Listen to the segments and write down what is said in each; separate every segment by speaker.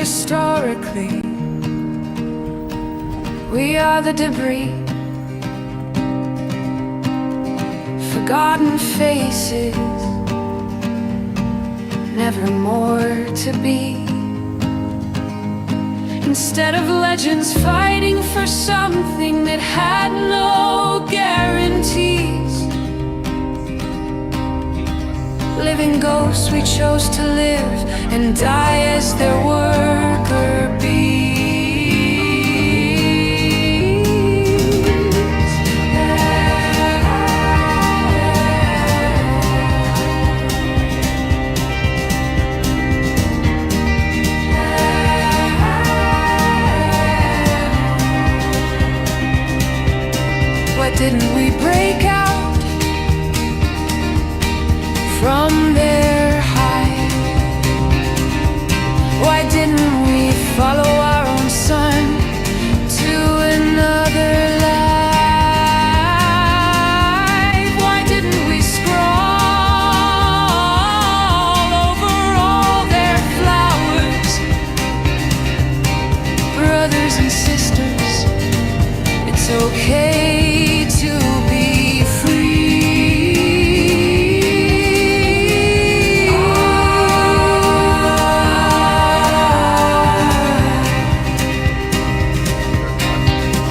Speaker 1: historically. We are the debris, forgotten faces, never more to be. Instead of legends fighting for something that had no guarantees, living ghosts we chose to live and die as their worker bees. Why didn't we break out from their hide? Why didn't we follow our own sun to another life? Why didn't we scroll over all their flowers? Brothers and sisters, it's okay to be free.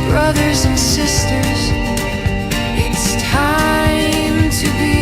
Speaker 1: Brothers and sisters, it's time to be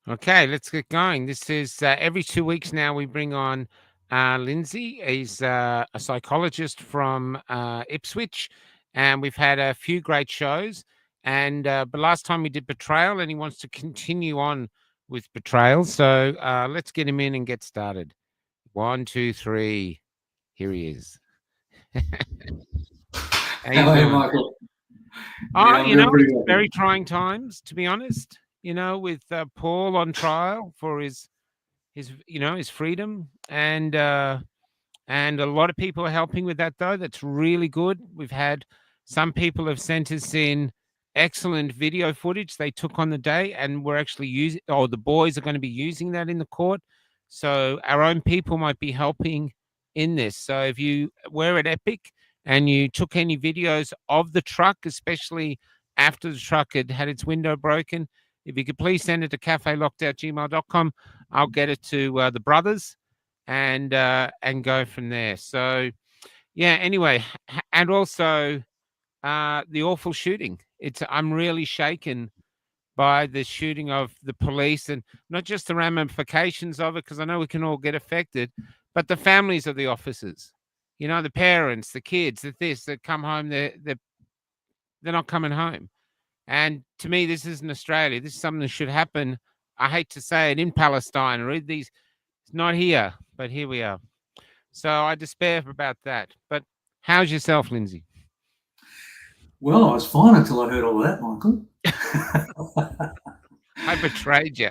Speaker 2: Okay, let's get going. This is every 2 weeks now we bring on Lindsay. He's a psychologist from Ipswich, and we've had a few great shows. And but last time we did Betrayal, and he wants to continue on with Betrayal. So let's get him in and get started. 1, 2, 3. Here he is. How you
Speaker 3: Hello,
Speaker 2: doing?
Speaker 3: Michael.
Speaker 2: It's very trying times, to be honest. With Paul on trial for his freedom, and a lot of people are helping with that, though. That's really good. We've had some people have sent us in excellent video footage they took on the day, and we're actually using, the boys are going to be using that in the court. So our own people might be helping in this. So if you were at Epic and you took any videos of the truck, especially after the truck had had its window broken, if you could please send it to cafelocked@gmail.com, I'll get it to the brothers and go from there. So, yeah, anyway, and also the awful shooting. I'm really shaken by the shooting of the police, and not just the ramifications of it, because I know we can all get affected, but the families of the officers, the parents, the kids, that come home, they're not coming home. And to me, this isn't Australia. This is something that should happen. I hate to say it, in Palestine, or it's not here, but here we are. So I despair about that. But how's yourself, Lindsay?
Speaker 3: Well, I was fine until I heard all that, Michael.
Speaker 2: I betrayed you.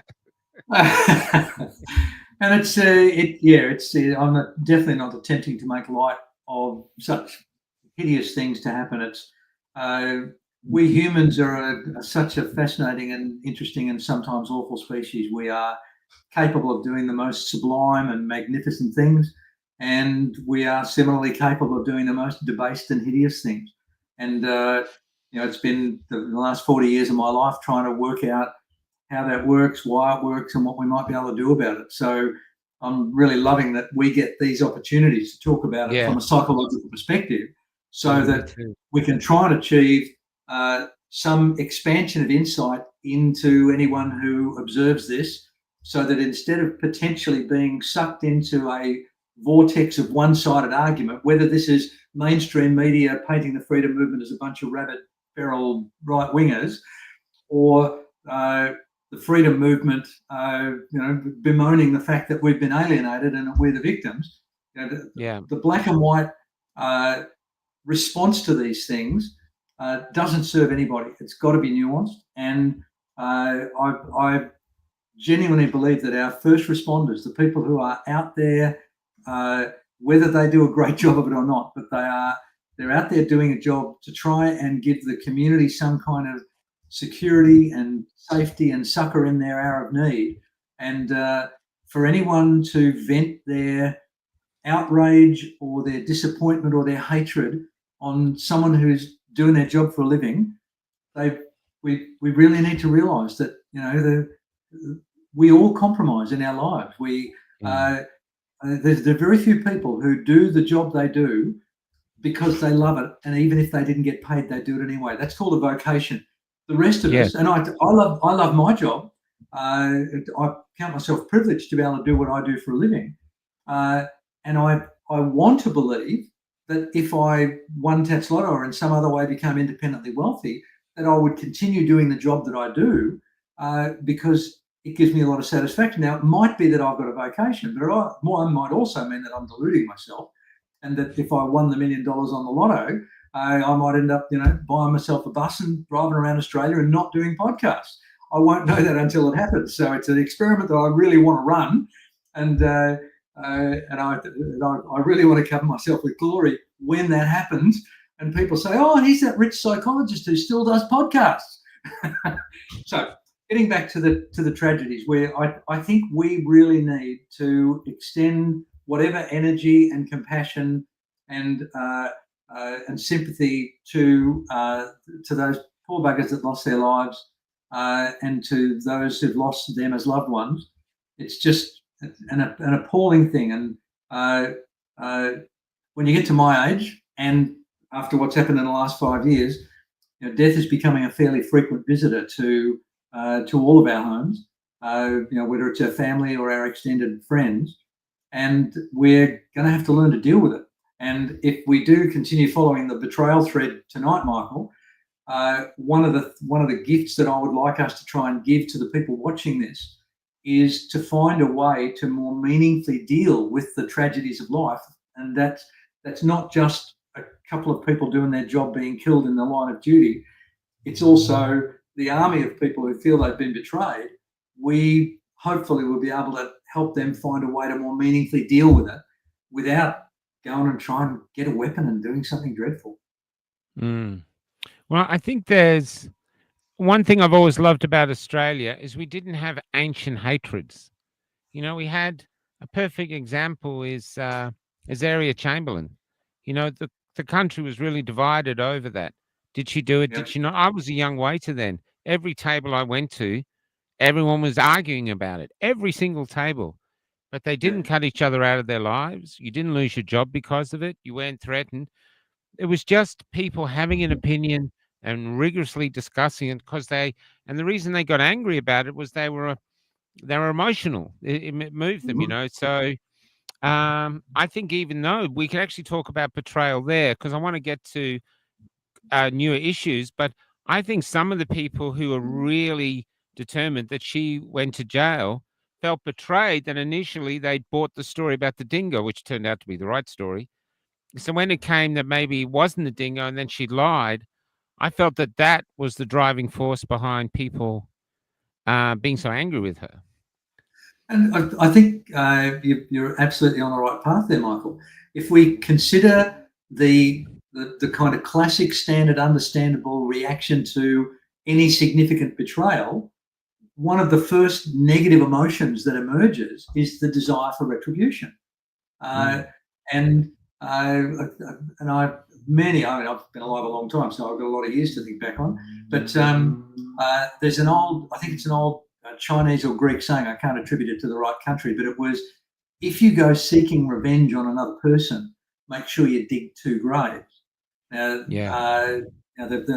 Speaker 3: And I'm definitely not attempting to make light of such hideous things to happen. It's we humans are such a fascinating and interesting and sometimes awful species. We are capable of doing the most sublime and magnificent things, and we are similarly capable of doing the most debased and hideous things. And it's been the last 40 years of my life trying to work out how that works, why it works, and what we might be able to do about it. So I'm really loving that we get these opportunities to talk about it from a psychological perspective, so that we can try and achieve some expansion of insight into anyone who observes this, so that instead of potentially being sucked into a vortex of one-sided argument, whether this is mainstream media painting the freedom movement as a bunch of rabid, feral right-wingers, or the freedom movement, bemoaning the fact that we've been alienated and we're the victims. The black and white response to these things doesn't serve anybody. It's got to be nuanced. And I genuinely believe that our first responders, the people who are out there, whether they do a great job of it or not, but they're out there doing a job to try and give the community some kind of security and safety and succor in their hour of need. And for anyone to vent their outrage or their disappointment or their hatred on someone who's doing their job for a living, we really need to realise that we all compromise in our lives. There's very few people who do the job they do because they love it, and even if they didn't get paid, they do it anyway. That's called a vocation. The rest of us, and I love my job. I count myself privileged to be able to do what I do for a living, and I want to believe that if I won Tats Lotto or in some other way became independently wealthy, that I would continue doing the job that I do because it gives me a lot of satisfaction. Now, it might be that I've got a vocation, but it might also mean that I'm deluding myself, and that if I won the $1 million on the lotto, I might end up, buying myself a bus and driving around Australia and not doing podcasts. I won't know that until it happens. So it's an experiment that I really want to run, and I really want to cover myself with glory when that happens. And people say, "Oh, he's that rich psychologist who still does podcasts." So, getting back to the tragedies, where I think we really need to extend whatever energy and compassion and sympathy to those poor buggers that lost their lives, and to those who've lost them as loved ones. It's just an appalling thing. And when you get to my age, and after what's happened in the last 5 years, death is becoming a fairly frequent visitor to all of our homes, whether it's our family or our extended friends, and we're going to have to learn to deal with it. And if we do continue following the betrayal thread tonight, Michael, one of the gifts that I would like us to try and give to the people watching this is to find a way to more meaningfully deal with the tragedies of life. And that's not just a couple of people doing their job being killed in the line of duty. It's also the army of people who feel they've been betrayed. We hopefully will be able to help them find a way to more meaningfully deal with it without going and trying to get a weapon and doing something dreadful.
Speaker 2: Well, I think there's one thing I've always loved about Australia is we didn't have ancient hatreds. We had a perfect example is Azaria Chamberlain. The country was really divided over that. Did she do it? Did she not? I was a young waiter then. Every table I went to, everyone was arguing about it. Every single table. But they didn't cut each other out of their lives. You didn't lose your job because of it. You weren't threatened. It was just people having an opinion, and rigorously discussing it, and the reason they got angry about it was they were emotional. It moved them, So I think even though we can actually talk about betrayal there, because I want to get to newer issues, but I think some of the people who are really determined that she went to jail felt betrayed that initially they'd bought the story about the dingo, which turned out to be the right story. So when it came that maybe it wasn't the dingo and then she lied, I felt that was the driving force behind people being so angry with her.
Speaker 3: And I think you're absolutely on the right path there, Michael. If we consider the kind of classic, standard, understandable reaction to any significant betrayal, one of the first negative emotions that emerges is the desire for retribution. And I've been alive a long time, so I've got a lot of years to think back on. But there's an old Chinese or Greek saying, I can't attribute it to the right country, but it was, if you go seeking revenge on another person, make sure you dig 2 graves. And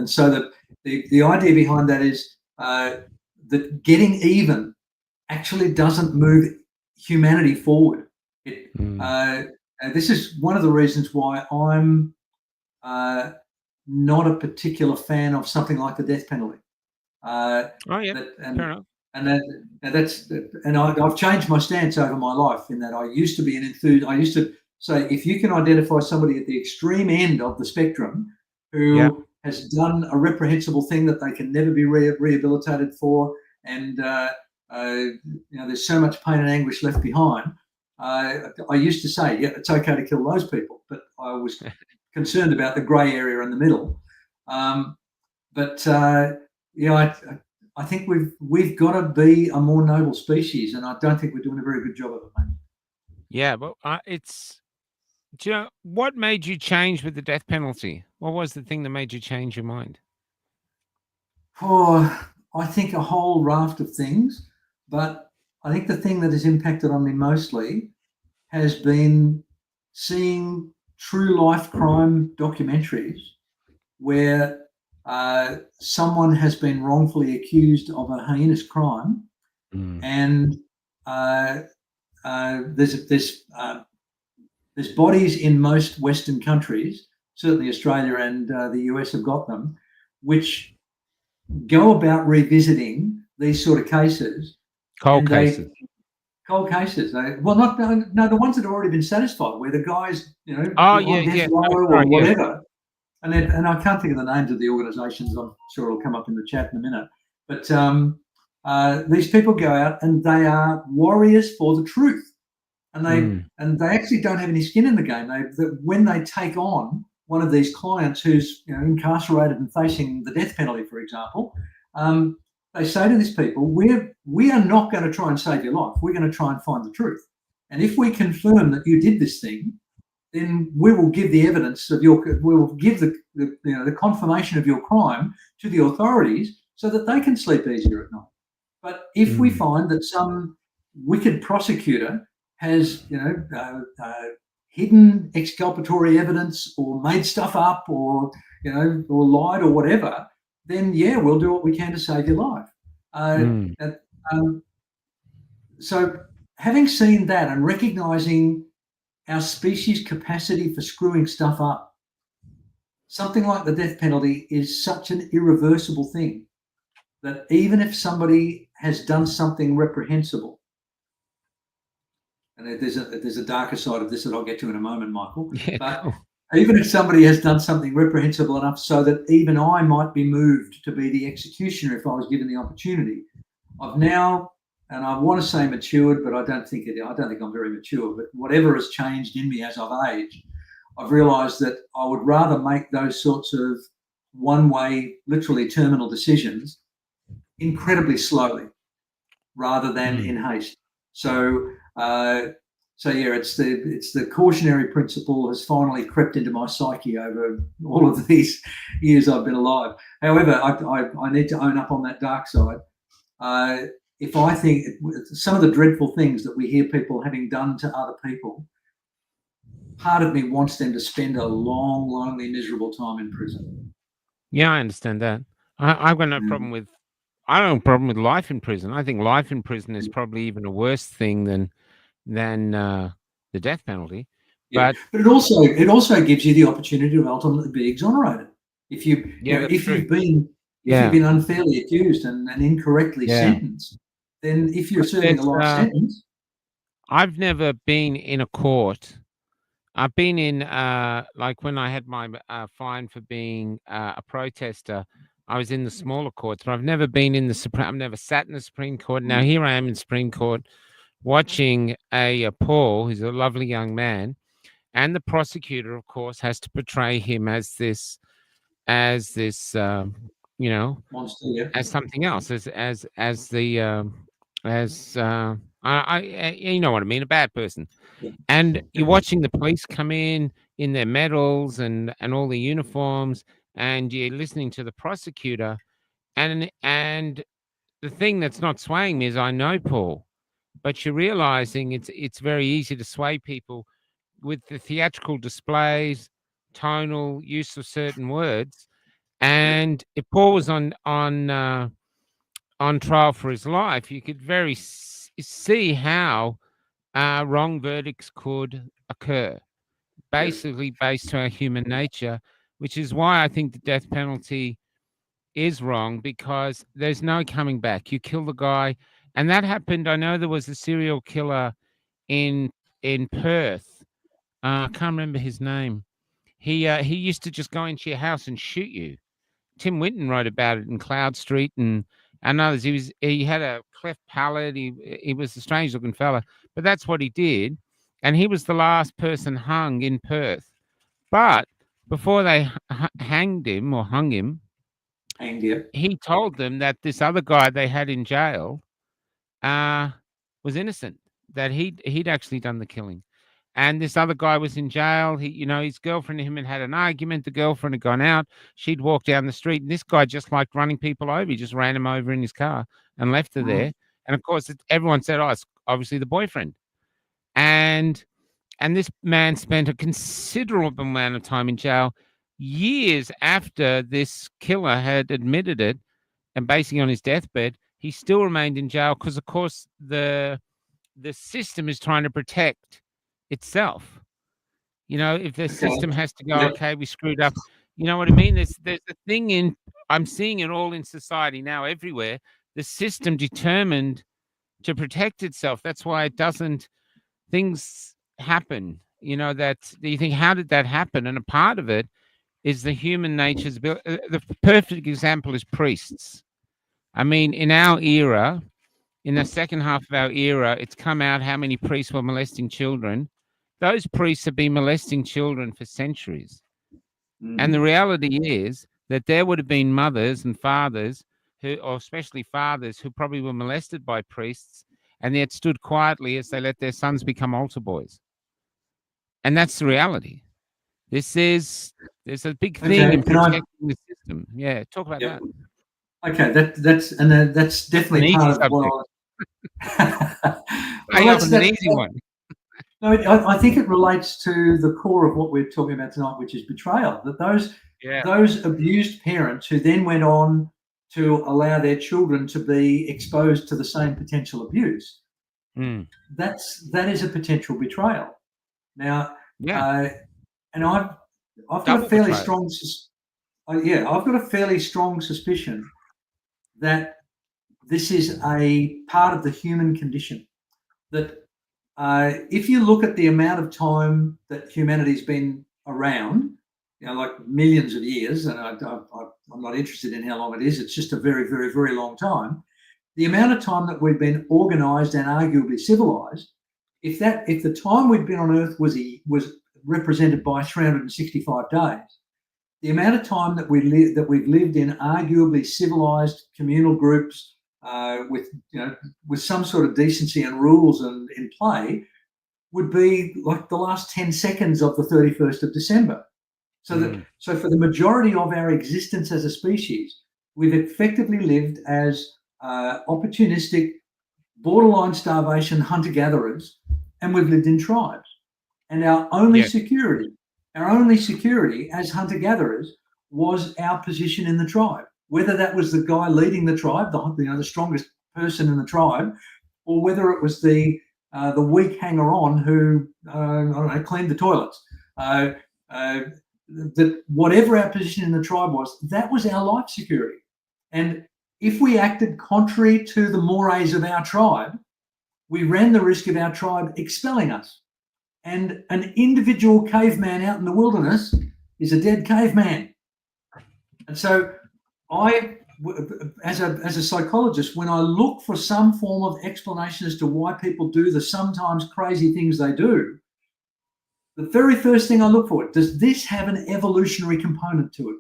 Speaker 3: so the idea behind that is that getting even actually doesn't move humanity forward. This is one of the reasons why I'm not a particular fan of something like the death penalty.
Speaker 2: Fair enough.
Speaker 3: And I've changed my stance over my life in that I used to be an enthusiast. I used to say, if you can identify somebody at the extreme end of the spectrum who has done a reprehensible thing that they can never be rehabilitated for, and there's so much pain and anguish left behind, I used to say, yeah, it's okay to kill those people, but I was concerned about the grey area in the middle. I think we've got to be a more noble species, and I don't think we're doing a very good job of it, mate.
Speaker 2: Yeah, but do you know what made you change with the death penalty? What was the thing that made you change your mind?
Speaker 3: Oh, I think a whole raft of things, but I think the thing that has impacted on me mostly has been seeing true life crime documentaries where someone has been wrongfully accused of a heinous crime, and there's bodies in most Western countries, certainly Australia and the US have got them, which go about revisiting these sort of cases.
Speaker 2: Cold cases.
Speaker 3: The ones that have already been satisfied, where the guys,
Speaker 2: or
Speaker 3: whatever. And I can't think of the names of the organisations. I'm sure it'll come up in the chat in a minute. But these people go out and they are warriors for the truth, and they actually don't have any skin in the game. When they take on one of these clients who's incarcerated and facing the death penalty, for example, they say to these people, we are not going to try and save your life. We're going to try and find the truth. And if we confirm that you did this thing, then we will give the evidence we will give the confirmation of your crime to the authorities so that they can sleep easier at night. But if we find that some wicked prosecutor has hidden exculpatory evidence or made stuff up or lied or whatever, then we'll do what we can to save your life. So having seen that and recognizing our species' capacity for screwing stuff up, something like the death penalty is such an irreversible thing that even if somebody has done something reprehensible, and there's a darker side of this that I'll get to in a moment, Michael, even if somebody has done something reprehensible enough so that even I might be moved to be the executioner if I was given the opportunity, I've now, and I want to say matured, but I don't think I'm very mature, but whatever has changed in me as I've aged, I've realised that I would rather make those sorts of one-way, literally terminal decisions incredibly slowly rather than in haste. So it's the cautionary principle has finally crept into my psyche over all of these years I've been alive. However, I need to own up on that dark side. If I think some of the dreadful things that we hear people having done to other people, part of me wants them to spend a long, lonely, miserable time in prison.
Speaker 2: Yeah, I understand that. I've got no problem
Speaker 3: Mm.
Speaker 2: with. I don't have a problem with life in prison. I think life in prison is probably even a worse thing than the death penalty.
Speaker 3: Yeah,
Speaker 2: But
Speaker 3: but it also gives you the opportunity to ultimately be exonerated if
Speaker 2: yeah, that's
Speaker 3: if
Speaker 2: true.
Speaker 3: you've
Speaker 2: Yeah,
Speaker 3: been unfairly accused and incorrectly
Speaker 2: yeah.
Speaker 3: sentenced. Then if you're
Speaker 2: But
Speaker 3: serving a life sentence,
Speaker 2: I've never been in a court. I've been in like when I had my fine for being a protester. I was in the smaller courts, but I've never been in the Supreme. I've never sat in the Supreme Court. Now here I am in Supreme Court, watching Paul, who's a lovely young man, and the prosecutor, of course, has to portray him as this, you know,
Speaker 3: monster, yeah,
Speaker 2: as something else, as the as you know what I mean, a bad person.
Speaker 3: yeah,
Speaker 2: And
Speaker 3: yeah.
Speaker 2: you're watching the police come in their medals and all the uniforms, and you're listening to the prosecutor. And the thing that's not swaying me is I know Paul, but you're realizing it's very easy to sway people with the theatrical displays, tonal use of certain words. And if Paul was on trial for his life, you could see how wrong verdicts could occur,
Speaker 3: Yeah.
Speaker 2: basically based to our human nature, which is why I think the death penalty is wrong, because there's no coming back. You kill the guy, and that happened. I know there was a serial killer in Perth. I can't remember his name. He used to just go into your house and shoot you. Tim Winton wrote about it in Cloud Street and others. He had a cleft palate. He was a strange looking fella, but that's what he did, and he was the last person hung in Perth. But before they hanged him or hung him,
Speaker 3: And yeah,
Speaker 2: he told them that this other guy they had in jail uh, was innocent, that he'd actually done the killing. And this other guy was in jail. His girlfriend and him had an argument. The girlfriend had gone out. She'd walked down the street, and this guy just liked running people over. He just ran him over in his car and left her
Speaker 3: mm,
Speaker 2: there. And of course, everyone said, "Oh, it's obviously the boyfriend." And this man spent a considerable amount of time in jail, years after this killer had admitted it, and basically on his deathbed, he still remained in jail because, of course, the system is trying to protect itself. If the
Speaker 3: okay,
Speaker 2: system has to go,
Speaker 3: yeah,
Speaker 2: okay, we screwed up. You know what I mean? There's a thing I'm seeing it all in society now, everywhere. The system determined to protect itself. That's why it doesn't. Things happen. That you think, how did that happen? And a part of it is the human nature's built. The perfect example is priests. I mean, in our era, in the second half of our era, it's come out how many priests were molesting children. Those priests have been molesting children for centuries. And the
Speaker 3: mm,
Speaker 2: reality is that there would have been mothers and fathers or especially fathers, who probably were molested by priests and yet stood quietly as they let their sons become altar boys. And that's the reality. There's a big thing in
Speaker 3: okay. Can I?
Speaker 2: protecting the system. Yeah, talk about
Speaker 3: Yeah.
Speaker 2: that.
Speaker 3: Okay, that's
Speaker 2: It's an
Speaker 3: definitely
Speaker 2: easy
Speaker 3: part of what
Speaker 2: subject.
Speaker 3: well,
Speaker 2: I offered an easy one.
Speaker 3: no, I think it relates to the core of what we're talking about tonight, which is betrayal. That
Speaker 2: Yeah.
Speaker 3: those abused parents who then went on to allow their children to be exposed to the same potential abuse,
Speaker 2: Mm.
Speaker 3: that is a potential betrayal. Now,
Speaker 2: Yeah.
Speaker 3: uh, and I've got a
Speaker 2: Double
Speaker 3: fairly
Speaker 2: betrayal.
Speaker 3: strong I've got a fairly strong suspicion that this is a part of the human condition. That if you look at the amount of time that humanity's been around, like millions of years, and I'm not interested in how long it is, it's just a very, very, very long time. The amount of time that we've been organised and arguably civilised, if the time we've been on Earth was represented by 365 days, the amount of time that we've lived in arguably civilised communal groups with some sort of decency and rules and in play would be like the last 10 seconds of the 31st of December. So for the majority of our existence as a species, we've effectively lived as opportunistic, borderline starvation hunter-gatherers, and we've lived in tribes. And our only
Speaker 2: Yes.
Speaker 3: security as hunter-gatherers was our position in the tribe. Whether that was the guy leading the tribe, the strongest person in the tribe, or whether it was the weak hanger-on who I don't know, cleaned the toilets. That whatever our position in the tribe was, that was our life security. And if we acted contrary to the mores of our tribe, we ran the risk of our tribe expelling us. And an individual caveman out in the wilderness is a dead caveman. And so I, as a psychologist, when I look for some form of explanation as to why people do the sometimes crazy things they do, the very first thing I look for, does this have an evolutionary component to it?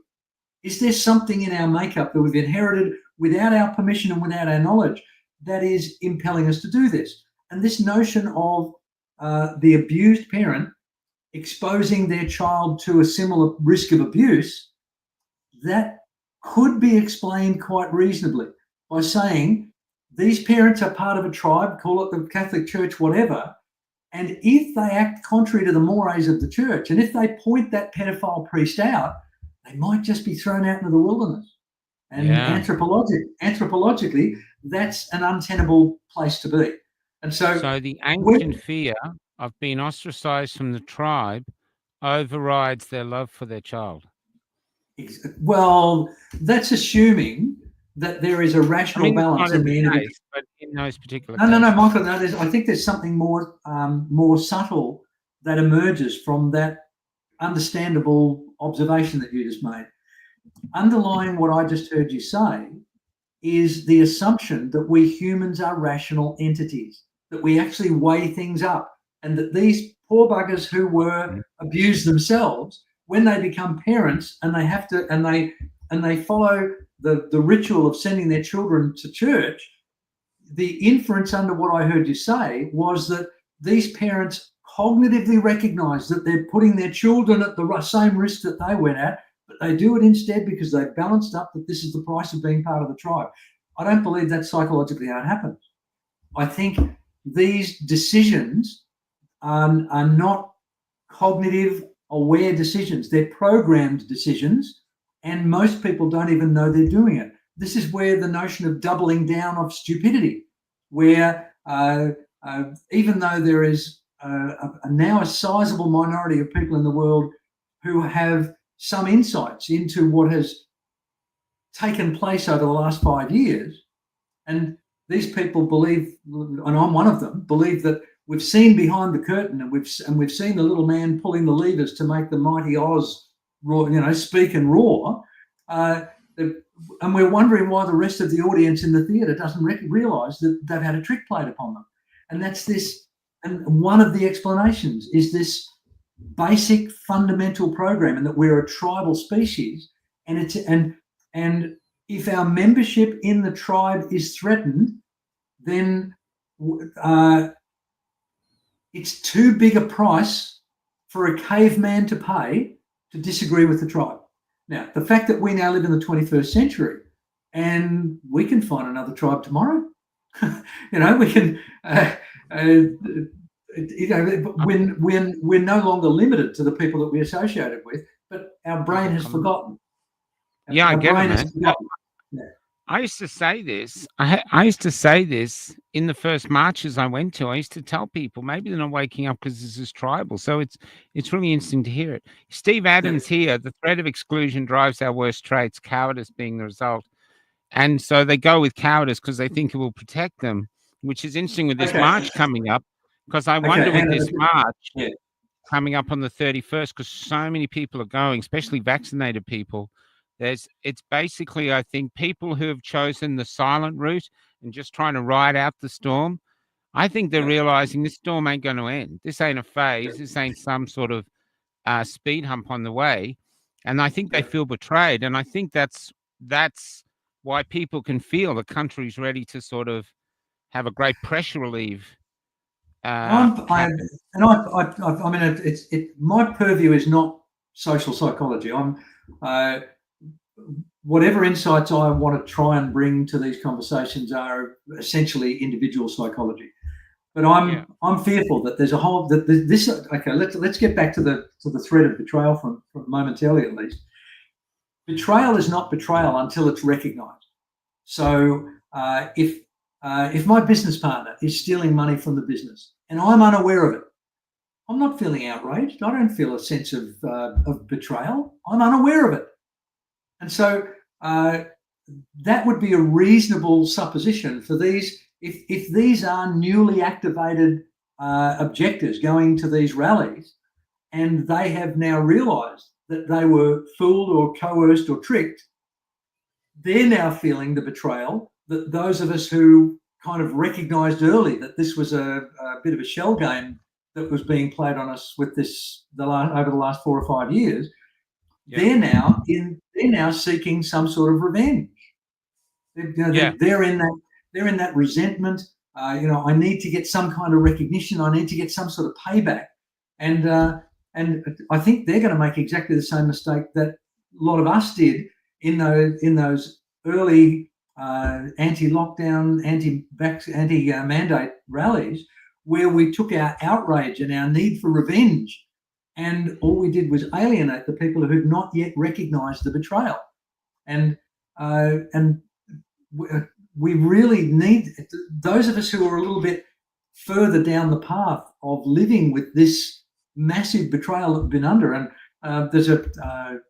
Speaker 3: Is there something in our makeup that we've inherited without our permission and without our knowledge that is impelling us to do this? And this notion of the abused parent exposing their child to a similar risk of abuse, that could be explained quite reasonably by saying these parents are part of a tribe, call it the Catholic Church, whatever, and if they act contrary to the mores of the church, and if they point that pedophile priest out, they might just be thrown out into the wilderness. And anthropologically, that's an untenable place to be. And so
Speaker 2: the ancient fear of being ostracized from the tribe overrides their love for their child.
Speaker 3: Well, that's assuming that there is a rational balance in the individual.
Speaker 2: But in those particular
Speaker 3: No, Michael. No, I think there's something more subtle that emerges from that understandable observation that you just made. Underlying what I just heard you say is the assumption that we humans are rational entities, that we actually weigh things up, and that these poor buggers who were abused themselves, when they become parents and they have to, and they follow the ritual of sending their children to church, the inference under what I heard you say was that these parents cognitively recognize that they're putting their children at the same risk that they went at, but they do it instead because they've balanced up that this is the price of being part of the tribe. I don't believe that's psychologically how it happens. I think these decisions are not cognitive, aware decisions. They're programmed decisions, and most people don't even know they're doing it. This is where the notion of doubling down of stupidity, where even though there is now a sizable minority of people in the world who have some insights into what has taken place over the last 5 years, and these people believe, and I'm one of them, believe that we've seen behind the curtain, and we've seen the little man pulling the levers to make the mighty Oz roar, speak and roar, and we're wondering why the rest of the audience in the theatre doesn't realise that they've had a trick played upon them. And that's this, and one of the explanations is this basic fundamental program, and that we're a tribal species, and if our membership in the tribe is threatened, then it's too big a price for a caveman to pay to disagree with the tribe. Now, the fact that we now live in the 21st century and we can find another tribe tomorrow, we can, when we're no longer limited to the people that we associated with, but our brain has forgotten.
Speaker 2: Yeah, I get it, man. I used to say this. I used to say this in the first marches I went to. I used to tell people maybe they're not waking up because this is tribal. So it's really interesting to hear it. Steve Adams here. The threat of exclusion drives our worst traits, cowardice being the result. And so they go with cowardice because they think it will protect them, which is interesting with this march coming up. Because I wonder with this march coming up on the 31st, because so many people are going, especially vaccinated people. It's basically, I think, people who have chosen the silent route and just trying to ride out the storm. I think they're realizing this storm ain't going to end. This ain't a phase. This ain't some sort of speed hump on the way. And I think they feel betrayed. And I think that's why people can feel the country's ready to sort of have a great pressure relief.
Speaker 3: My purview is not social psychology. Whatever insights I want to try and bring to these conversations are essentially individual psychology. But I'm fearful that there's a whole that this. Okay, let's get back to the threat of betrayal from momentarily at least. betrayal is not betrayal until it's recognised. So if my business partner is stealing money from the business and I'm unaware of it, I'm not feeling outraged. I don't feel a sense of betrayal. I'm unaware of it. And so that would be a reasonable supposition for these. If these are newly activated objectors going to these rallies and they have now realised that they were fooled or coerced or tricked, they're now feeling the betrayal that those of us who kind of recognised early that this was a bit of a shell game that was being played on us with this over the last 4 or 5 years, they're now seeking some sort of revenge. They're in that resentment. I need to get some kind of recognition. I need to get some sort of payback, and I think they're going to make exactly the same mistake that a lot of us did in those early anti-lockdown, anti-mandate rallies, where we took our outrage and our need for revenge, and all we did was alienate the people who had not yet recognised the betrayal. And we really need those of us who are a little bit further down the path of living with this massive betrayal that we've been under. And there's an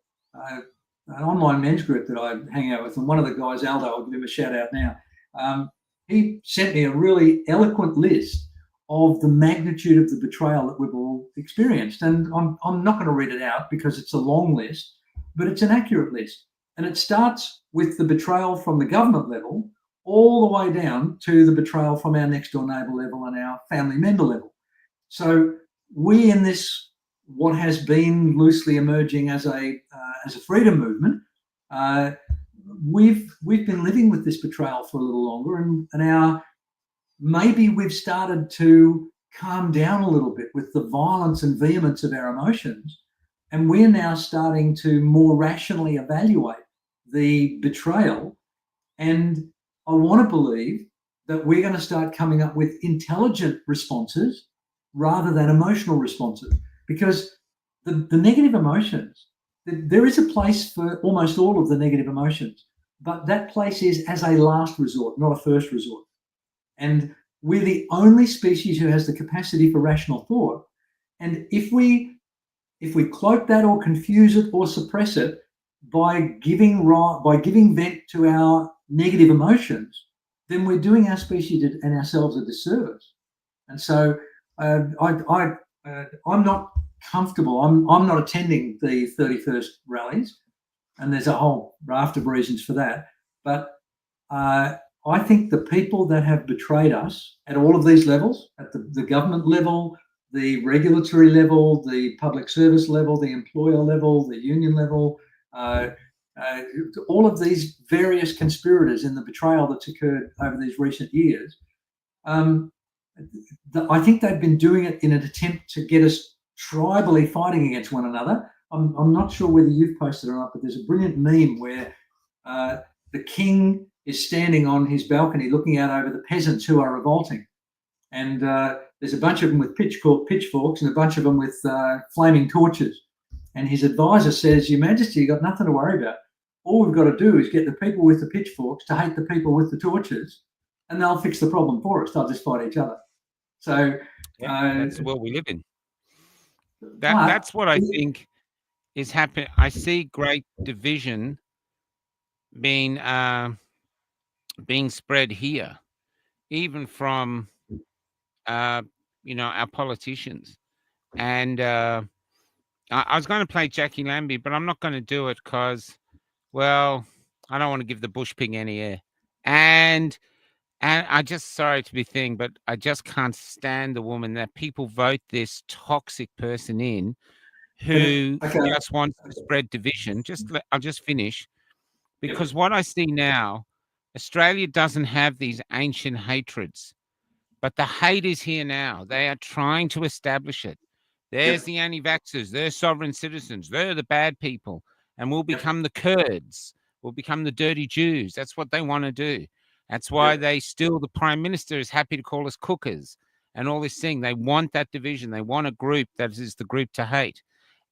Speaker 3: online men's group that I hang out with, and one of the guys, Aldo, I'll give him a shout out now. He sent me a really eloquent list of the magnitude of the betrayal that we've all experienced. And I'm not going to read it out because it's a long list, but it's an accurate list. And it starts with the betrayal from the government level all the way down to the betrayal from our next door neighbour level and our family member level. So we in this, what has been loosely emerging as a freedom movement, we've been living with this betrayal for a little longer, and now maybe we've started to calm down a little bit with the violence and vehemence of our emotions, and we're now starting to more rationally evaluate the betrayal. And I want to believe that we're going to start coming up with intelligent responses rather than emotional responses, because the negative emotions, there is a place for almost all of the negative emotions, but that place is as a last resort, not a first resort. And we're the only species who has the capacity for rational thought. And if we cloak that or confuse it or suppress it by giving vent to our negative emotions, then we're doing our species and ourselves a disservice. And so I'm not comfortable. I'm not attending the 31st rallies, and there's a whole raft of reasons for that. But I think the people that have betrayed us at all of these levels, at the government level, the regulatory level, the public service level, the employer level, the union level, all of these various conspirators in the betrayal that's occurred over these recent years, I think they've been doing it in an attempt to get us tribally fighting against one another. I'm not sure whether you've posted it or not, but there's a brilliant meme where the king is standing on his balcony looking out over the peasants who are revolting. And there's a bunch of them with pitchforks and a bunch of them with flaming torches. And his advisor says, Your Majesty, you've got nothing to worry about. All we've got to do is get the people with the pitchforks to hate the people with the torches, and they'll fix the problem for us. They'll just fight each other. So
Speaker 2: that's the world we live in. That's what I think is happening. I see great division being spread here, even from our politicians. And I was going to play Jackie Lambie, but I'm not going to do it because, well, I don't want to give the bush pig any air. And I just, sorry to be thing, but I just can't stand the woman that people vote this toxic person in who just wants to spread division. I'll just finish. Because what I see now, Australia doesn't have these ancient hatreds, but the hate is here now. They are trying to establish it. There's the anti-vaxxers, they're sovereign citizens, they're the bad people, and we'll become the Kurds, we'll become the dirty Jews. That's what they want to do. That's why the Prime Minister is happy to call us cookers and all this thing. They want that division. They want a group that is the group to hate.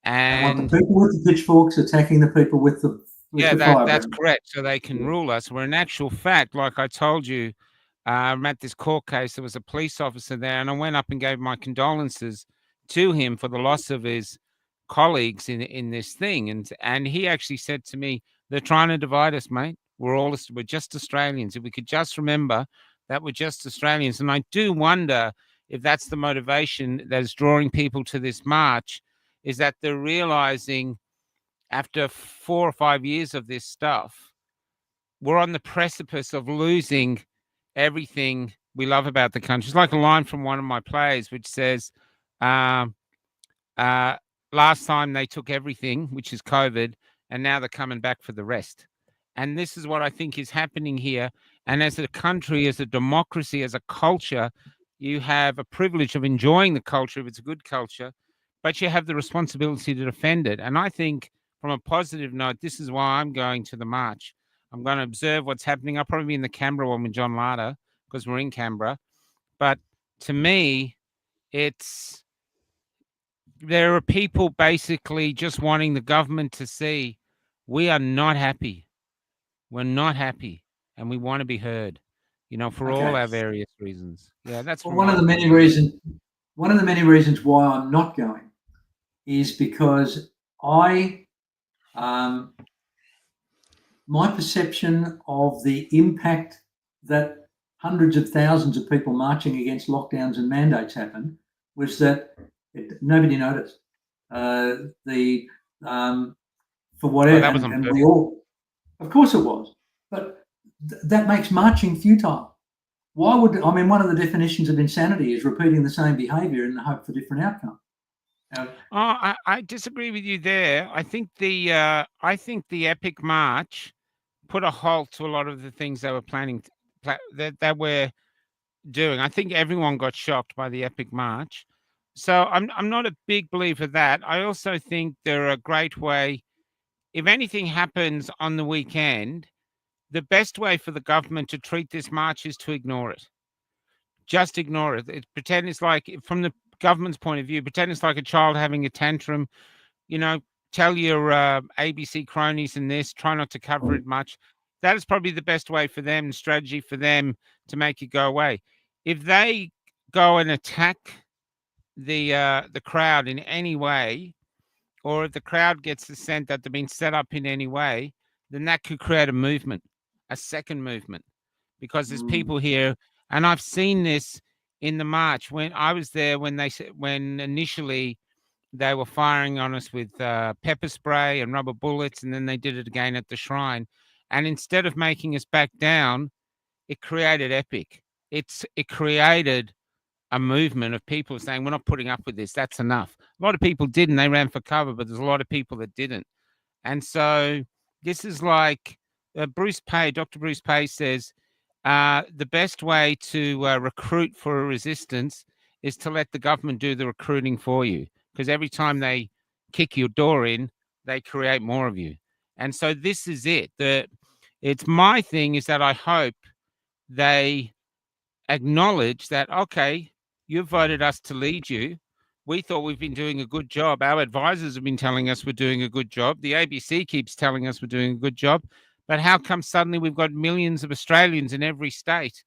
Speaker 2: And
Speaker 3: the people with the pitchforks attacking the people with the
Speaker 2: Yeah,
Speaker 3: the fire
Speaker 2: that's
Speaker 3: brand.
Speaker 2: correct. So they can rule us. Where in actual fact, like I told you, I'm at this court case. There was a police officer there, and I went up and gave my condolences to him for the loss of his colleagues in this thing. And he actually said to me, "They're trying to divide us, mate. We're just Australians. If we could just remember that we're just Australians." And I do wonder if that's the motivation that is drawing people to this march, is that they're realizing after 4 or 5 years of this stuff, we're on the precipice of losing everything we love about the country. It's like a line from one of my plays, which says, um, last time they took everything, which is COVID, and now they're coming back for the rest. And this is what I think is happening here. And as a country, as a democracy, as a culture, you have a privilege of enjoying the culture if it's a good culture, but you have the responsibility to defend it. And I think from a positive note, this is why I'm going to the march. I'm going to observe what's happening. I'll probably be in the Canberra one with John Larder because we're in Canberra. But to me, there are people basically just wanting the government to see we are not happy. We're not happy, and we want to be heard, for all our various reasons. Yeah, that's
Speaker 3: one of the many reasons. One of the many reasons why I'm not going is because my perception of the impact that hundreds of thousands of people marching against lockdowns and mandates happened was that nobody noticed. For whatever,
Speaker 2: that was
Speaker 3: and we all, of course, it was, but that makes marching futile. Why would one of the definitions of insanity is repeating the same behaviour in the hope for different outcome.
Speaker 2: I disagree with you there. I think the Epic March put a halt to a lot of the things they were planning that we're doing. I think everyone got shocked by the Epic March. So I'm not a big believer of that. I also think they're a great way. If anything happens on the weekend, the best way for the government to treat this march is to ignore it. Just ignore it. Pretend it's like, from the government's point of view, pretend it's like a child having a tantrum. Tell your ABC cronies and this, try not to cover it much. That is probably the best way for them, strategy for them to make it go away. If they go and attack the crowd in any way, or if the crowd gets the sense that they've been set up in any way, then that could create a movement, a second movement, because there's people here, and I've seen this in the march when I was there, when initially they were firing on us with pepper spray and rubber bullets, and then they did it again at the shrine. And instead of making us back down, it created Epic. It created a movement of people saying, we're not putting up with this. That's enough. A lot of people didn't. They ran for cover, but there's a lot of people that didn't. And so this is like Dr. Bruce Pay says, the best way to recruit for a resistance is to let the government do the recruiting for you. Because every time they kick your door in, they create more of you. And so this is it. It's my thing is that I hope they acknowledge that, okay, you voted us to lead you. We thought we've been doing a good job. Our advisors have been telling us we're doing a good job. The ABC keeps telling us we're doing a good job. But how come suddenly we've got millions of Australians in every state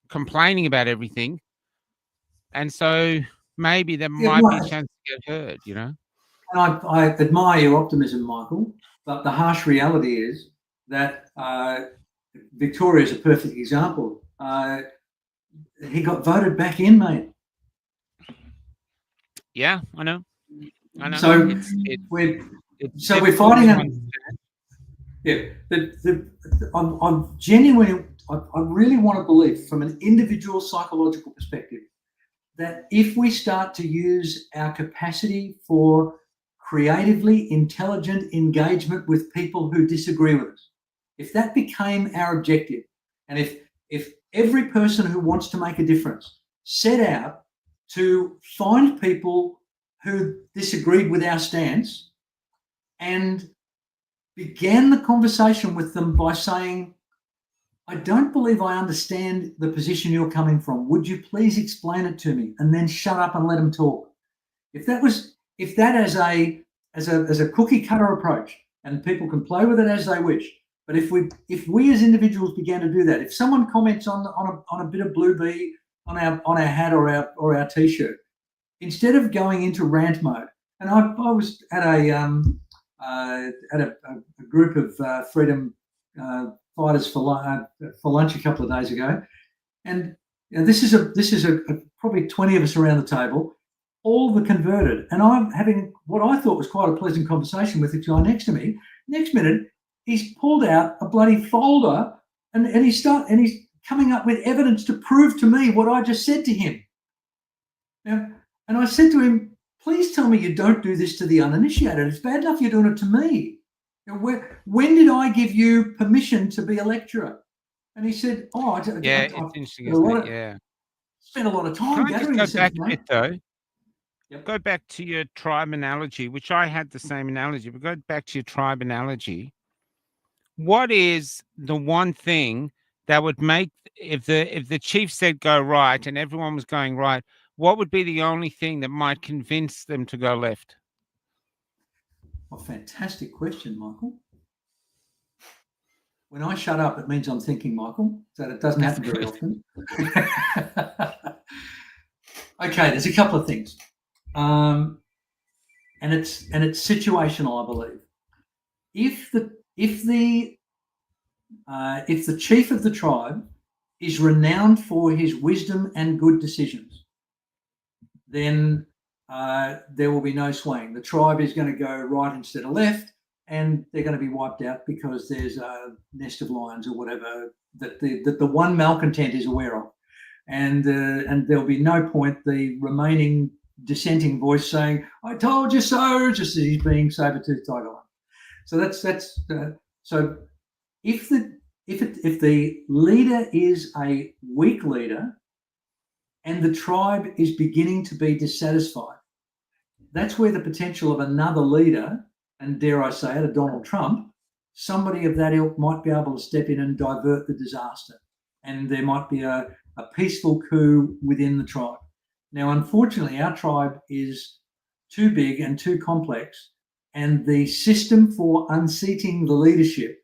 Speaker 2: complaining about everything? And so maybe there might be a chance to get heard,
Speaker 3: And I admire your optimism, Michael, but the harsh reality is that Victoria is a perfect example. He got voted back in, mate.
Speaker 2: Yeah, I know.
Speaker 3: So we're fighting. Yeah, I'm genuinely. I really want to believe, from an individual psychological perspective, that if we start to use our capacity for creatively intelligent engagement with people who disagree with us, if that became our objective, and if every person who wants to make a difference set out to find people who disagreed with our stance and began the conversation with them by saying, I don't believe I understand the position you're coming from. Would you please explain it to me? And then shut up and let them talk. If that as a cookie cutter approach, and people can play with it as they wish. But if we as individuals began to do that, if someone comments on a bit of Blue Bee on our hat or our t-shirt, instead of going into rant mode, and I was at a group of freedom fighters for lunch a couple of days ago, and this is probably 20 of us around the table, all the converted, and I'm having what I thought was quite a pleasant conversation with the guy next to me. Next minute, he's pulled out a bloody folder and he's coming up with evidence to prove to me what I just said to him. Now, and I said to him, please tell me you don't do this to the uninitiated. It's bad enough you're doing it to me. When did I give you permission to be a lecturer? And he said, it's
Speaker 2: interesting, isn't it? Yeah.
Speaker 3: Spent a lot of time gathering this information.
Speaker 2: Yep. Go back to your tribe analogy, which I had the same analogy, but go back to your tribe analogy. What is the one thing that would make, if the chief said go right and everyone was going right, what would be the only thing that might convince them to go left?
Speaker 3: A fantastic question, Michael. When I shut up, it means I'm thinking, Michael, so it doesn't happen very often. Okay, there's a couple of things. And it's situational, I believe. If the chief of the tribe is renowned for his wisdom and good decisions, then there will be no swaying. The tribe is going to go right instead of left, and they're going to be wiped out because there's a nest of lions or whatever that the one malcontent is aware of, and there'll be no point the remaining dissenting voice saying, "I told you so," just as he's being saber-toothed tiger. So that's so if the leader is a weak leader and the tribe is beginning to be dissatisfied, that's where the potential of another leader, and dare I say it, a Donald Trump, somebody of that ilk might be able to step in and divert the disaster, and there might be a peaceful coup within the tribe. Now, unfortunately, our tribe is too big and too complex, and the system for unseating the leadership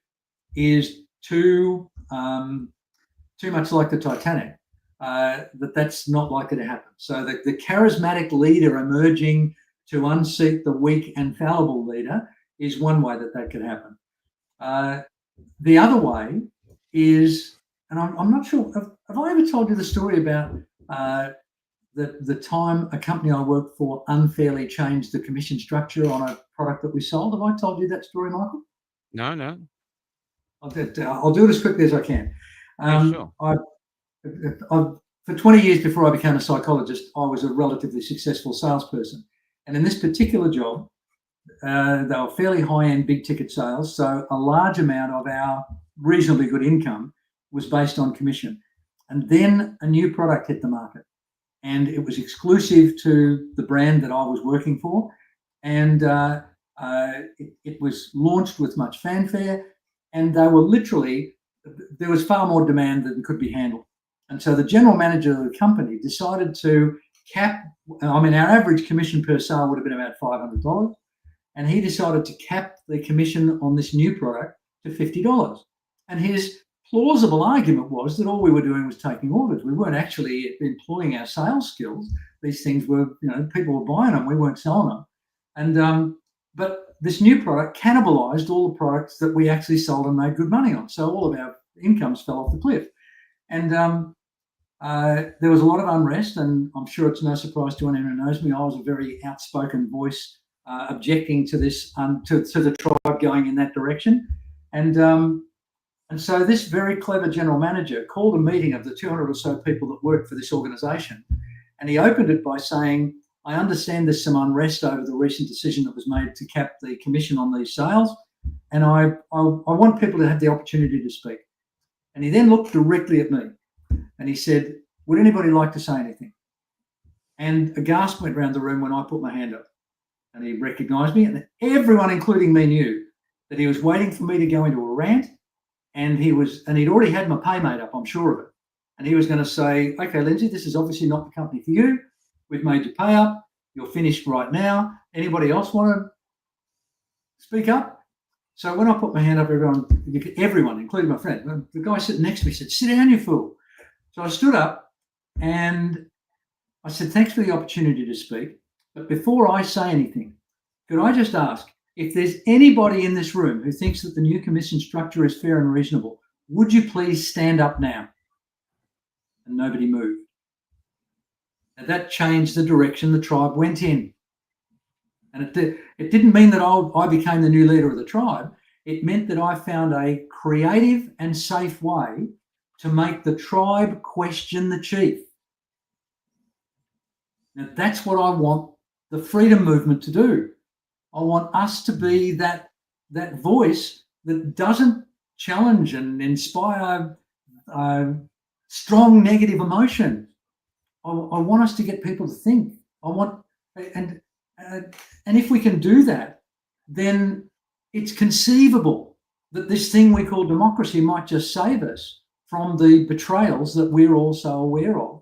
Speaker 3: is too much like the Titanic, that's not likely to happen. So the charismatic leader emerging to unseat the weak and fallible leader is one way that could happen. The other way is, and I'm not sure, have I ever told you the story about the time a company I worked for unfairly changed the commission structure on a product that we sold? Have I told you that story, Michael?
Speaker 2: No.
Speaker 3: I'll do it as quickly as I can.
Speaker 2: Sure.
Speaker 3: For 20 years before I became a psychologist, I was a relatively successful salesperson. And in this particular job, they were fairly high-end big-ticket sales, so a large amount of our reasonably good income was based on commission. And then a new product hit the market, and it was exclusive to the brand that I was working for, and it was launched with much fanfare, and they were literally, there was far more demand than could be handled. And so the general manager of the company decided to cap, our average commission per sale would have been about $500, and he decided to cap the commission on this new product to $50. And his plausible argument was that all we were doing was taking orders. We weren't actually employing our sales skills. These things were, people were buying them, we weren't selling them. And but this new product cannibalized all the products that we actually sold and made good money on. So all of our incomes fell off the cliff. And there was a lot of unrest, and I'm sure it's no surprise to anyone who knows me. I was a very outspoken voice objecting to this, to the tribe going in that direction. And so this very clever general manager called a meeting of the 200 or so people that worked for this organization, and he opened it by saying, I understand there's some unrest over the recent decision that was made to cap the commission on these sales, and I want people to have the opportunity to speak. And he then looked directly at me and he said, would anybody like to say anything? And a gasp went around the room when I put my hand up, and he recognized me, and everyone, including me, knew that he was waiting for me to go into a rant, and he'd already had my pay made up, I'm sure of it. And he was going to say, okay, Lindsay, this is obviously not the company for you. We've made your pay up. You're finished right now. Anybody else want to speak up? So when I put my hand up, everyone, including my friend, the guy sitting next to me said, "Sit down, you fool." So I stood up and I said, "Thanks for the opportunity to speak. But before I say anything, could I just ask if there's anybody in this room who thinks that the new commission structure is fair and reasonable, would you please stand up now?" And nobody moved. And that changed the direction the tribe went in. And it didn't mean that I became the new leader of the tribe. It meant that I found a creative and safe way to make the tribe question the chief. Now, that's what I want the freedom movement to do. I want us to be that voice that doesn't challenge and inspire strong negative emotion. I want us to get people to think. And if we can do that, then it's conceivable that this thing we call democracy might just save us from the betrayals that we're also aware of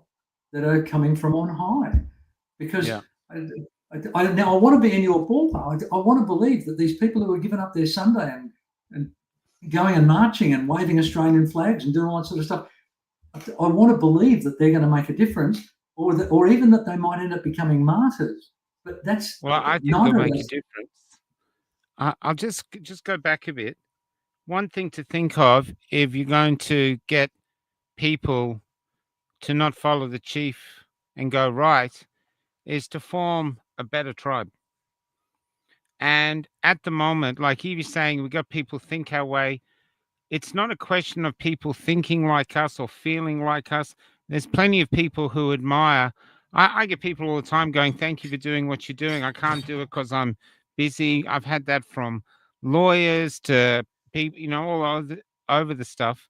Speaker 3: that are coming from on high. Because now I want to be in your ballpark. I want to believe that these people who are giving up their Sunday and going and marching and waving Australian flags and doing all that sort of stuff, I want to believe that they're going to make a difference, or even that they might end up becoming martyrs. But that's
Speaker 2: I think they'll make a difference. I'll just go back a bit. One thing to think of if you're going to get people to not follow the chief and go right is to form a better tribe. And at the moment, like he was saying, we got people think our way. It's not a question of people thinking like us or feeling like us. There's plenty of people who admire. I get people all the time going, "Thank you for doing what you're doing. I can't do it because I'm busy." I've had that from lawyers to people, all over the stuff.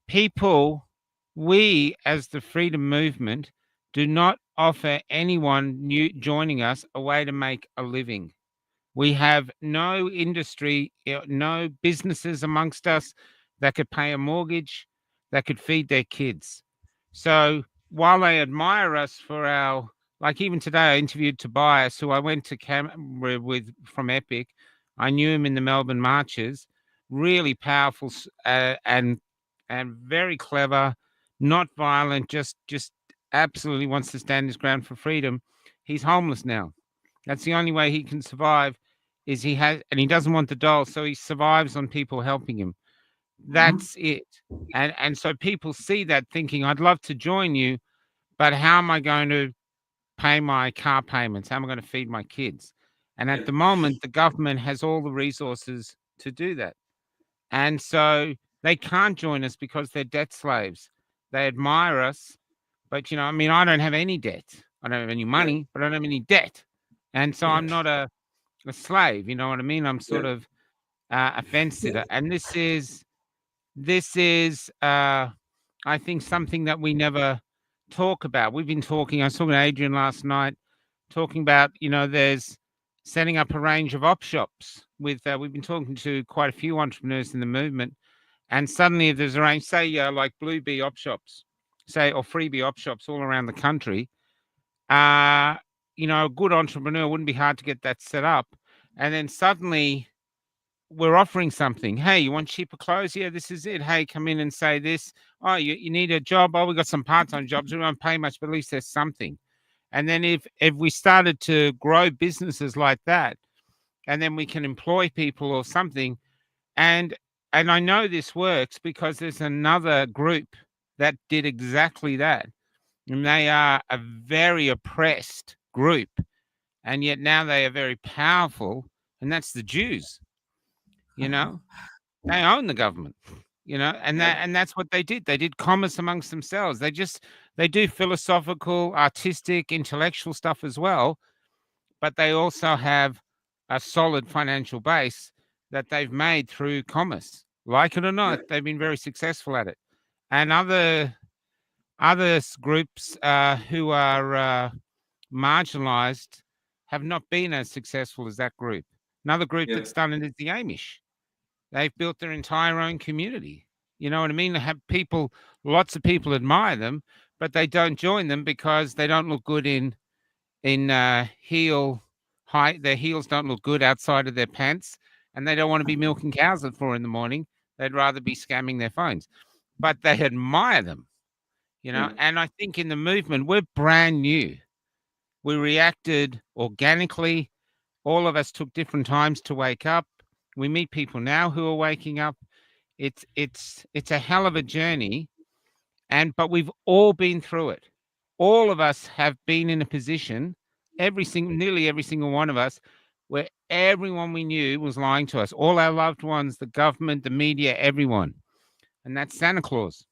Speaker 2: People, we as the freedom movement do not offer anyone new joining us a way to make a living. We have no industry, no businesses amongst us that could pay a mortgage, that could feed their kids. So while they admire us for like even today, I interviewed Tobias, who I went to camera with from Epic. I knew him in the Melbourne marches. Really powerful and very clever, not violent, just absolutely wants to stand his ground for freedom. He's homeless now. That's the only way he can survive is and he doesn't want the dole, so he survives on people helping him. That's it. And so people see that thinking, I'd love to join you, but how am I going to pay my car payments? How am I going to feed my kids? And at the moment, the government has all the resources to do that. And so they can't join us because they're debt slaves. They admire us, but I don't have any debt. I don't have any money, but I don't have any debt. And so I'm not a slave, you know what I mean? I'm sort of a fence sitter. And this is I think something that we never talk about. We've been talking, I was talking to Adrian last night, talking about, there's setting up a range of op shops with, we've been talking to quite a few entrepreneurs in the movement. And suddenly if there's a range, say like Blue Bee op shops, or freebie op shops all around the country, a good entrepreneur wouldn't be hard to get that set up. And then suddenly we're offering something. Hey, you want cheaper clothes? Yeah, this is it. Hey, come in and say this. Oh, you need a job? Oh, we got some part-time jobs. We don't pay much, but at least there's something. And then if we started to grow businesses like that, and then we can employ people or something, and I know this works because there's another group that did exactly that. And they are a very oppressed group. And yet now they are very powerful. And that's the Jews. They own the government, and that's what they did. They did commerce amongst themselves. They do philosophical, artistic, intellectual stuff as well, but they also have a solid financial base that they've made through commerce. Like it or not, they've been very successful at it. And other groups who are marginalized have not been as successful as that group. Another group that's done it is the Amish. They've built their entire own community. You know what I mean? They have lots of people admire them, but they don't join them because they don't look good in heel height. Their heels don't look good outside of their pants. and they don't want to be milking cows at 4 a.m. They'd rather be scamming their phones, but they admire them, And I think in the movement, we're brand new. We reacted organically. All of us took different times to wake up. We meet people now who are waking up. It's a hell of a journey, but we've all been through it. All of us have been in a position, nearly every single one of us, where everyone we knew was lying to us. All our loved ones, the government, the media, everyone. And that's Santa Claus.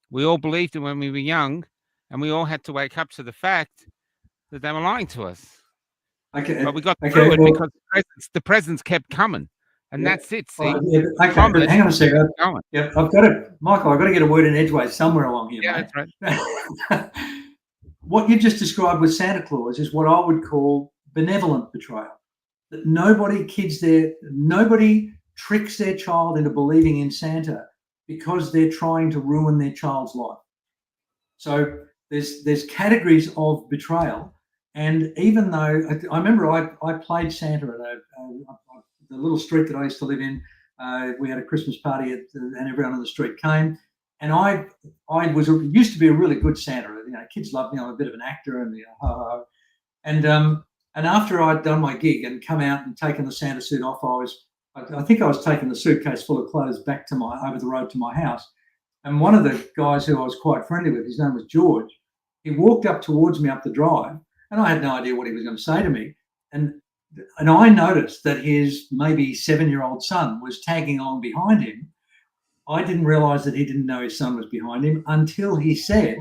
Speaker 2: We all believed it when we were young, and we all had to wake up to the fact that they were lying to us.
Speaker 3: Okay.
Speaker 2: But we got through it because the presents kept coming. And that's it. See,
Speaker 3: okay, but hang on a second. Yeah, Michael, I've got to get a word in edgeways somewhere along here.
Speaker 2: Yeah,
Speaker 3: mate.
Speaker 2: That's right.
Speaker 3: What you just described with Santa Claus is what I would call benevolent betrayal. That nobody tricks their child into believing in Santa because they're trying to ruin their child's life. So there's categories of betrayal, and even though I remember I played Santa at the little street that I used to live in. We had a Christmas party and everyone on the street came. And I used to be a really good Santa. Kids loved me. I'm a bit of an actor, and after I'd done my gig and come out and taken the Santa suit off, I think I was taking the suitcase full of clothes back over the road to my house. And one of the guys who I was quite friendly with, his name was George. He walked up towards me up the drive, and I had no idea what he was going to say to me. And I noticed that his maybe 7-year-old son was tagging along behind him. I didn't realize that he didn't know his son was behind him until he said,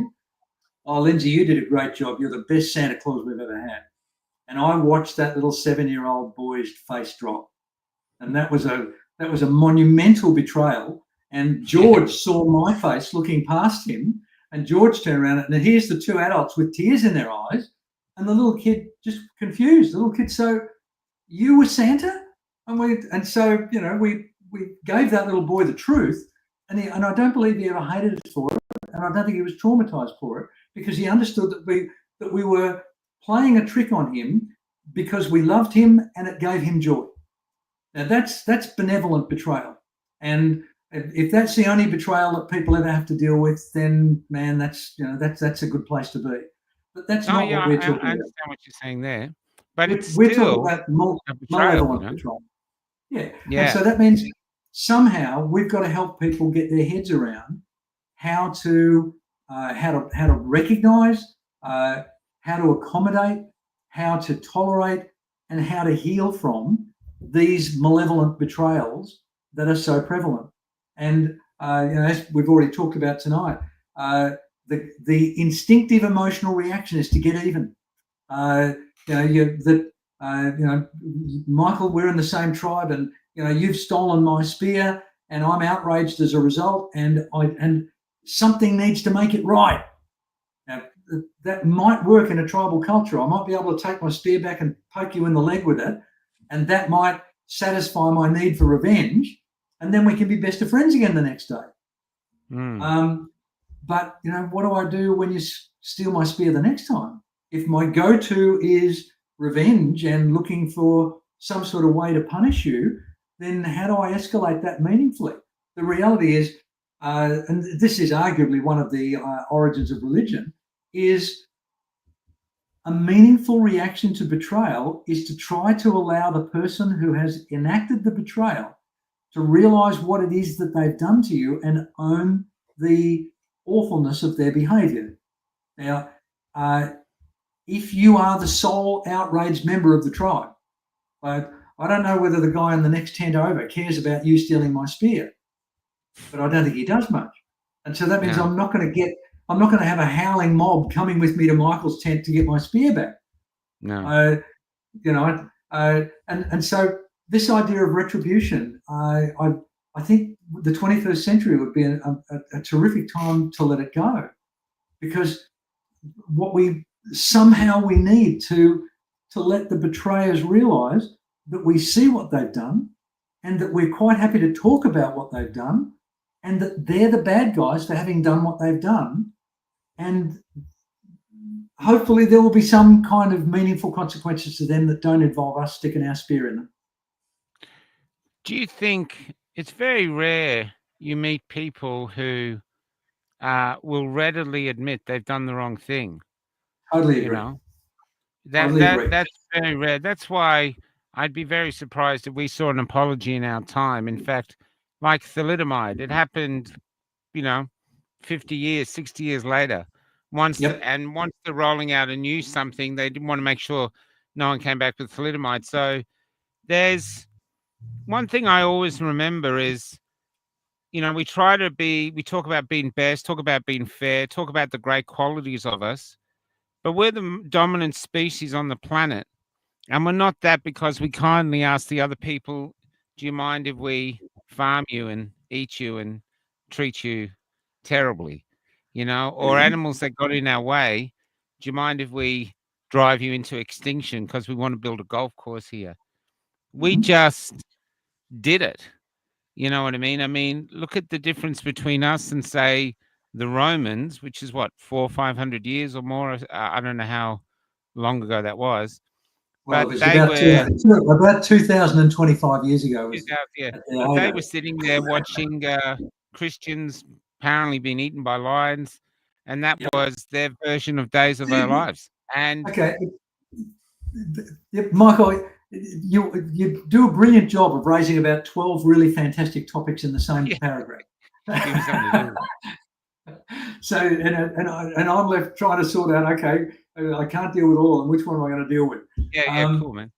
Speaker 3: "Oh, Lindsay, you did a great job. You're the best Santa Claus we've ever had." And I watched that little 7-year-old boy's face drop. And that was a monumental betrayal. And George saw my face looking past him, and George turned around, and here's the two adults with tears in their eyes, and the little kid just confused. The little kid, "So you were Santa?" And so we gave that little boy the truth, and I don't believe he ever hated us for it, and I don't think he was traumatized for it, because he understood that we were playing a trick on him because we loved him and it gave him joy. Now that's benevolent betrayal, and if that's the only betrayal that people ever have to deal with, then man, that's a good place to be. But that's not what we're talking about.
Speaker 2: I understand what you're saying there, but
Speaker 3: we're talking about malevolent betrayal. Yeah. And so that means somehow we've got to help people get their heads around how to recognize, how to accommodate, how to tolerate, and how to heal from these malevolent betrayals that are so prevalent. And as we've already talked about tonight, the instinctive emotional reaction is to get even. Michael, we're in the same tribe, and you've stolen my spear, and I'm outraged as a result, and something needs to make it right. Now, that might work in a tribal culture. I might be able to take my spear back and poke you in the leg with it, and that might satisfy my need for revenge, and then we can be best of friends again the next day. But what do I do when you steal my spear the next time? If my go-to is revenge and looking for some sort of way to punish you, then how do I escalate that meaningfully? The reality is, and this is arguably one of the origins of religion, is a meaningful reaction to betrayal is to try to allow the person who has enacted the betrayal to realize what it is that they've done to you and own the awfulness of their behavior. Now, if you are the sole outraged member of the tribe, I don't know whether the guy in the next tent over cares about you stealing my spear, but I don't think he does much. And so that means I'm not going to have a howling mob coming with me to Michael's tent to get my spear back.
Speaker 2: No.
Speaker 3: And so this idea of retribution, I think the 21st century would be a terrific time to let it go, because we need to let the betrayers realize that we see what they've done, and that we're quite happy to talk about what they've done, and that they're the bad guys for having done what they've done. And hopefully there will be some kind of meaningful consequences to them that don't involve us sticking our spear in them.
Speaker 2: Do you think it's very rare you meet people who will readily admit they've done the wrong thing?
Speaker 3: Totally
Speaker 2: You
Speaker 3: agree.
Speaker 2: know,
Speaker 3: Totally agree.
Speaker 2: that's very rare. That's why I'd be very surprised if we saw an apology in our time. In fact, like thalidomide, it happened, you know, 50 years, 60 years later. Once
Speaker 3: Yep.
Speaker 2: once they're rolling out a new something, they didn't want to make sure no one came back with thalidomide. So there's one thing I always remember is, we talk about being best, talk about being fair, talk about the great qualities of us, but we're the dominant species on the planet. And we're not that because we kindly ask the other people, do you mind if we farm you and eat you and treat you terribly? Or animals that got in our way, do you mind if we drive you into extinction because we want to build a golf course here? We
Speaker 3: Mhm.
Speaker 2: just did it. You know what I mean? I mean, look at the difference between us and, say, the Romans, which is what, 400 or 500 years or more. I don't know how long ago that was,
Speaker 3: Well, it
Speaker 2: but
Speaker 3: was
Speaker 2: they
Speaker 3: about
Speaker 2: were
Speaker 3: about 2025 years ago was
Speaker 2: 2000, yeah.
Speaker 3: at their
Speaker 2: But they
Speaker 3: heyday.
Speaker 2: were sitting there watching Christians apparently being eaten by lions, and that
Speaker 3: Yep.
Speaker 2: was their version of Days of Our Lives. And
Speaker 3: Okay. Yep, Michael, you do a brilliant job of raising about 12 really fantastic topics in the same
Speaker 2: yeah,
Speaker 3: paragraph.
Speaker 2: give me something to do.
Speaker 3: So, and I'm left trying to sort out, okay, I can't deal with all of them. Which one am I going to deal with?
Speaker 2: Yeah, cool, man.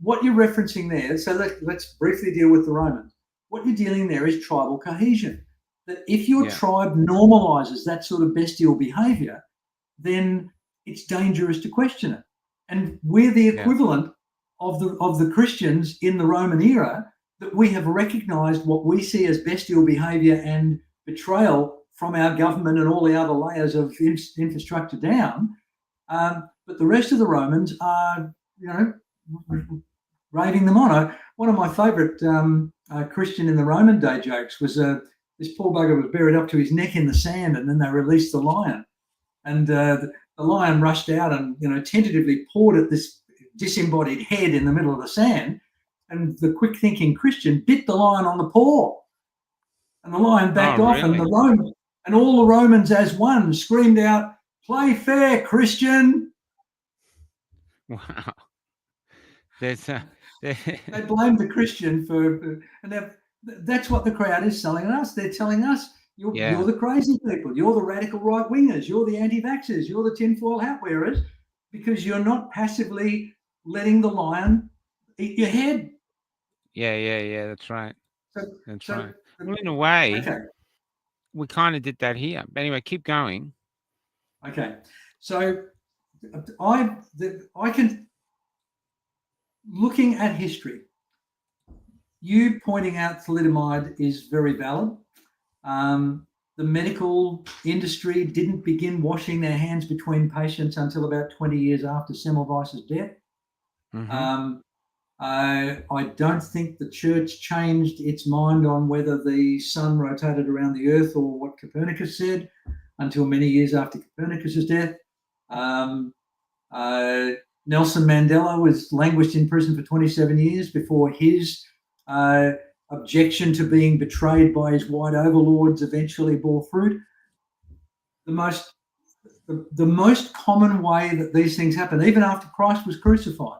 Speaker 3: What you're referencing there, so let's briefly deal with the Romans. What you're dealing there is tribal cohesion. That if your
Speaker 2: Yeah.
Speaker 3: tribe normalizes that sort of bestial behavior, then it's dangerous to question it. And we're the equivalent of the Christians in the Roman era, that we have recognized what we see as bestial behavior and betrayal from our government and all the other layers of infrastructure down. But the rest of the Romans are, raving them on. One of my favourite Christian in the Roman day jokes was this poor bugger was buried up to his neck in the sand, and then they released the lion, and the lion rushed out and tentatively pawed at this disembodied head in the middle of the sand, and the quick-thinking Christian bit the lion on the paw, and the lion backed off,
Speaker 2: really?
Speaker 3: and all the Romans as one screamed out, "Play fair, Christian!"
Speaker 2: Wow. There's
Speaker 3: They blame the Christian and that's what the crowd is selling us. They're telling us you're the crazy people, you're the radical right wingers, you're the anti-vaxxers, you're the tinfoil hat wearers, because you're not passively letting the lion eat your head.
Speaker 2: Yeah. That's right. That's right. Well, in a way,
Speaker 3: okay.
Speaker 2: we kind of did that here. But anyway, keep going.
Speaker 3: Okay, so I can, looking at history, you pointing out thalidomide is very valid. The medical industry didn't begin washing their hands between patients until about 20 years after Semmelweis's death.
Speaker 2: Mm-hmm.
Speaker 3: I don't think the church changed its mind on whether the sun rotated around the earth or what Copernicus said until many years after Copernicus's death. Nelson Mandela was languished in prison for 27 years before his objection to being betrayed by his white overlords eventually bore fruit. The most common way that these things happen, even after Christ was crucified,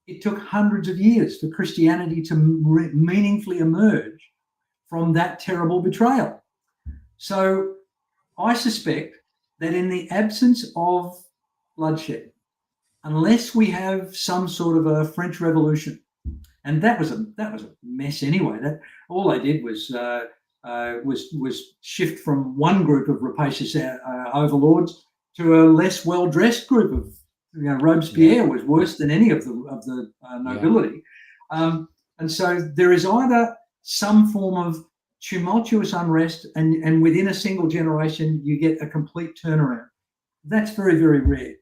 Speaker 3: it took hundreds of years for Christianity to meaningfully emerge from that terrible betrayal. So I suspect that in the absence of bloodshed, unless we have some sort of a French Revolution, and that was a mess anyway. That all they did was shift from one group of rapacious overlords to a less well-dressed group of. Robespierre was worse than any of the nobility, and so there is either some form of tumultuous unrest, and within a single generation you get a complete turnaround. That's very, very rare.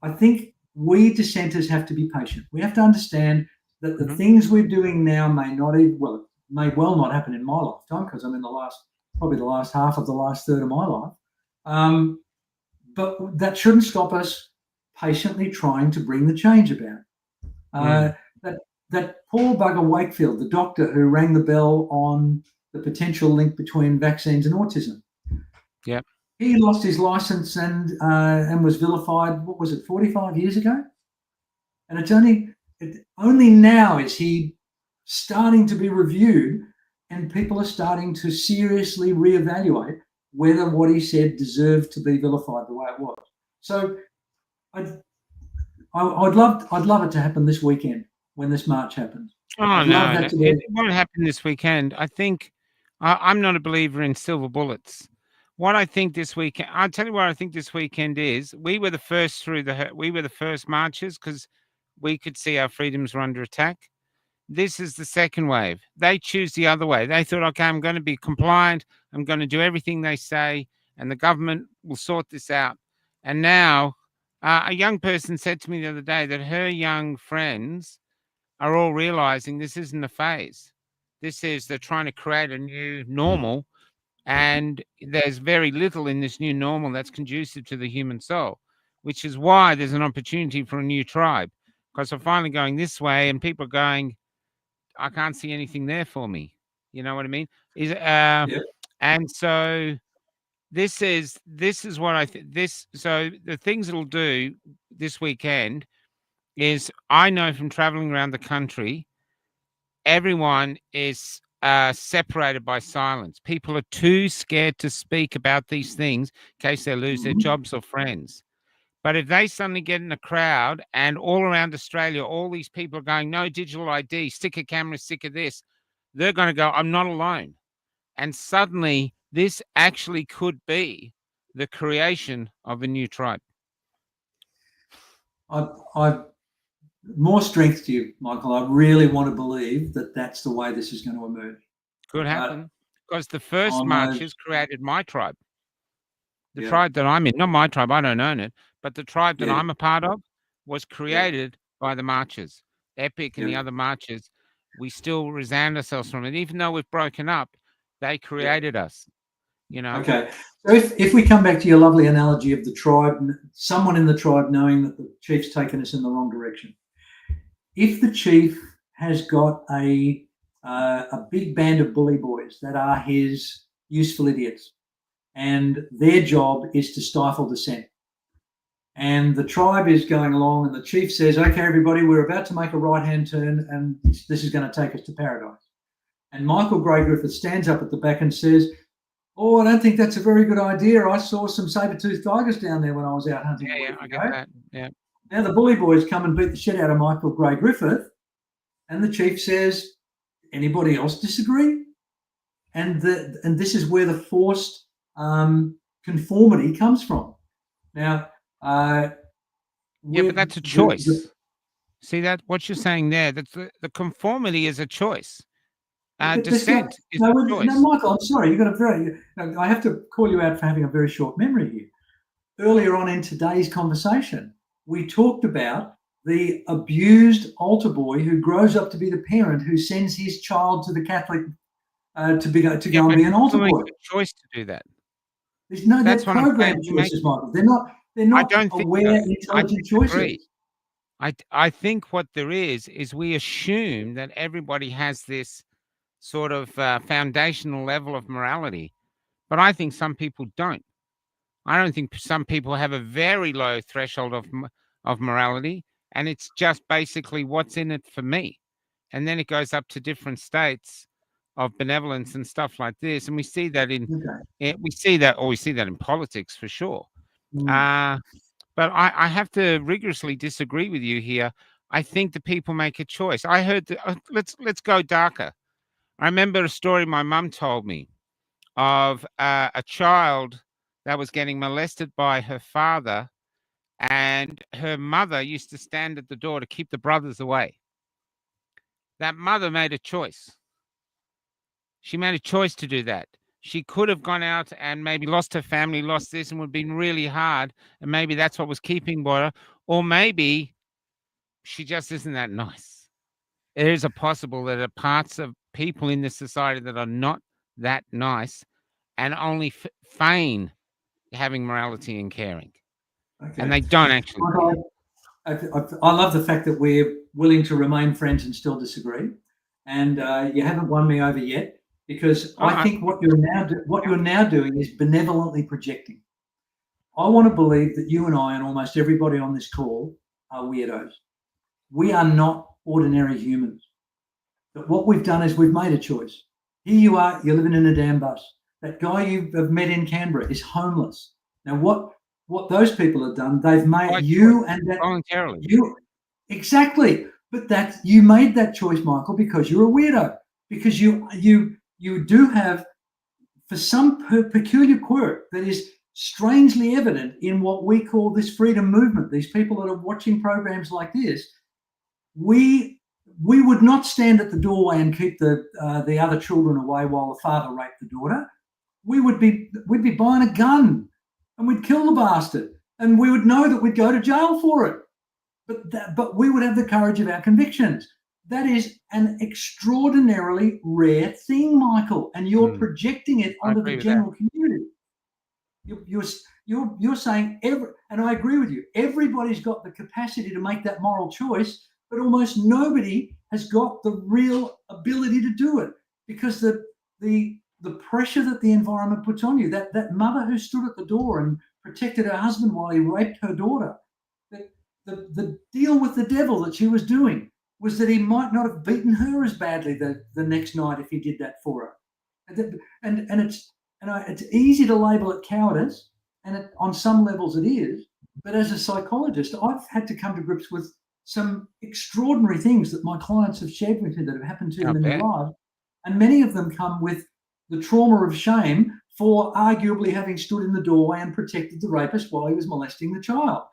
Speaker 3: I think we dissenters have to be patient. We have to understand that the things we're doing now may well not happen in my lifetime, because I'm in probably the last half of the last third of my life. But that shouldn't stop us patiently trying to bring the change about. that Paul Bugger Wakefield, the doctor who rang the bell on the potential link between vaccines and autism.
Speaker 2: Yep.
Speaker 3: He lost his license and was vilified, what was it, 45 years ago? And it's only now is he starting to be reviewed, and people are starting to seriously reevaluate whether what he said deserved to be vilified the way it was. So I'd love it to happen this weekend when this march happens.
Speaker 2: Oh, no, it won't happen this weekend. I think I'm not a believer in silver bullets. What I think this weekend, I'll tell you what I think this weekend is. We were the first marches because we could see our freedoms were under attack. This is the second wave. They choose the other way. They thought, okay, I'm going to be compliant. I'm going to do everything they say, and the government will sort this out. And now a young person said to me the other day that her young friends are all realizing this isn't a phase. They're trying to create a new normal, and there's very little in this new normal that's conducive to the human soul, which is why there's an opportunity for a new tribe, because we're finally going this way, and people are going, I can't see anything there for me. You know what I mean? And so this is what I think. So the things it'll do this weekend is, I know from traveling around the country, everyone is separated by silence. People are too scared to speak about these things in case they lose their jobs or friends. But if they suddenly get in a crowd and all around Australia, all these people are going, no digital ID, stick a camera, stick of this, they're going to go, I'm not alone. And suddenly this actually could be the creation of a new tribe.
Speaker 3: I've more strength to you, Michael. I really want to believe that that's the way this is going to emerge.
Speaker 2: Could happen, because the first marches created my tribe. The tribe that I'm in, not my tribe, I don't own it, but the tribe that I'm a part of was created by the marches. Epic and the other marches, we still resound ourselves from it. Even though we've broken up, they created us, you know?
Speaker 3: Okay. So if we come back to your lovely analogy of the tribe, someone in the tribe knowing that the chief's taken us in the wrong direction. If the chief has got a big band of bully boys that are his useful idiots, and their job is to stifle dissent, and the tribe is going along, and the chief says, okay, everybody, we're about to make a right-hand turn, and this is going to take us to paradise. And Michael Gray Griffith stands up at the back and says, oh, I don't think that's a very good idea. I saw some saber-toothed tigers down there when I was out hunting.
Speaker 2: Yeah, I get that. Yeah.
Speaker 3: Now the bully boys come and beat the shit out of Michael Gray Griffith, and the chief says, anybody else disagree? And this is where the forced conformity comes from. Now,
Speaker 2: but that's a choice. See that? What you're saying there, that's the conformity is a choice. Dissent is a choice.
Speaker 3: No, Michael, I'm sorry. I have to call you out for having a very short memory here. Earlier on in today's conversation, we talked about the abused altar boy who grows up to be the parent who sends his child to the Catholic to go and be an altar boy.
Speaker 2: Choice to do that.
Speaker 3: That's programmed choices, Michael. They're not aware, intelligent choices.
Speaker 2: I think what there is we assume that everybody has this sort of foundational level of morality, but I think some people don't. I don't think some people have a very low threshold of morality, and it's just basically what's in it for me. And then it goes up to different states of benevolence and stuff like this, and we see that we see that in politics for sure. But I have to rigorously disagree with you here. I think the people make a choice. I heard let's go darker. I remember a story my mum told me of a child that was getting molested by her father, and her mother used to stand at the door to keep the brothers away. That mother made a choice. She made a choice to do that. She could have gone out and maybe lost her family, lost this, and would have been really hard, and maybe that's what was keeping her, or maybe she just isn't that nice. It is a possible that there are parts of people in this society that are not that nice and only feign having morality and caring. Okay. And they don't actually.
Speaker 3: I love the fact that we're willing to remain friends and still disagree. And you haven't won me over yet, because I think what you're now doing is benevolently projecting. I want to believe that you and I and almost everybody on this call are weirdos. We are not ordinary humans. But what we've done is we've made a choice. Here you are, you're living in a damn bus. That guy you have met in Canberra is homeless. Now, what those people have done, they've made you and that
Speaker 2: voluntarily.
Speaker 3: You exactly, but you made that choice, Michael, because you're a weirdo. Because you do have, for some peculiar quirk that is strangely evident in what we call this freedom movement. These people that are watching programs like this, we would not stand at the doorway and keep the other children away while the father raped the daughter. We'd be buying a gun and we'd kill the bastard, and we would know that we'd go to jail for it. But we would have the courage of our convictions. That is an extraordinarily rare thing, Michael, and you're projecting it onto the general community. You're saying and I agree with you. Everybody's got the capacity to make that moral choice, but almost nobody has got the real ability to do it, because the pressure that the environment puts on you. That mother who stood at the door and protected her husband while he raped her daughter. The deal with the devil that she was doing was that he might not have beaten her as badly the next night if he did that for her. And it's easy to label it cowardice, and on some levels it is. But as a psychologist, I've had to come to grips with some extraordinary things that my clients have shared with me that have happened to them in their lives, and many of them come with the trauma of shame for arguably having stood in the doorway and protected the rapist while he was molesting the child.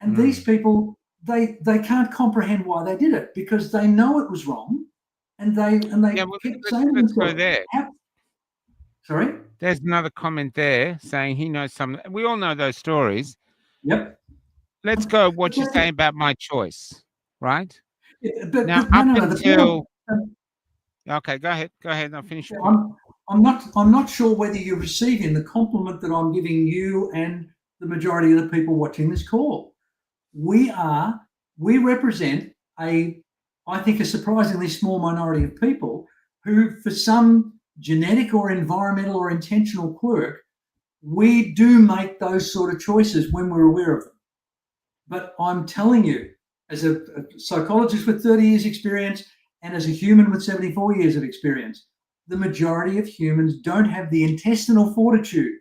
Speaker 3: And these people, they can't comprehend why they did it, because they know it was wrong, and they keep saying
Speaker 2: let's go there.
Speaker 3: Sorry?
Speaker 2: There's another comment there saying he knows some. We all know those stories.
Speaker 3: Yep.
Speaker 2: Let's go what you're saying about my choice, right?
Speaker 3: Now,
Speaker 2: okay, go ahead. I'll finish.
Speaker 3: I'm not sure whether you're receiving the compliment that I'm giving you and the majority of the people watching this call. We represent I think a surprisingly small minority of people who, for some genetic or environmental or intentional quirk, we do make those sort of choices when we're aware of them. But I'm telling you, as a psychologist with 30 years experience and as a human with 74 years of experience, the majority of humans don't have the intestinal fortitude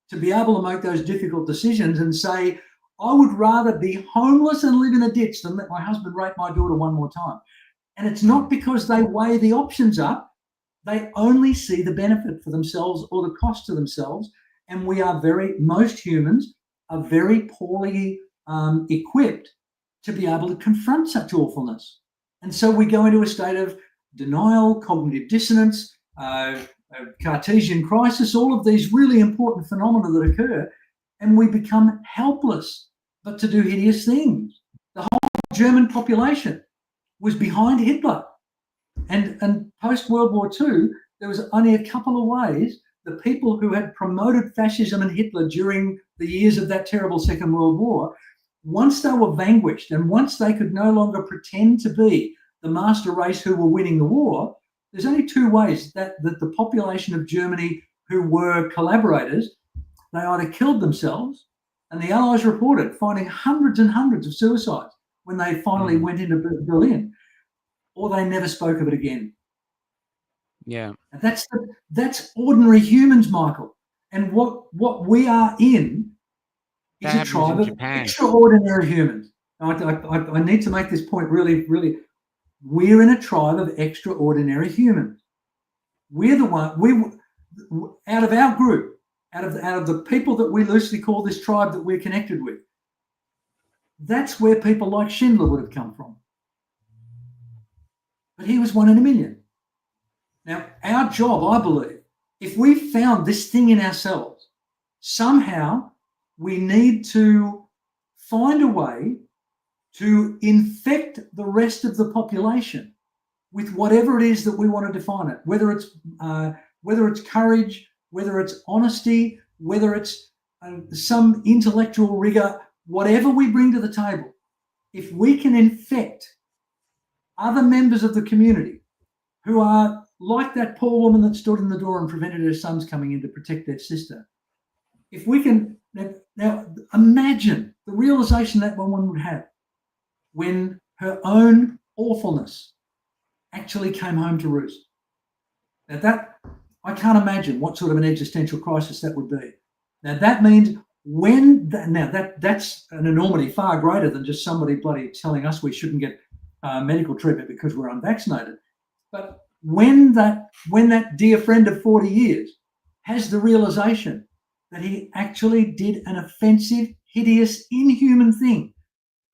Speaker 3: to be able to make those difficult decisions and say, I would rather be homeless and live in a ditch than let my husband rape my daughter one more time. And it's not because they weigh the options up. They only see the benefit for themselves or the cost to themselves. And most humans are very poorly equipped to be able to confront such awfulness. And so we go into a state of denial, cognitive dissonance, Cartesian crisis, all of these really important phenomena that occur, and we become helpless but to do hideous things. The whole German population was behind Hitler. And post-World War II, there was only a couple of ways the people who had promoted fascism and Hitler during the years of that terrible Second World War, once they were vanquished and once they could no longer pretend to be the master race who were winning the war, there's only two ways that the population of Germany who were collaborators, they either killed themselves, and the Allies reported finding hundreds and hundreds of suicides when they finally went into Berlin, or they never spoke of it again.
Speaker 2: Yeah.
Speaker 3: And that's ordinary humans, Michael. And what we are in is a tribe of extraordinary humans. I need to make this point really, really. We're in a tribe of extraordinary humans. We're the one, out of our group, out of the people that we loosely call this tribe that we're connected with, that's where people like Schindler would have come from. But he was one in a million. Now, our job, I believe, if we found this thing in ourselves, somehow we need to find a way to infect the rest of the population with whatever it is that we want to define it, whether it's courage, whether it's honesty, whether it's some intellectual rigor, whatever we bring to the table. if we can infect other members of the community who are like that poor woman that stood in the door and prevented her sons coming in to protect their sister, if we can now imagine the realization that one would have when her own awfulness actually came home to roost. Now that, I can't imagine what sort of an existential crisis that would be. Now that means that's an enormity far greater than just somebody bloody telling us we shouldn't get medical treatment because we're unvaccinated. But when that dear friend of 40 years has the realization that he actually did an offensive, hideous, inhuman thing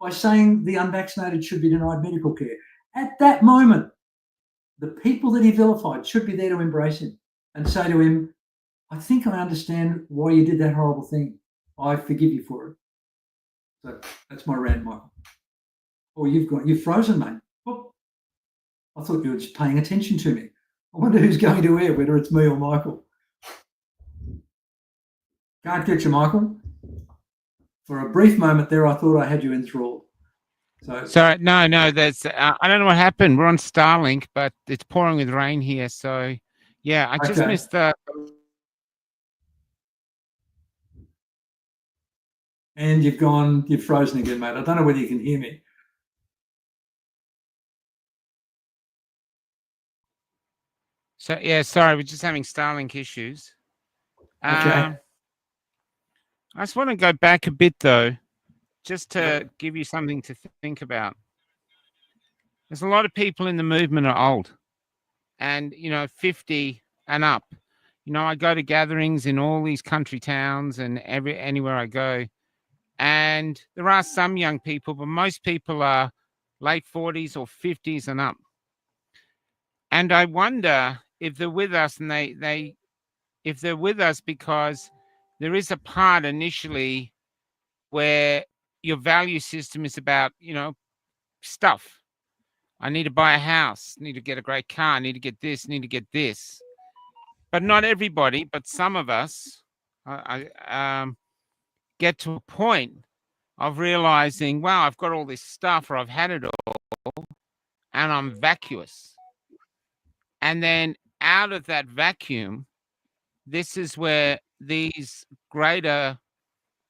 Speaker 3: by saying the unvaccinated should be denied medical care, at that moment, the people that he vilified should be there to embrace him and say to him, I think I understand why you did that horrible thing. I forgive you for it. So that's my rant, Michael. Oh, you've frozen, mate. Oh, I thought you were just paying attention to me. I wonder who's going to air, whether it's me or Michael. Can't get you, Michael. For a brief moment there, I thought I had you enthralled.
Speaker 2: Sorry, no. There's I don't know what happened. We're on Starlink, but it's pouring with rain here. So, yeah, I just missed the.
Speaker 3: And you've frozen again, mate. I don't know whether you can hear me.
Speaker 2: So yeah, sorry, we're just having Starlink issues.
Speaker 3: Okay.
Speaker 2: I just want to go back a bit though, just to give you something to think about. There's a lot of people in the movement are old, and 50 and up. I go to gatherings in all these country towns and anywhere I go, and there are some young people, but most people are late 40s or 50s and up. And I wonder if they're with us, and if they're with us because there is a part initially where your value system is about, stuff. I need to buy a house, need to get a great car, need to get this, need to get this. But not everybody, but some of us get to a point of realizing, wow, I've got all this stuff, or I've had it all, and I'm vacuous. And then out of that vacuum, this is where these greater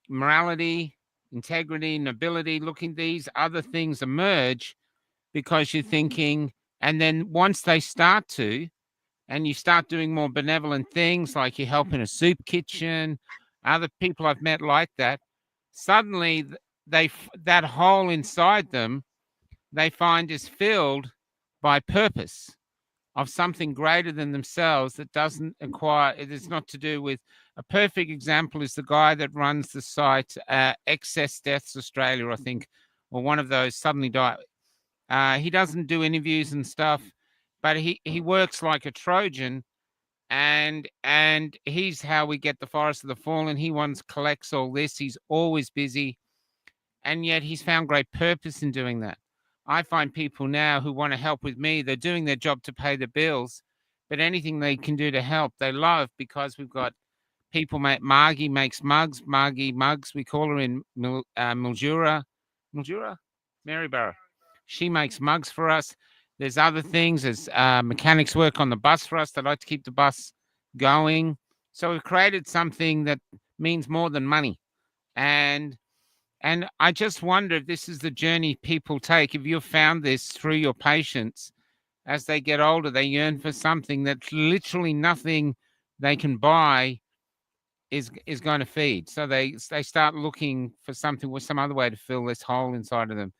Speaker 2: morality, integrity, nobility, these other things emerge, because you're thinking, and then once they start to, and you start doing more benevolent things, like you help in a soup kitchen, other people I've met like that, suddenly that hole inside them, they find is filled by purpose of something greater than themselves that doesn't acquire, it is not to do with, a perfect example is the guy that runs the site, Excess Deaths Australia, I think, or one of those, suddenly died. He doesn't do interviews and stuff, but he works like a Trojan, and he's how we get the Forest of the Fallen. He collects all this. He's always busy, and yet he's found great purpose in doing that. I find people now who want to help with me, they're doing their job to pay the bills, but anything they can do to help, they love, because we've got people. Margie makes mugs. Margie Mugs, we call her in Mildura, Maryborough. She makes mugs for us. There's other things. There's mechanics work on the bus for us. They like to keep the bus going. So we've created something that means more than money. And I just wonder if this is the journey people take. If you've found this through your patients, as they get older, they yearn for something that literally nothing they can buy is going to feed. So they start looking for something with some other way to fill this hole inside of them.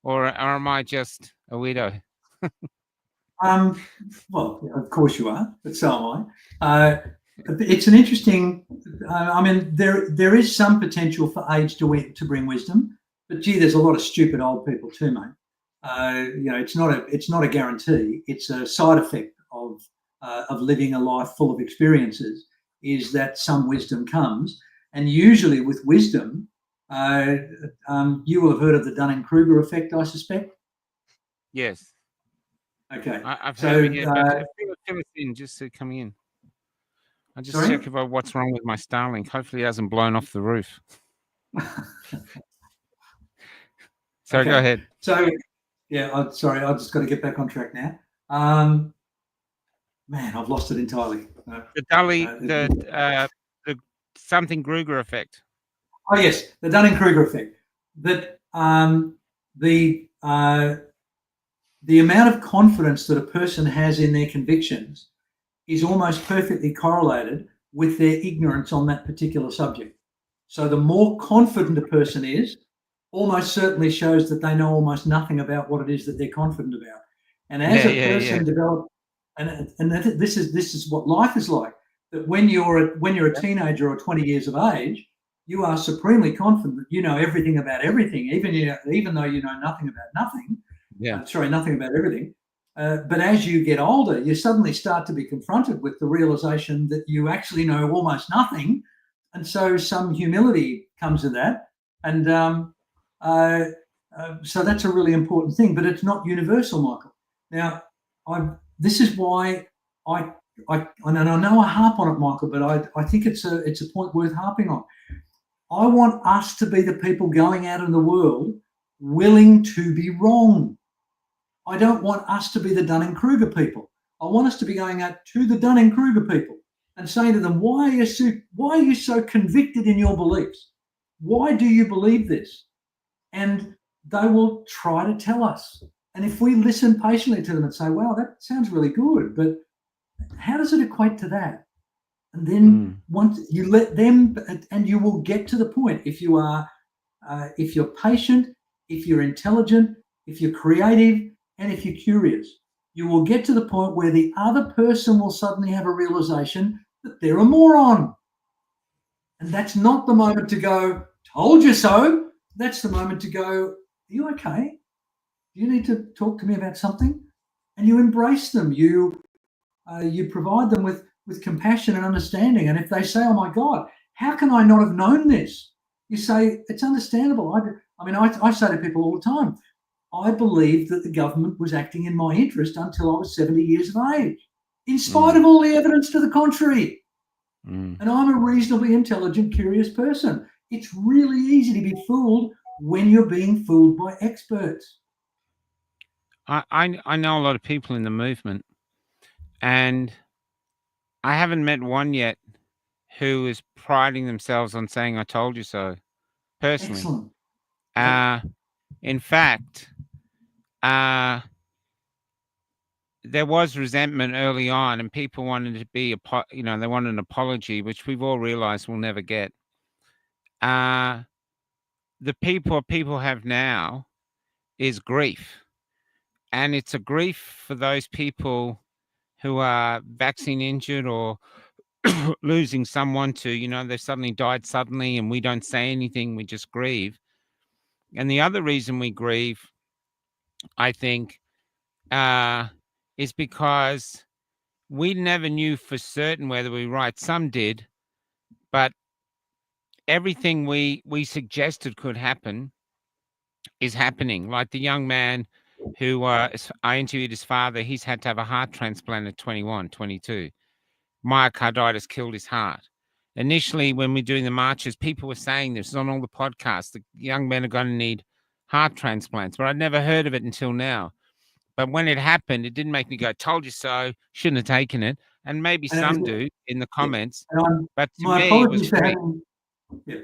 Speaker 2: Or am I just a weirdo?
Speaker 3: Well, of course you are, but so am I. It's an interesting. I mean, there is some potential for age to bring wisdom, but gee, there's a lot of stupid old people too, mate. It's not a guarantee. It's a side effect of living a life full of experiences. Is that some wisdom comes, and usually with wisdom, you will have heard of the Dunning-Kruger effect, I suspect.
Speaker 2: Yes.
Speaker 3: Okay.
Speaker 2: I've heard of it, but fill us in just to come in. I just check what's wrong with my Starlink. Hopefully it hasn't blown off the roof. So go ahead.
Speaker 3: So, yeah, I'm sorry, I've just got to get back on track now. Man, I've lost it entirely.
Speaker 2: The something Kruger effect.
Speaker 3: Oh yes, the Dunning-Kruger effect. That the amount of confidence that a person has in their convictions is almost perfectly correlated with their ignorance on that particular subject. So the more confident a person is, almost certainly shows that they know almost nothing about what it is that they're confident about. And as a person develops, and this is what life is like. That when you're a teenager or 20 years of age, you are supremely confident that you know everything about everything, even though you know nothing about nothing. Nothing about everything. But as you get older, you suddenly start to be confronted with the realization that you actually know almost nothing. And so some humility comes to that. And so that's a really important thing, but it's not universal, Michael. Now, this is why I know I harp on it, Michael, but I think it's a point worth harping on. I want us to be the people going out in the world willing to be wrong. I don't want us to be the Dunning-Kruger people. I want us to be going out to the Dunning-Kruger people and saying to them, why are you so convicted in your beliefs? Why do you believe this? And they will try to tell us. And if we listen patiently to them and say, wow, that sounds really good, but how does it equate to that? And then once you let them, and you will get to the point, if you're patient, if you're intelligent, if you're creative, and if you're curious, you will get to the point where the other person will suddenly have a realization that they're a moron. And that's not the moment to go, told you so. That's the moment to go, are you okay? Do you need to talk to me about something? And you embrace them. You provide them with compassion and understanding. And if they say, oh my God, how can I not have known this? You say, it's understandable. I say to people all the time, I believed that the government was acting in my interest until I was 70 years of age, in spite of all the evidence to the contrary. And I'm a reasonably intelligent, curious person. It's really easy to be fooled when you're being fooled by experts.
Speaker 2: I know a lot of people in the movement, and I haven't met one yet who is priding themselves on saying, I told you so, personally.
Speaker 3: Excellent.
Speaker 2: In fact, there was resentment early on, and people wanted to be, they wanted an apology, which we've all realized we'll never get. The people have now is grief. And it's a grief for those people who are vaccine injured or losing someone to, they suddenly died suddenly and we don't say anything, we just grieve. And the other reason we grieve, I think, is because we never knew for certain whether we were right. Some did, but everything we suggested could happen is happening. Like the young man who I interviewed his father, he's had to have a heart transplant at 21, 22. Myocarditis killed his heart. Initially, when we're doing the marches, people were saying this on all the podcasts, the young men are going to need heart transplants, but I'd never heard of it until now. But when it happened, it didn't make me go, told you so, shouldn't have taken it. And maybe some do in the comments. But to me, it was great.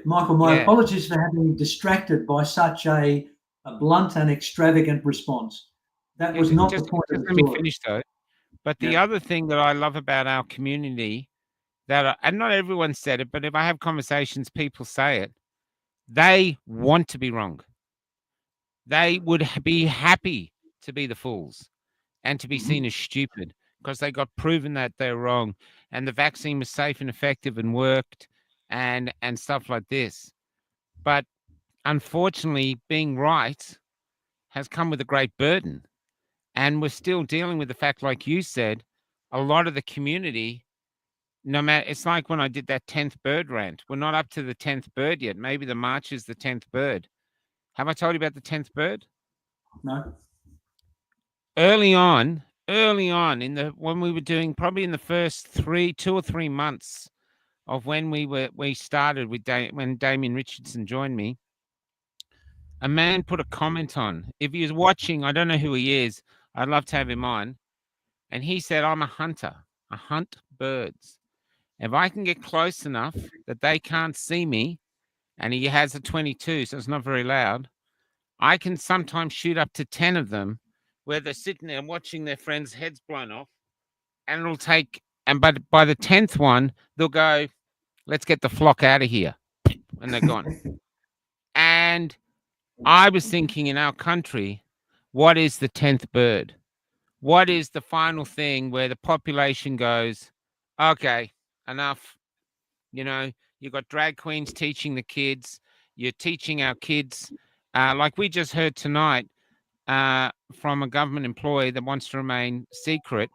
Speaker 3: Michael, my apologies for having distracted by such a blunt and extravagant response. That was not the point of the story.
Speaker 2: Let me finish, though. But the other thing that I love about our community, and not everyone said it, but if I have conversations, people say it, they want to be wrong. They would be happy to be the fools and to be seen as stupid because they got proven that they're wrong and the vaccine was safe and effective and worked and stuff like this. But unfortunately, being right has come with a great burden. And we're still dealing with the fact, like you said, a lot of the community, no matter, it's like when I did that 10th bird rant. We're not up to the 10th bird yet. Maybe the march is the 10th bird. Have I told you about the 10th bird?
Speaker 3: No.
Speaker 2: Early on, when we were doing probably in the first 2 or 3 months of when we started with when Damien Richardson joined me, a man put a comment on. If he was watching, I don't know who he is. I'd love to have him on. And he said, I'm a hunter. I hunt birds. If I can get close enough that they can't see me, and he has a 22, so it's not very loud, I can sometimes shoot up to 10 of them where they're sitting there watching their friends' heads blown off. And it'll take, and by the 10th one, they'll go, let's get the flock out of here. And they're gone. And I was thinking, in our country, what is the 10th bird? What is the final thing where the population goes, okay, enough? You've got drag queens teaching the kids. You're teaching our kids. Like we just heard tonight from a government employee that wants to remain secret,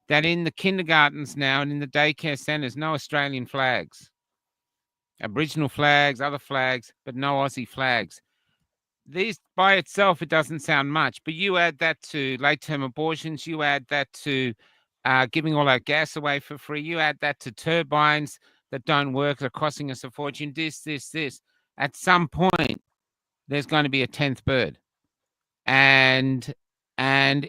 Speaker 2: that in the kindergartens now and in the daycare centres, no Australian flags. Aboriginal flags, other flags, but no Aussie flags. These by itself, it doesn't sound much, but you add that to late-term abortions, you add that to giving all our gas away for free, you add that to turbines that don't work, they're costing us a fortune, this. At some point, there's going to be a 10th bird. And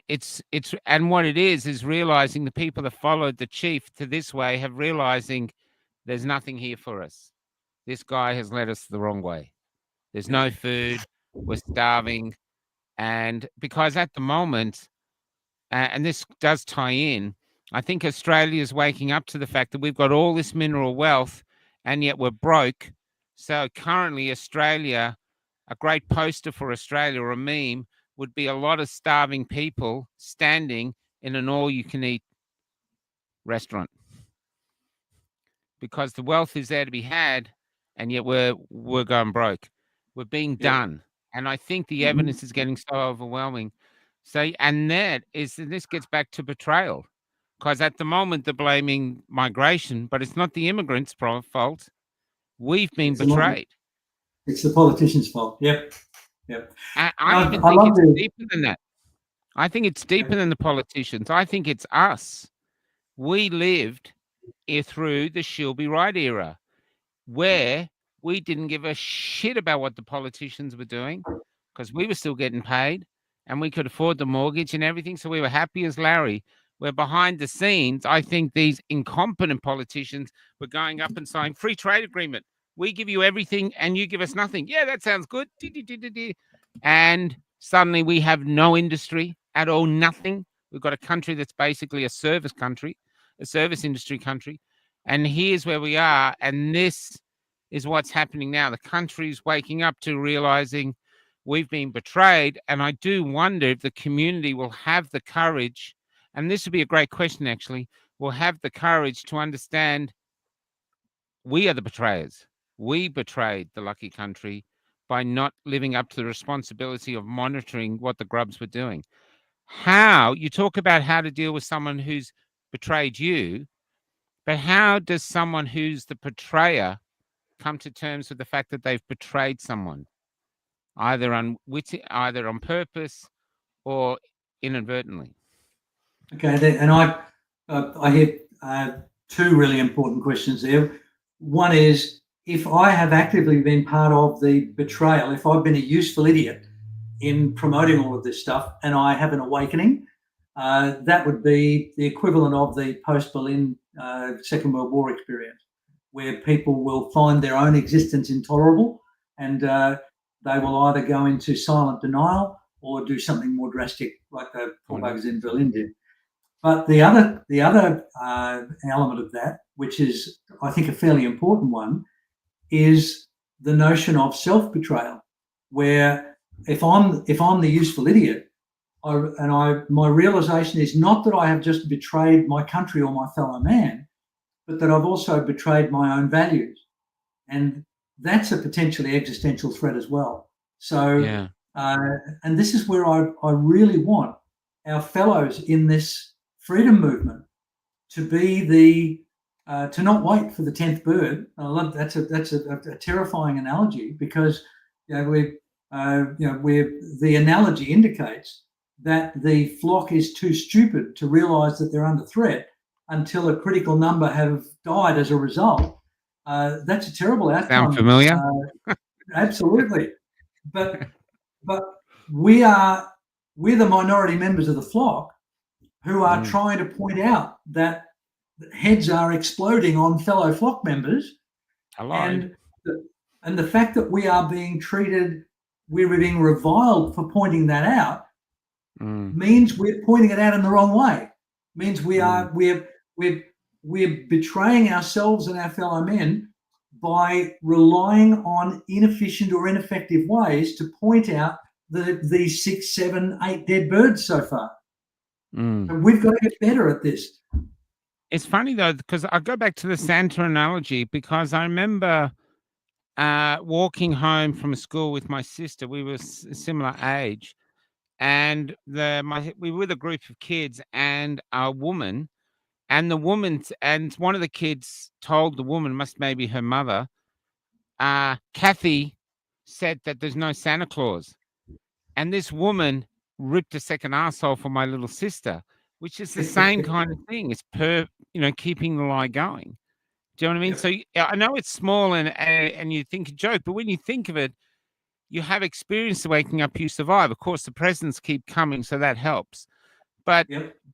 Speaker 2: it's what it is realizing the people that followed the chief to this way have realizing there's nothing here for us. This guy has led us the wrong way. There's no food. We're starving. And because at the moment, and this does tie in, I think Australia is waking up to the fact that we've got all this mineral wealth and yet we're broke. So currently Australia, a great poster for Australia or a meme would be a lot of starving people standing in an all-you-can-eat restaurant. Because the wealth is there to be had, and yet we're going broke. We're being done. And I think the evidence is getting so overwhelming. So, and this gets back to betrayal. Because at the moment, they're blaming migration, but it's not the immigrants' fault. We've been betrayed.
Speaker 3: It's the politicians' fault. Yep.
Speaker 2: I even think it's deeper than that. I think it's deeper than the politicians. I think it's us. We lived through the She'll Be Right era, where we didn't give a shit about what the politicians were doing because we were still getting paid and we could afford the mortgage and everything. So we were happy as Larry. Where behind the scenes, I think these incompetent politicians were going up and saying, free trade agreement. We give you everything and you give us nothing. Yeah, that sounds good. And suddenly we have no industry at all, nothing. We've got a country that's basically a service country, a service industry country. And here's where we are. And this is what's happening now. The country's waking up to realizing we've been betrayed. And I do wonder if the community will have the courage, and this would be a great question, actually, will have the courage to understand we are the betrayers. We betrayed the lucky country by not living up to the responsibility of monitoring what the grubs were doing. How, you talk about how to deal with someone who's betrayed you, but how does someone who's the betrayer come to terms with the fact that they've betrayed someone, either on purpose or inadvertently?
Speaker 3: Okay, and I hit two really important questions there. One is, if I have actively been part of the betrayal, if I've been a useful idiot in promoting all of this stuff and I have an awakening, that would be the equivalent of the post-Berlin Second World War experience, where people will find their own existence intolerable and they will either go into silent denial or do something more drastic like the poor buggers in Berlin did. But the other element of that, which is, I think, a fairly important one, is the notion of self-betrayal, where if I'm the useful idiot, my realization is not that I have just betrayed my country or my fellow man, but that I've also betrayed my own values, and that's a potentially existential threat as well. So, and this is where I really want our fellows in this freedom movement to be to not wait for the 10th bird. I love that's a terrifying analogy, because the analogy indicates that the flock is too stupid to realize that they're under threat until a critical number have died as a result. That's a terrible outcome.
Speaker 2: Sound familiar?
Speaker 3: Absolutely. But but we're the minority members of the flock who are trying to point out that heads are exploding on fellow flock members. And the fact that we are being treated, we're being reviled for pointing that out, means we're pointing it out in the wrong way. Means we're betraying ourselves and our fellow men by relying on inefficient or ineffective ways to point out these 6, 7, 8 dead birds so far. And we've got to get better at this.
Speaker 2: It's funny though, because I go back to the Santa analogy, because I remember walking home from school with my sister. We were a similar age, and we were with a group of kids and a woman, and one of the kids told the woman, must maybe her mother, Kathy said that there's no Santa Claus, and this woman ripped a second asshole for my little sister, which is the same kind of thing. It's keeping the lie going. Do you know what I mean? So I know it's small and you think a joke, but when you think of it, you have experience of waking up, you survive. Of course, the presents keep coming, so that helps. But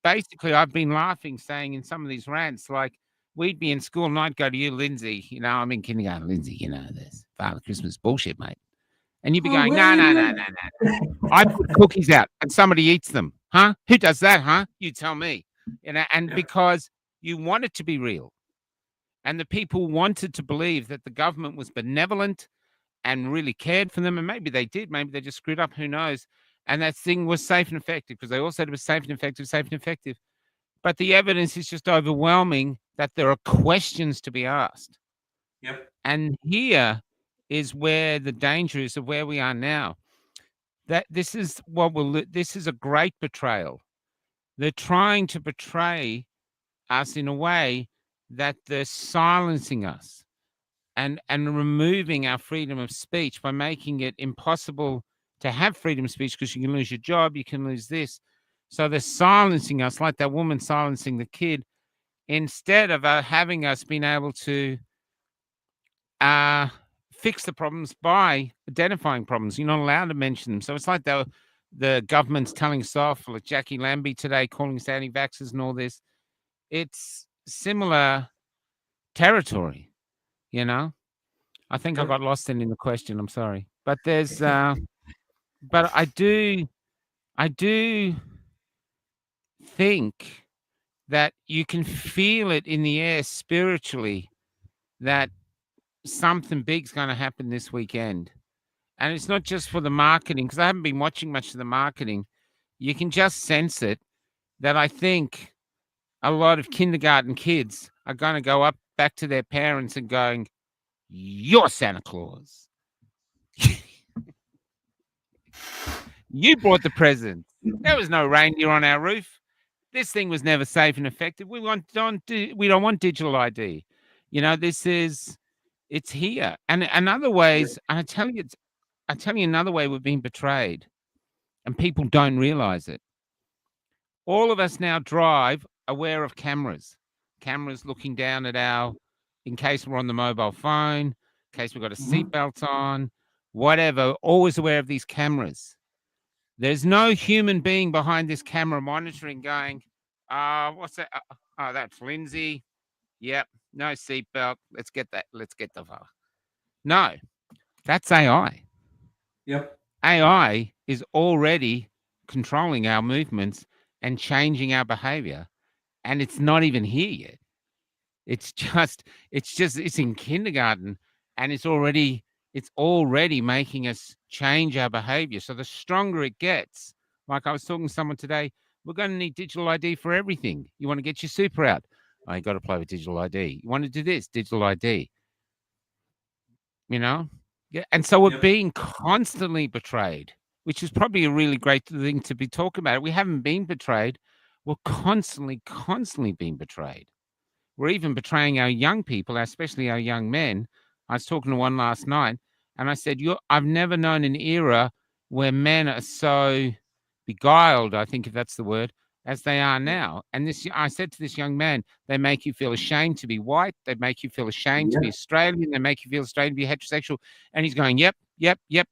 Speaker 2: basically, I've been laughing, saying in some of these rants, like, we'd be in school and I'd go to you, Lindsay, I'm in kindergarten, Lindsay, this Father Christmas bullshit, mate. And you'd be going, no. I put cookies out and somebody eats them. Huh? Who does that, huh? You tell me. And because you want it to be real. And the people wanted to believe that the government was benevolent and really cared for them. And maybe they did. Maybe they just screwed up. Who knows? And that thing was safe and effective, because they all said it was safe and effective. But the evidence is just overwhelming that there are questions to be asked.
Speaker 3: Yep.
Speaker 2: And here is where the danger is of where we are now. That this is a great betrayal. They're trying to betray us in a way that they're silencing us and removing our freedom of speech by making it impossible to have freedom of speech, because you can lose your job, you can lose this. So they're silencing us, like that woman silencing the kid, instead of having us being able to fix the problems by identifying problems. You're not allowed to mention them. So it's like the government's telling us off, like Jackie Lambie today calling us anti-vaxxers and all this. It's similar territory, I think I got lost in the question. I'm sorry. But there's but I do think that you can feel it in the air spiritually that something big's going to happen this weekend. And it's not just for the marketing, because I haven't been watching much of the marketing. You can just sense it, that I think a lot of kindergarten kids are going to go up back to their parents and going, "You're Santa Claus. You brought the presents. There was no reindeer on our roof. This thing was never safe and effective. We don't want digital ID. It's here." And in other ways, and I tell you another way we're being betrayed, and people don't realize it. All of us now drive aware of cameras looking down at in case we're on the mobile phone, in case we've got a seatbelt on, whatever, always aware of these cameras. There's no human being behind this camera monitoring going, what's that? Oh, that's Lindsay. Yep, no seatbelt. Let's get the far. No, that's AI.
Speaker 3: Yep.
Speaker 2: AI is already controlling our movements and changing our behavior, and it's not even here yet. It's in kindergarten, and it's already making us change our behavior. So the stronger it gets, like I was talking to someone today, we're going to need digital ID for everything. You want to get your super out? Oh, you got to play with digital ID. You want to do this? Digital ID. Yeah. And so we're being constantly betrayed, which is probably a really great thing to be talking about. We haven't been betrayed. We're constantly being betrayed. We're even betraying our young people, especially our young men. I was talking to one last night, and I said, I've never known an era where men are so beguiled, I think, if that's the word, as they are now. And I said to this young man, they make you feel ashamed to be white. They make you feel ashamed to be Australian. They make you feel ashamed to be heterosexual. And he's going, yep,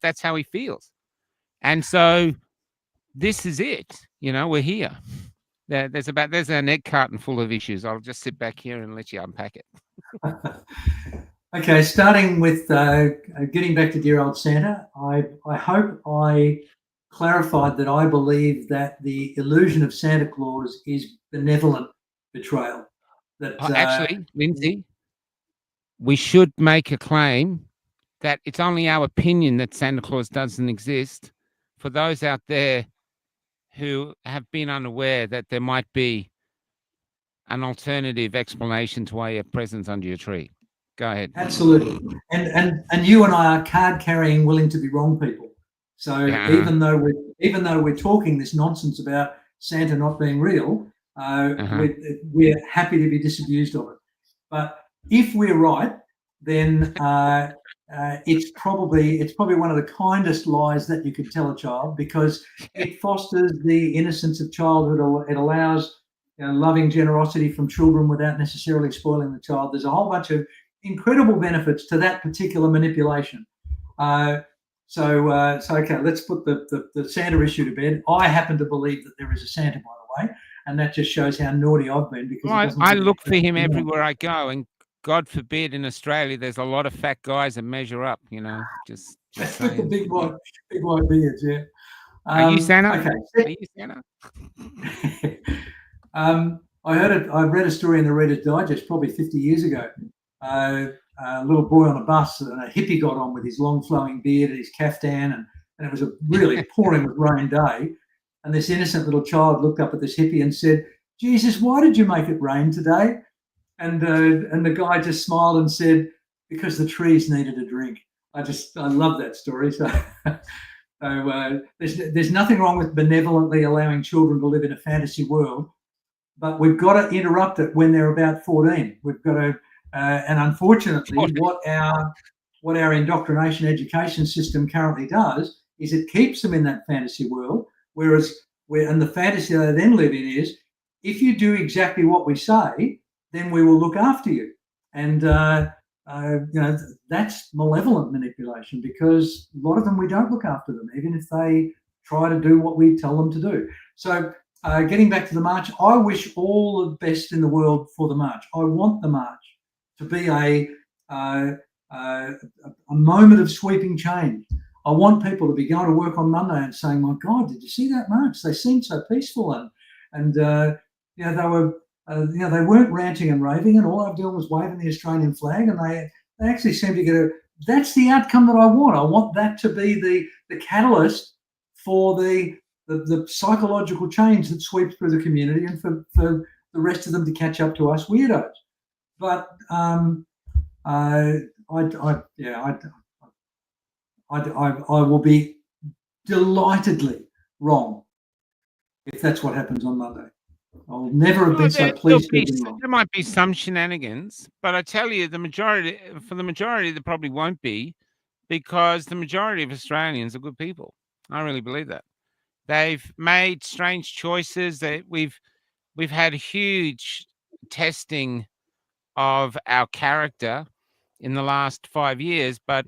Speaker 2: that's how he feels. And so this is it. We're here. There's an egg carton full of issues. I'll just sit back here and let you unpack it.
Speaker 3: Okay, starting with getting back to dear old Santa, I hope I clarified that I believe that the illusion of Santa Claus is benevolent betrayal. That
Speaker 2: Actually, Lindsay, we should make a claim that it's only our opinion that Santa Claus doesn't exist. For those out there who have been unaware that there might be an alternative explanation to why you have presents under your tree. Go ahead.
Speaker 3: Absolutely. And you and I are card carrying, willing to be wrong people. So even though we're talking this nonsense about Santa not being real, we're happy to be disabused of it. But if we're right, then it's probably one of the kindest lies that you could tell a child, because it fosters the innocence of childhood. It allows loving generosity from children without necessarily spoiling the child. There's a whole bunch of incredible benefits to that particular manipulation. So okay, let's put the Santa issue to bed. I happen to believe that there is a Santa, by the way, and that just shows how naughty I've been, because
Speaker 2: I look for him everywhere I go, and God forbid in Australia there's a lot of fat guys that measure up. Just
Speaker 3: with the big white beards. Yeah.
Speaker 2: Are you Santa?
Speaker 3: Okay.
Speaker 2: Are you Santa?
Speaker 3: I read a story in the Reader's Digest probably 50 years ago. A little boy on a bus, and a hippie got on with his long flowing beard and his caftan, and it was a really pouring with rain day. And this innocent little child looked up at this hippie and said, "Jesus, why did you make it rain today?" And the guy just smiled and said, "Because the trees needed a drink." I love that story. So, there's nothing wrong with benevolently allowing children to live in a fantasy world, but we've got to interrupt it when they're about 14. We've got to, and unfortunately, what our indoctrination education system currently does is it keeps them in that fantasy world. And the fantasy they then live in is, if you do exactly what we say, then we will look after you. And that's malevolent manipulation, because a lot of them, we don't look after them, even if they try to do what we tell them to do. So getting back to the march, I wish all the best in the world for the march. I want the march to be a moment of sweeping change. I want people to be going to work on Monday and saying, "My God, did you see that march? They seemed so peaceful, and they were." They weren't ranting and raving, and all I was doing was waving the Australian flag, and they actually seemed to get that's the outcome that I want. I want that to be the catalyst for the psychological change that sweeps through the community, and for the rest of them to catch up to us weirdos. But I will be delightedly wrong if that's what happens on Monday. I'll never have been so pleased.
Speaker 2: There might be some shenanigans, but I tell you, the majority there probably won't be, because the majority of Australians are good people. I really believe that. They've made strange choices. We've had huge testing of our character in the last 5 years, but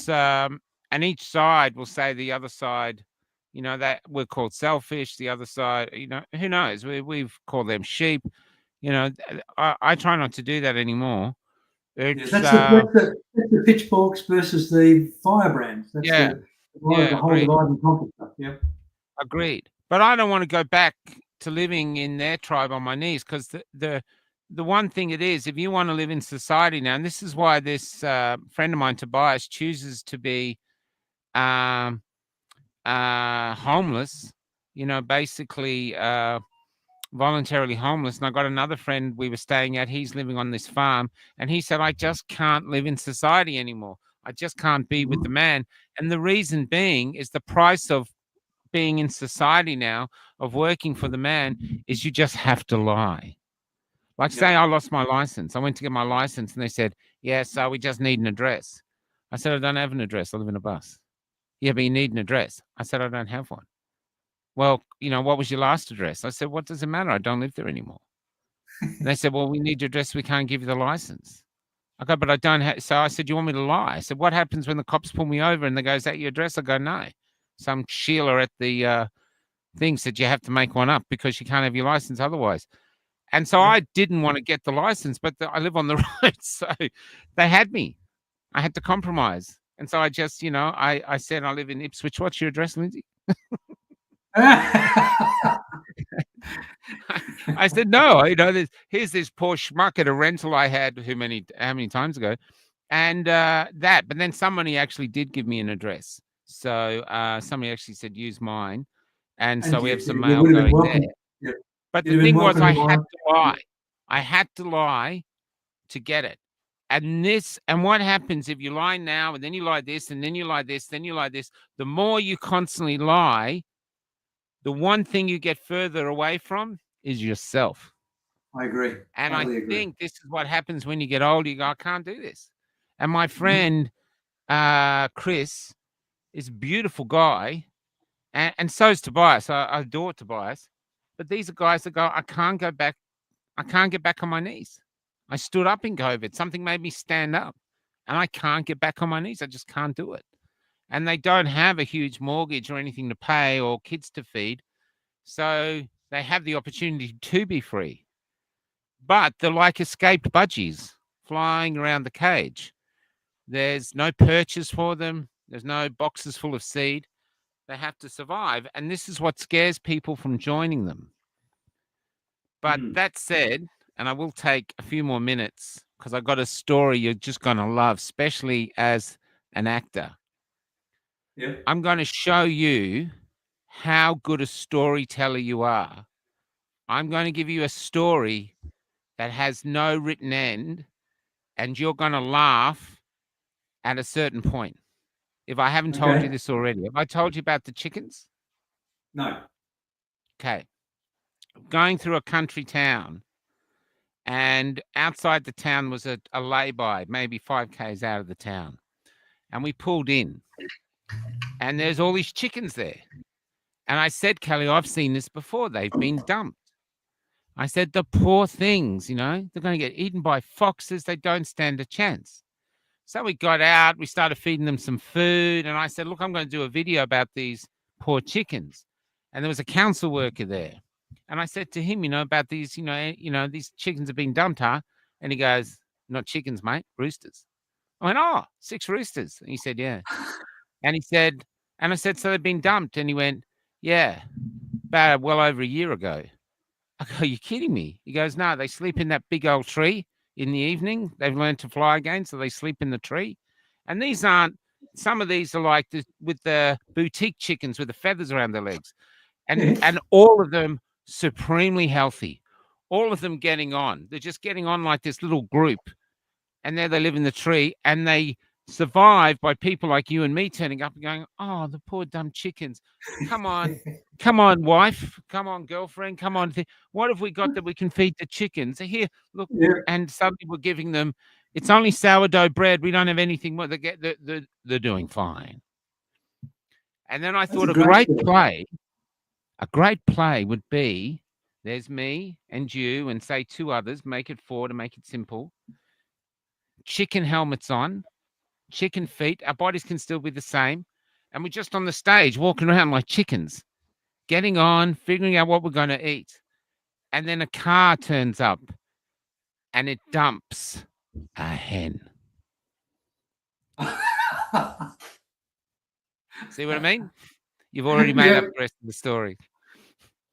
Speaker 2: and each side will say the other side, that we're called selfish. The other side, who knows? We've called them sheep. I try not to do that anymore.
Speaker 3: That's the pitchforks versus the firebrands. That's the whole divide and conquer stuff. Yeah,
Speaker 2: agreed. But I don't want to go back to living in their tribe on my knees, because the one thing it is, if you want to live in society now, and this is why this friend of mine, Tobias, chooses to be homeless, basically voluntarily homeless. And I got another friend we were staying at, he's living on this farm, and he said, "I just can't live in society anymore. I just can't be with the man." And the reason being is the price of being in society now, of working for the man, is you just have to lie. Like, say I lost my license. I went to get my license and they said, "Yeah, so we just need an address." I said, "I don't have an address. I live in a bus." "Yeah, but you need an address." I said, "I don't have one." "Well, what was your last address?" I said, "What does it matter? I don't live there anymore." And they said, "Well, we need your address. We can't give you the license." I go, "But I don't have." So I said, "You want me to lie?" I said, "What happens when the cops pull me over and they go, 'Is that your address?" I go, "No." some Sheila at the thing said you have to make one up because you can't have your license otherwise. And so I didn't want to get the license, but I live on the road, so they had me. I had to compromise. And so I just, I said I live in Ipswich. What's your address, Lindsay? I said, no, here's this poor schmuck at a rental I had how many times ago. And but then somebody actually did give me an address. So somebody actually said, use mine. And so we have some mail going there.
Speaker 3: Yep.
Speaker 2: But the thing was, I had to lie. I had to lie to get it. And what happens if you lie now, and then you lie this, and then you lie this, then you lie this, the more you constantly lie, the one thing you get further away from is yourself.
Speaker 3: I agree.
Speaker 2: And I think this is what happens when you get older. You go, I can't do this. And my friend, Chris, is a beautiful guy. And so is Tobias. I adore Tobias. But these are guys that go, I can't go back. I can't get back on my knees. I stood up in COVID. Something made me stand up. And I can't get back on my knees. I just can't do it. And they don't have a huge mortgage or anything to pay or kids to feed. So they have the opportunity to be free. But they're like escaped budgies flying around the cage. There's no purchase for them. There's no boxes full of seed. They have to survive. And this is what scares people from joining them. But that said, and I will take a few more minutes because I've got a story you're just going to love, especially as an actor.
Speaker 3: Yep.
Speaker 2: I'm going to show you how good a storyteller you are. I'm going to give you a story that has no written end, and you're going to laugh at a certain point. If I haven't told you this already, have I told you about the chickens?
Speaker 3: No.
Speaker 2: Okay. Going through a country town, and outside the town was a lay-by, maybe 5 k's out of the town. And we pulled in, and there's all these chickens there. And I said, Kelly, I've seen this before. They've been dumped. I said, the poor things, they're going to get eaten by foxes. They don't stand a chance. So we got out, we started feeding them some food. And I said, look, I'm going to do a video about these poor chickens. And there was a council worker there. And I said to him, about these, these chickens have been dumped, huh? And he goes, not chickens, mate, roosters. I went, oh, 6 roosters. And he said, yeah. And he said, and I said, so they've been dumped. And he went, yeah, about well over a year ago. I go, are you kidding me? He goes, no, they sleep in that big old tree in the evening. They've learned to fly again, so they sleep in the tree. And these aren't, some of these are like with the boutique chickens with the feathers around their legs. And all of them supremely healthy. All of them getting on. They're just getting on like this little group. And there they live in the tree, and they survive by people like you and me turning up and going, oh, the poor dumb chickens. Come on, wife. Come on, girlfriend. Come on. What have we got that we can feed the chickens? Here, look. Yeah. And suddenly we're giving them, it's only sourdough bread. We don't have anything more. They're doing fine. And then I thought a great play would be, there's me and you and say 2 others, make it 4 to make it simple. Chicken helmets on, chicken feet. Our bodies can still be the same. And we're just on the stage walking around like chickens, getting on, figuring out what we're going to eat. And then a car turns up and it dumps a hen. See what I mean? You've already made up the rest of the story.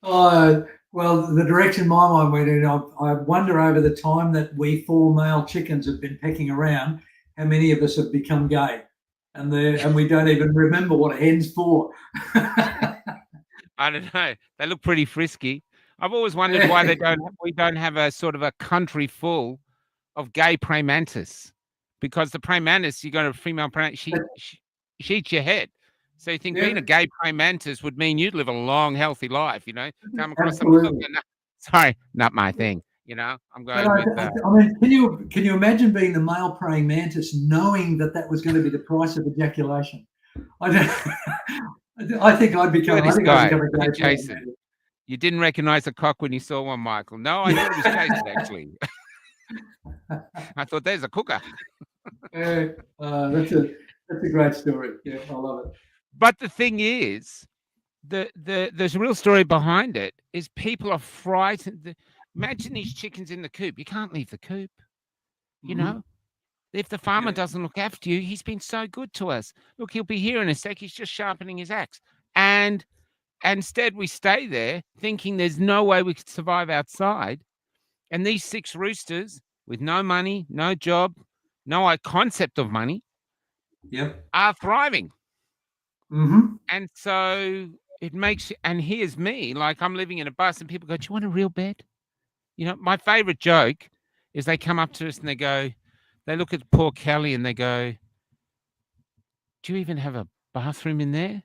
Speaker 3: Well, the direction my mind went in, I wonder over the time that we 4 male chickens have been pecking around, how many of us have become gay, and we don't even remember what a hen's for.
Speaker 2: I don't know. They look pretty frisky. I've always wondered why we don't have a sort of a country full of gay praying mantis, because the praying mantis, you got a female praying, she eats your head. So you think being a gay praying mantis would mean you'd live a long, healthy life, come across something. Sorry, not my thing. I'm going with that.
Speaker 3: I mean, can you imagine being the male praying mantis, knowing that was going to be the price of ejaculation? I think I'd become a gay
Speaker 2: chase it. You didn't recognize a cock when you saw one, Michael. No, I thought it was chased, actually. I thought there's a cooker.
Speaker 3: That's a great story. Yeah, I love it.
Speaker 2: But the thing is, there's a real story behind it. Is people are frightened. Imagine these chickens in the coop. You can't leave the coop. You know, if the farmer doesn't look after you, he's been so good to us. Look, he'll be here in a sec. He's just sharpening his axe, and instead we stay there thinking there's no way we could survive outside. And these 6 roosters with no money, no job, no concept of money, are thriving. And so it makes, and here's me, like I'm living in a bus and people go, do you want a real bed? You know, my favorite joke is they come up to us and they look at poor Kelly and they go, do you even have a bathroom in there?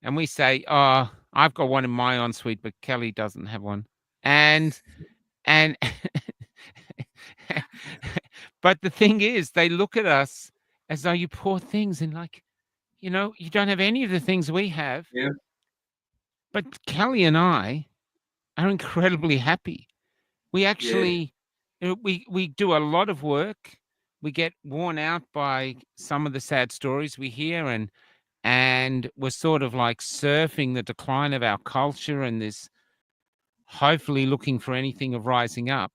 Speaker 2: And we say, oh, I've got one in my ensuite, but Kelly doesn't have one. And but the thing is, they look at us as though, you poor things, and like, you know, you don't have any of the things we have.
Speaker 3: Yeah.
Speaker 2: But Kelly and I are incredibly happy. We actually, we do a lot of work. We get worn out by some of the sad stories we hear, and we're sort of like surfing the decline of our culture and this, hopefully looking for anything of rising up.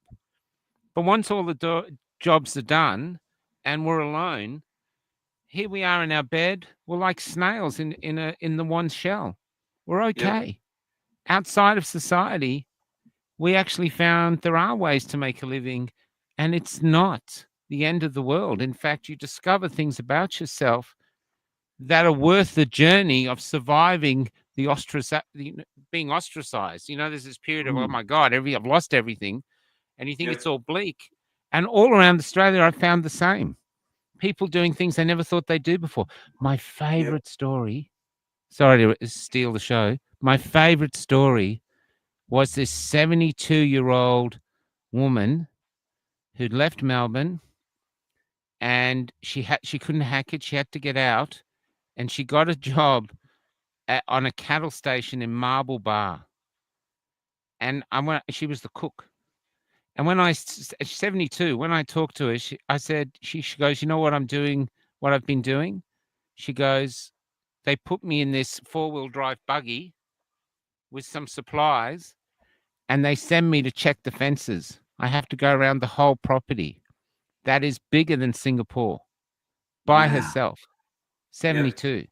Speaker 2: But once all the jobs are done and we're alone, here we are in our bed. We're like snails in the one shell. We're okay. Outside of society, we actually found there are ways to make a living, and it's not the end of the world. In fact, you discover things about yourself that are worth the journey of surviving being ostracized. You know, there's this period of, oh my God, I've lost everything, and you think it's all bleak. And all around Australia, I found the same. People doing things they never thought they'd do before. My favorite story, sorry to steal the show, my favorite story was this 72-year-old woman who'd left Melbourne, and she couldn't hack it. She had to get out, and she got a job on a cattle station in Marble Bar. And she was the cook. And when she's 72, when I talked to her, she goes, you know what I'm doing, what I've been doing? She goes, they put me in this 4-wheel drive buggy with some supplies, and they send me to check the fences. I have to go around the whole property. That is bigger than Singapore by herself. 72.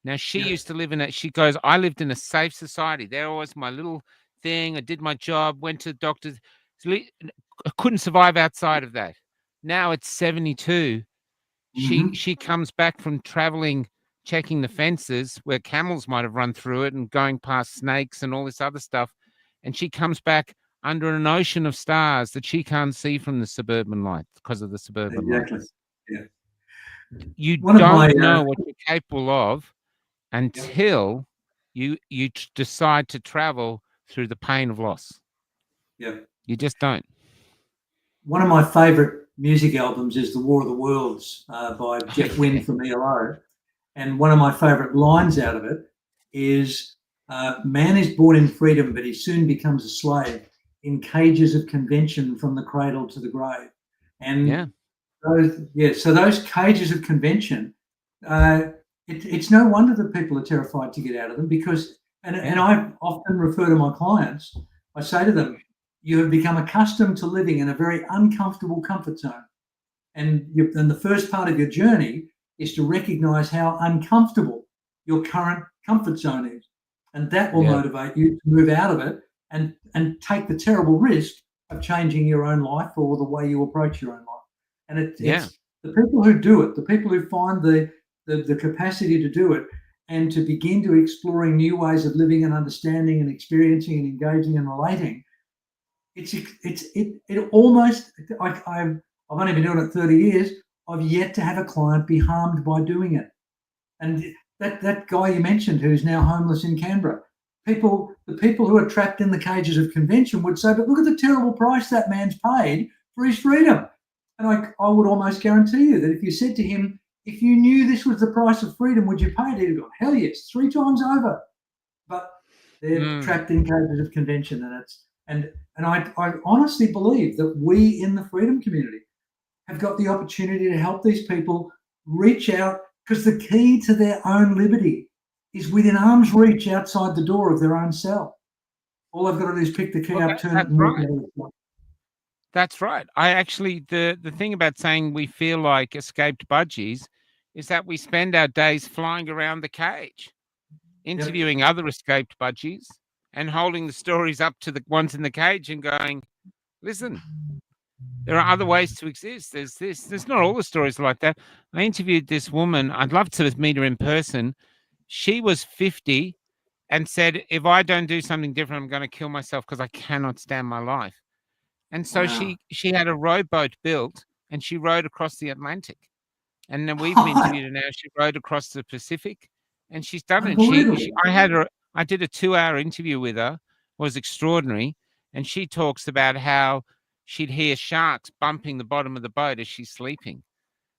Speaker 2: Now, she used to live she goes, I lived in a safe society. There was my little thing. I did my job, went to the doctors. I couldn't survive outside of that. Now it's 72. She comes back from traveling, checking the fences where camels might have run through it and going past snakes and all this other stuff. And she comes back under an ocean of stars that she can't see from the suburban light because of the suburban lights.
Speaker 3: Yeah.
Speaker 2: You don't know what you're capable of until you decide to travel through the pain of loss.
Speaker 3: Yeah.
Speaker 2: You just don't.
Speaker 3: One of my favorite music albums is The War of the Worlds by Jeff Wynne from ELO. And one of my favorite lines out of it is, man is born in freedom, but he soon becomes a slave in cages of convention from the cradle to the grave. And so those cages of convention, it's no wonder that people are terrified to get out of them, because, and I often refer to my clients, I say to them, you have become accustomed to living in a very uncomfortable comfort zone. And the first part of your journey is to recognize how uncomfortable your current comfort zone is. And that will motivate you to move out of it and take the terrible risk of changing your own life or the way you approach your own life. And it's the people who do it, the people who find the capacity to do it and to begin to exploring new ways of living and understanding and experiencing and engaging and relating. It almost, I've only been doing it 30 years. I've yet to have a client be harmed by doing it. And that guy you mentioned who's now homeless in Canberra, the people who are trapped in the cages of convention would say, but look at the terrible price that man's paid for his freedom. And I would almost guarantee you that if you said to him, if you knew this was the price of freedom, would you pay it? He'd go, hell yes, 3 times over. But they're trapped in cages of convention, and I honestly believe that we in the freedom community have got the opportunity to help these people reach out, because the key to their own liberty is within arm's reach outside the door of their own cell. All they've got to do is pick the key up, turn it, and walk out of the cell.
Speaker 2: That's right. I actually, the thing about saying we feel like escaped budgies is that we spend our days flying around the cage, interviewing other escaped budgies and holding the stories up to the ones in the cage and going, listen, there are other ways to exist. There's not all the stories like that. I interviewed this woman. I'd love to meet her in person. She was 50 and said, if I don't do something different, I'm going to kill myself because I cannot stand my life. And so she had a rowboat built and she rowed across the Atlantic. And then we've interviewed her now. She rowed across the Pacific and she's done it. I did a 2-hour interview with her. It was extraordinary. And she talks about how she'd hear sharks bumping the bottom of the boat as she's sleeping,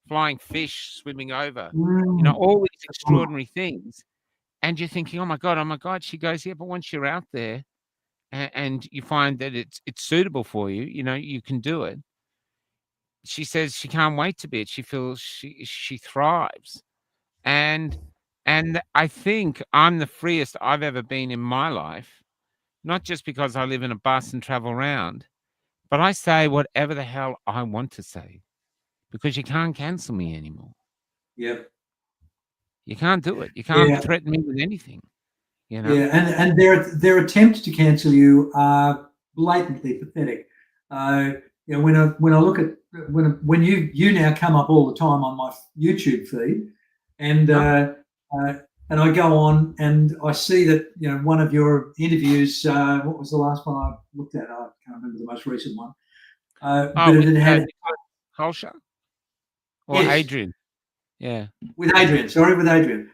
Speaker 2: flying fish swimming over, all these extraordinary things. And you're thinking, oh my God. She goes, yeah, but once you're out there and you find that it's suitable for you, you can do it. She says she can't wait to be it. She feels she thrives. And I think I'm the freest I've ever been in my life, not just because I live in a bus and travel around, but I say whatever the hell I want to say because you can't cancel me anymore.
Speaker 3: Yep.
Speaker 2: You can't do it. You can't threaten me with anything.
Speaker 3: Yeah, and their attempts to cancel you are blatantly pathetic. When I look at when you now come up all the time on my YouTube feed, and I go on and I see that one of your interviews. What was the last one I looked at? I can't remember the most recent one. But it had
Speaker 2: Holsha or Adrian. Yeah,
Speaker 3: with Adrian. Sorry, with Adrian.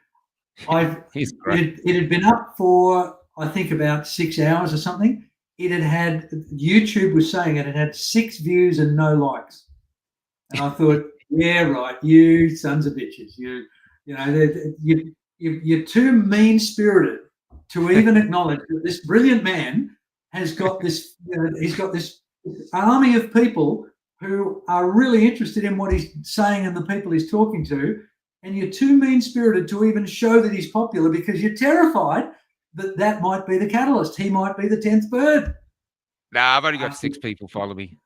Speaker 2: He's great.
Speaker 3: It had been up for I think about 6 hours or something. It had YouTube was saying it had 6 views and no likes, and I thought, yeah, right, you sons of bitches, you're too mean spirited to even acknowledge that this brilliant man has got this. He's got this army of people who are really interested in what he's saying and the people he's talking to. And you're too mean-spirited to even show that he's popular because you're terrified that might be the catalyst. He might be the 10th bird.
Speaker 2: Nah, I've only got 6 people follow me.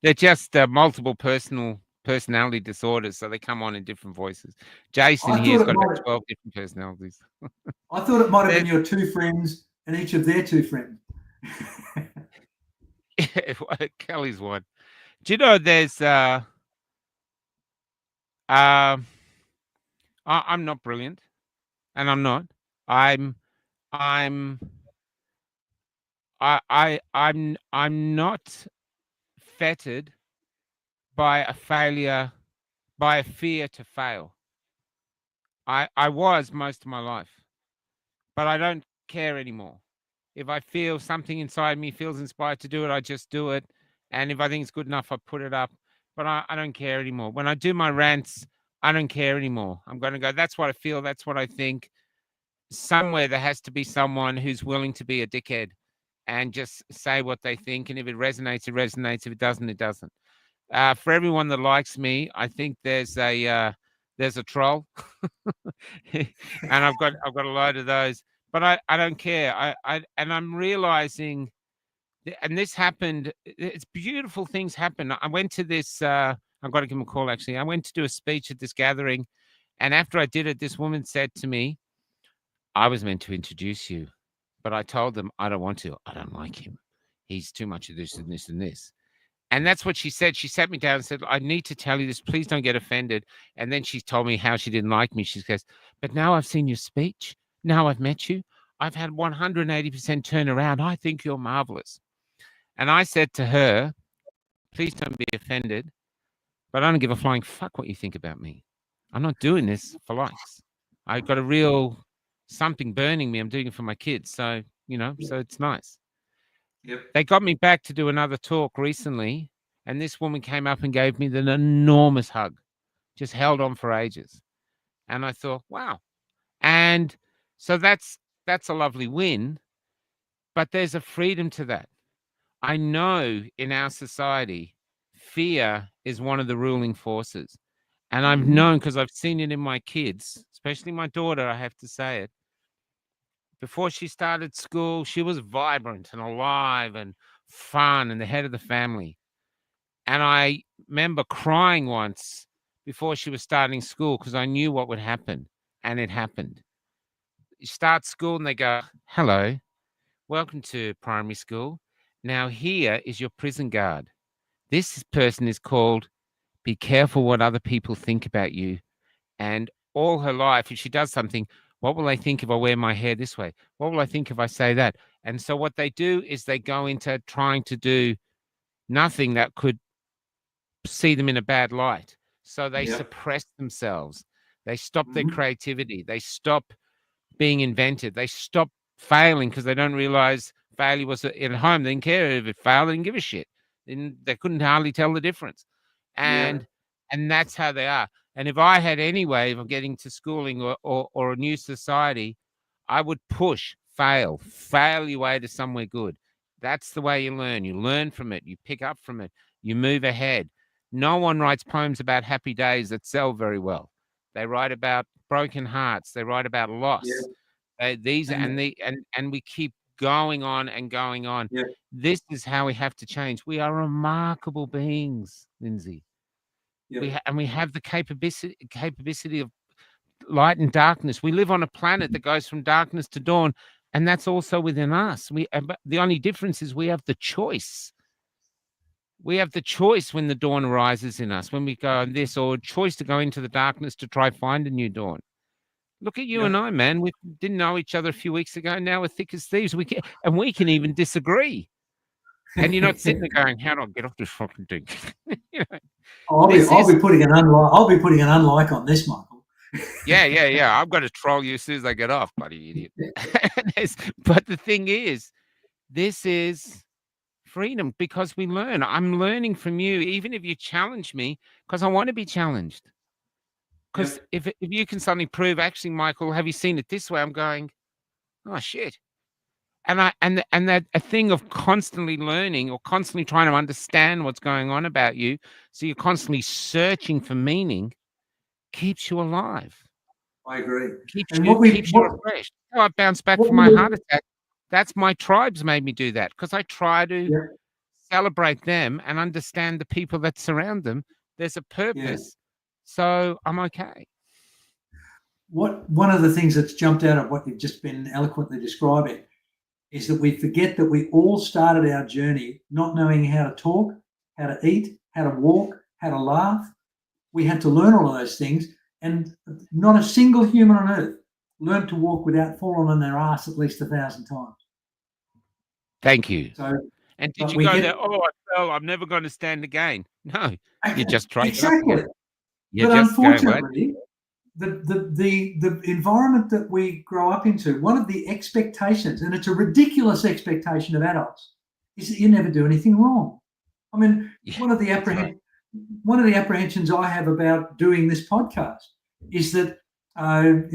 Speaker 2: They're just multiple personality disorders, so they come on in different voices. Jason here's got about 12 different personalities.
Speaker 3: I thought it might have been your 2 friends and each of their 2 friends.
Speaker 2: Kelly's one. Do you know there's... I'm not brilliant, and I'm not. I'm not fettered by a failure, by a fear to fail. I was most of my life, but I don't care anymore. If I feel something inside me feels inspired to do it, I just do it. And if I think it's good enough, I put it up. But I don't care anymore. When I do my rants, I don't care anymore. I'm going to go, that's what I feel. That's what I think. Somewhere there has to be someone who's willing to be a dickhead and just say what they think. And if it resonates, it resonates. If it doesn't, it doesn't. For everyone that likes me, I think there's a troll, and I've got a load of those. But I don't care. And I'm realizing, and this happened. It's beautiful things happen. I went to this. I've got to give him a call. Actually, I went to do a speech at this gathering, and after I did it, this woman said to me, "I was meant to introduce you, but I told them I don't want to. I don't like him. He's too much of this and this and this." And that's what she said. She sat me down and said, "I need to tell you this. Please don't get offended." And then she told me how she didn't like me. She goes, "But now I've seen your speech. Now I've met you. I've had 180% turnaround. I think you're marvelous." And I said to her, "Please don't be offended, but I don't give a flying fuck what you think about me. I'm not doing this for likes. I've got a real something burning me. I'm doing it for my kids." So, so it's nice.
Speaker 3: Yep.
Speaker 2: They got me back to do another talk recently, and this woman came up and gave me an enormous hug, just held on for ages. And I thought, wow. And so that's a lovely win, but there's a freedom to that. I know in our society, fear is one of the ruling forces. And I've known, because I've seen it in my kids, especially my daughter, I have to say it. Before she started school, she was vibrant and alive and fun and the head of the family. And I remember crying once before she was starting school because I knew what would happen. And it happened. You start school and they go, hello, welcome to primary school. Now here is your prison guard. This person is called, be careful what other people think about you. And all her life, if she does something, what will they think if I wear my hair this way? What will I think if I say that? And so what they do is they go into trying to do nothing that could see them in a bad light. So they suppress themselves. They stop their creativity. They stop being inventive. They stop failing because they don't realize failure was at home. They didn't care if it failed. They didn't give a shit. They couldn't hardly tell the difference. And that's how they are. And if I had any way of getting to schooling or a new society, I would push, fail your way to somewhere good. That's the way you learn. You learn from it. You pick up from it. You move ahead. No one writes poems about happy days that sell very well. They write about broken hearts. They write about loss. And we keep going on and going on. This is how we have to change. We are remarkable beings, Lindsay. We have the capability of light and darkness. We live on a planet that goes from darkness to dawn, and that's also within us. The only difference is we have the choice. We have the choice when the dawn arises in us, when we go on this, or a choice to go into the darkness to try find a new dawn. Look at you and I, man. We didn't know each other a few weeks ago. Now we're thick as thieves. We can even disagree. And you're not sitting there going, "How do I get off this fucking thing?"
Speaker 3: I'll be putting an unlike on this, Michael.
Speaker 2: Yeah. I've got to troll you as soon as I get off, bloody idiot. But the thing is, this is freedom because we learn. I'm learning from you, even if you challenge me, because I want to be challenged. Because if you can suddenly prove, actually, Michael, have you seen it this way? I'm going, oh shit. And that a thing of constantly learning or constantly trying to understand what's going on about you, so you're constantly searching for meaning, keeps you alive.
Speaker 3: I agree.
Speaker 2: Keeps you refreshed. Oh, I bounced back from my heart attack. That's my tribes made me do that because I try to celebrate them and understand the people that surround them. There's a purpose. So I'm okay.
Speaker 3: One of the things that's jumped out of what you've just been eloquently describing is that we forget that we all started our journey not knowing how to talk, how to eat, how to walk, how to laugh. We had to learn all of those things, and not a single human on earth learned to walk without falling on their ass at least 1,000 times.
Speaker 2: Thank you.
Speaker 3: So,
Speaker 2: and did you go there? Oh, I fell. I'm never going to stand again. No, you just tried.
Speaker 3: Exactly. But unfortunately, the environment that we grow up into, one of the expectations, and it's a ridiculous expectation of adults, is that you never do anything wrong. I mean, one of the apprehensions I have about doing this podcast is that I've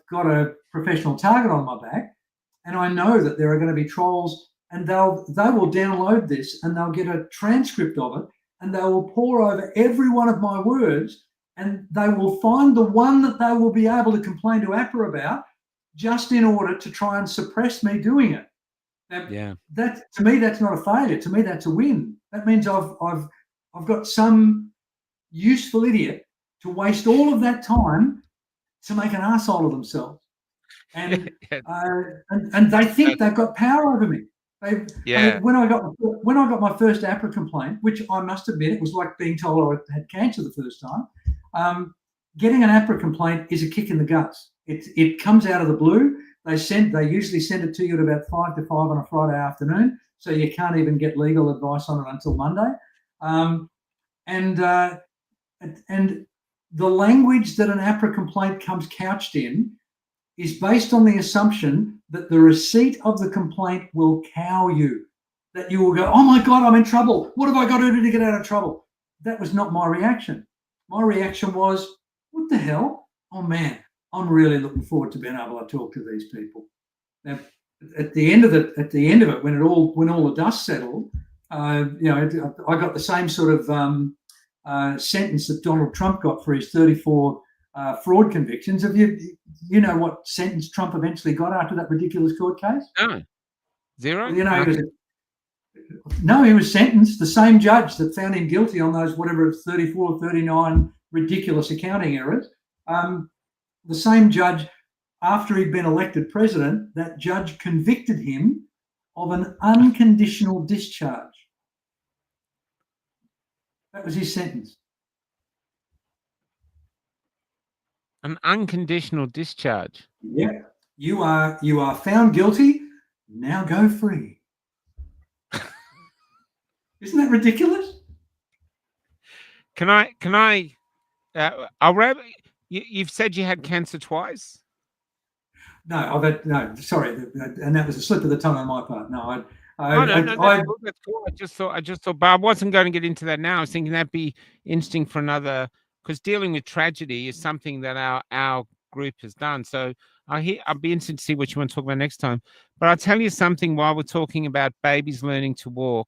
Speaker 3: got a professional target on my back, and I know that there are going to be trolls, and they will download this and they'll get a transcript of it, and they will pore over every one of my words, and they will find the one that they will be able to complain to APRA about, just in order to try and suppress me doing it. Now, that to me, that's not a failure. To me, that's a win. That means I've got some useful idiot to waste all of that time to make an arsehole of themselves, and they think they've got power over me. When I got my first APRA complaint, which I must admit, it was like being told I had cancer the first time. Getting an APRA complaint is a kick in the guts. It comes out of the blue. They usually send it to you at about 5 to 5 on a Friday afternoon, so you can't even get legal advice on it until Monday. And the language that an APRA complaint comes couched in is based on the assumption that the receipt of the complaint will cow you, that you will go, oh my God, I'm in trouble. What have I got to do to get out of trouble? That was not my reaction. My reaction was, what the hell? Oh man, I'm really looking forward to being able to talk to these people. Now, at the end of it, when all the dust settled, I got the same sort of sentence that Donald Trump got for his 34 fraud convictions. Have you know what sentence Trump eventually got after that ridiculous court case?
Speaker 2: No. Zero?
Speaker 3: Well, you know, he was sentenced. The same judge that found him guilty on those, whatever, 34, 39 ridiculous accounting errors, the same judge, after he'd been elected president, that judge convicted him of an unconditional discharge. That was his sentence.
Speaker 2: An unconditional discharge.
Speaker 3: Yeah. You are found guilty. Now go free. Isn't that ridiculous?
Speaker 2: You've said you had cancer twice?
Speaker 3: No, sorry, and that was a slip of the tongue on my part. No,
Speaker 2: that's cool. I just thought, but I wasn't going to get into that now. I was thinking that'd be interesting for another, because dealing with tragedy is something that our group has done. So I'll be interested to see what you want to talk about next time. But I'll tell you something while we're talking about babies learning to walk.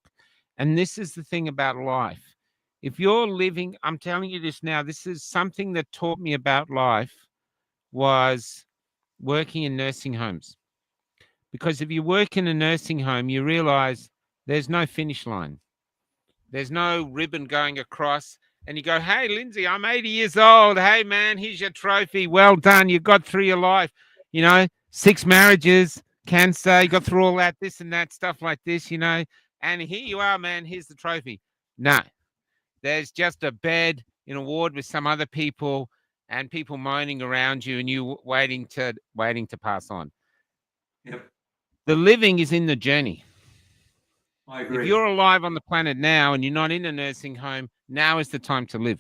Speaker 2: And this is the thing about life. If you're living, I'm telling you this now, this is something that taught me about life, was working in nursing homes. Because if you work in a nursing home, you realize there's no finish line. There's no ribbon going across. And you go, hey, Lindsay, I'm 80 years old. Hey, man, here's your trophy. Well done. You got through your life. 6 marriages, cancer, you got through all that, this and that, stuff like this, And here you are, man. Here's the trophy. No, there's just a bed in a ward with some other people and people moaning around you and you waiting to pass on.
Speaker 3: Yep.
Speaker 2: The living is in the journey.
Speaker 3: I agree.
Speaker 2: If you're alive on the planet now and you're not in a nursing home, now is the time to live.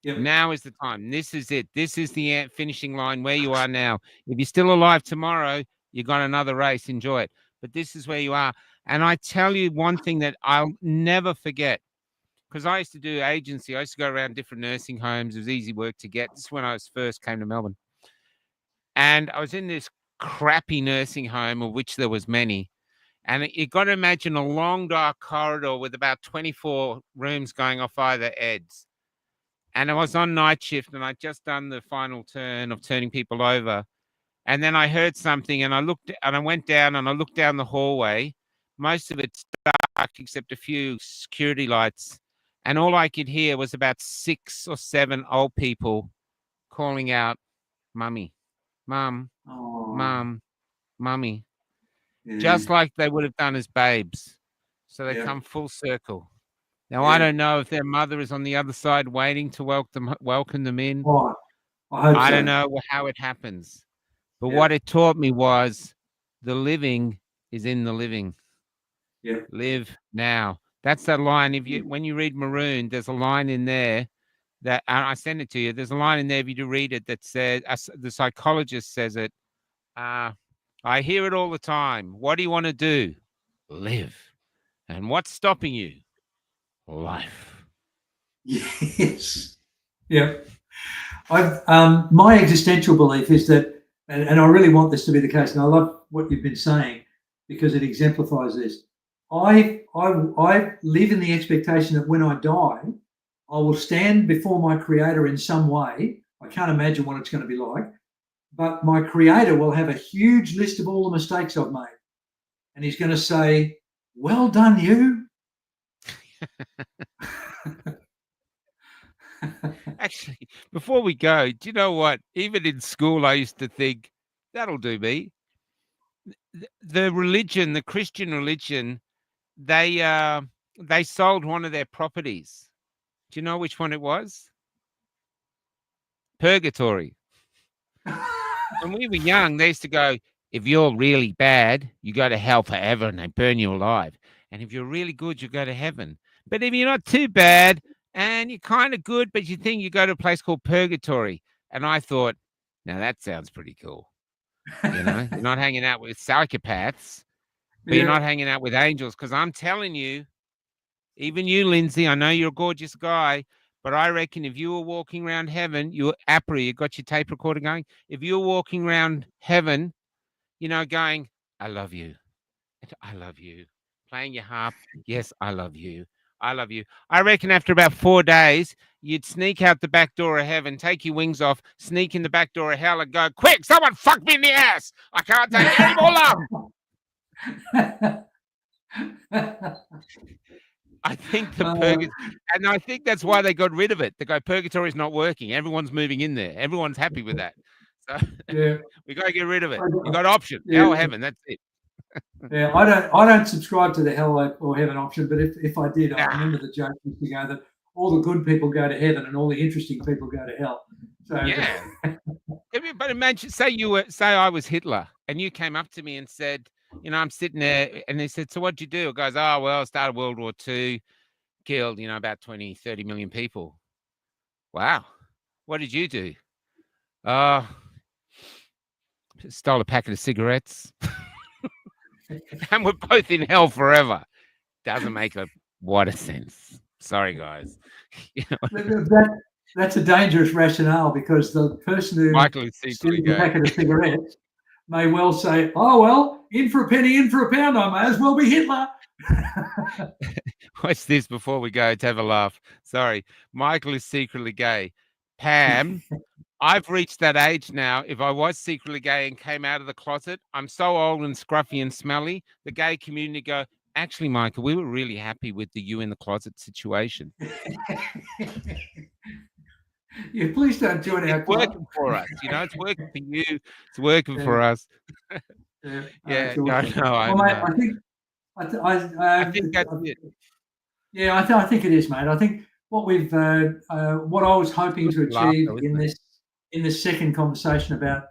Speaker 2: Yep. Now is the time. This is it. This is the finishing line where you are now. If you're still alive tomorrow, you got another race. Enjoy it. But this is where you are. And I tell you one thing that I'll never forget, because I used to do agency. I used to go around different nursing homes. It was easy work to get. This is when I first came to Melbourne. And I was in this crappy nursing home, of which there was many. And you got to imagine a long, dark corridor with about 24 rooms going off either ends. And I was on night shift, and I'd just done the final turn of turning people over. And then I heard something, and I went down, and I looked down the hallway. Most of it's dark, except a few security lights. And all I could hear was about 6 or 7 old people calling out, "Mummy, Mum, Mum, Mummy." Yeah. Just like they would have done as babes. So they come full circle. Now, I don't know if their mother is on the other side waiting to welcome them in.
Speaker 3: Oh,
Speaker 2: I don't know how it happens. But what it taught me was the living is in the living.
Speaker 3: Yeah.
Speaker 2: Live now. That's that line. When you read Maroon, there's a line in there that I send it to you. There's a line in there, if you do read it, that says, the psychologist says it. I hear it all the time. What do you want to do? Live. And what's stopping you? Life.
Speaker 3: Yes. Yeah. My existential belief is that, and I really want this to be the case, and I love what you've been saying because it exemplifies this. I live in the expectation that when I die, I will stand before my Creator in some way. I can't imagine what it's going to be like, but my Creator will have a huge list of all the mistakes I've made, and He's going to say, "Well done, you."
Speaker 2: Actually, before we go, do you know what? Even in school, I used to think, that'll do me. The religion, the Christian religion, they sold one of their properties. Do you know which one it was? Purgatory. When we were young, they used to go, if you're really bad, you go to hell forever and they burn you alive. And if you're really good, you go to heaven. But if you're not too bad and you're kind of good, but you think you go to a place called purgatory. And I thought, now that sounds pretty cool. You're not hanging out with psychopaths, but you're not hanging out with angels. Because I'm telling you, even you, Lindsay, I know you're a gorgeous guy, but I reckon if you were walking around heaven, you got your tape recorder going. If you were walking around heaven, going, I love you. I love you. Playing your harp. Yes, I love you. I love you. I reckon after about 4 days, you'd sneak out the back door of heaven, take your wings off, sneak in the back door of hell, and go, "Quick, someone fuck me in the ass! I can't take any more love." I think and I think that's why they got rid of it. They go, purgatory is not working. Everyone's moving in there. Everyone's happy with that. So
Speaker 3: yeah,
Speaker 2: we got to get rid of it. You got option,
Speaker 3: yeah,
Speaker 2: hell, heaven. That's it.
Speaker 3: Yeah, I don't subscribe to the hell or heaven option, but if I did, I remember the joke used to go that all the good people go to heaven and all the interesting people go to hell. So
Speaker 2: yeah. But imagine, say I was Hitler, and you came up to me and said, I'm sitting there, and they said, "So what'd you do?" It goes, "Oh, well, I started World War II, killed, about 20, 30 million people." Wow. What did you do? Stole a packet of cigarettes. And we're both in hell forever. Doesn't make a what a sense. Sorry, guys.
Speaker 3: That's a dangerous rationale, because the person who steals a packet of cigarettes may well say, "Oh, well, in for a penny, in for a pound, I may as well be Hitler."
Speaker 2: Watch this before we go to have a laugh. Sorry. Michael is secretly gay. Pam, I've reached that age now. If I was secretly gay and came out of the closet, I'm so old and scruffy and smelly, the gay community go, "Actually, Michael, we were really happy with the you in the closet situation."
Speaker 3: Yeah, please don't join our club.
Speaker 2: It's working for us. It's working for you. It's working for us. Yeah. No,
Speaker 3: I think that's it. Yeah, I think it is, mate. I think what I was hoping to achieve in this second conversation about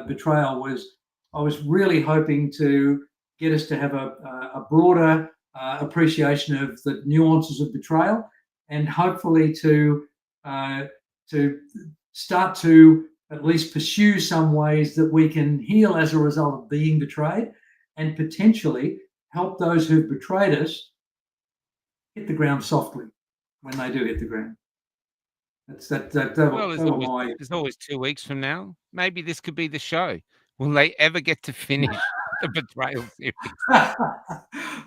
Speaker 3: betrayal was, I was really hoping to get us to have a broader appreciation of the nuances of betrayal, and hopefully to start to at least pursue some ways that we can heal as a result of being betrayed, and potentially help those who've betrayed us hit the ground softly when they do hit the ground.
Speaker 2: There's always 2 weeks from now. Maybe this could be the show. Will they ever get to finish the betrayal series?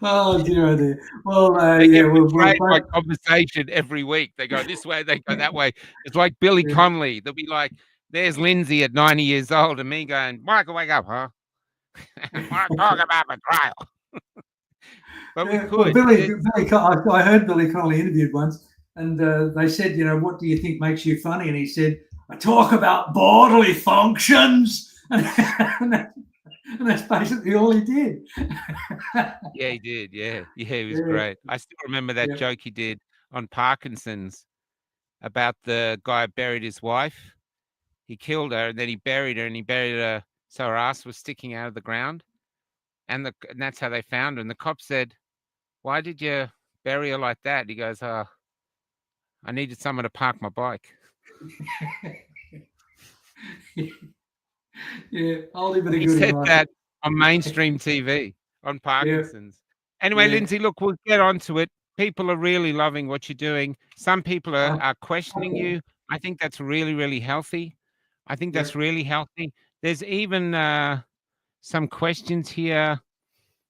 Speaker 3: Oh dear. Well,
Speaker 2: we'll by conversation every week. They go this way, they go that way. It's like Billy Connolly. They'll be like, "There's Lindsay at 90 years old," and me going, "Michael, wake up, huh? I want to talk about betrayal." But we could.
Speaker 3: Well, I heard Billy Connolly interviewed once, and they said, "What do you think makes you funny?" And he said, "I talk about bodily functions." And that's basically all he did.
Speaker 2: Yeah, he did. Yeah, he was great. I still remember that joke he did on Parkinson's about the guy buried his wife. He killed her, and then he buried her, so her ass was sticking out of the ground, and that's how they found her. And the cop said, "Why did you bury her like that?" He goes, "I needed someone to park my bike."
Speaker 3: Yeah, oldie but a
Speaker 2: He
Speaker 3: goodie.
Speaker 2: said that on mainstream TV on Parkinson's. Anyway, Lindsay, look, we'll get on to it. People are really loving what you're doing. Some people are questioning you. I think that's really, really healthy. I think that's really healthy. There's even some questions here,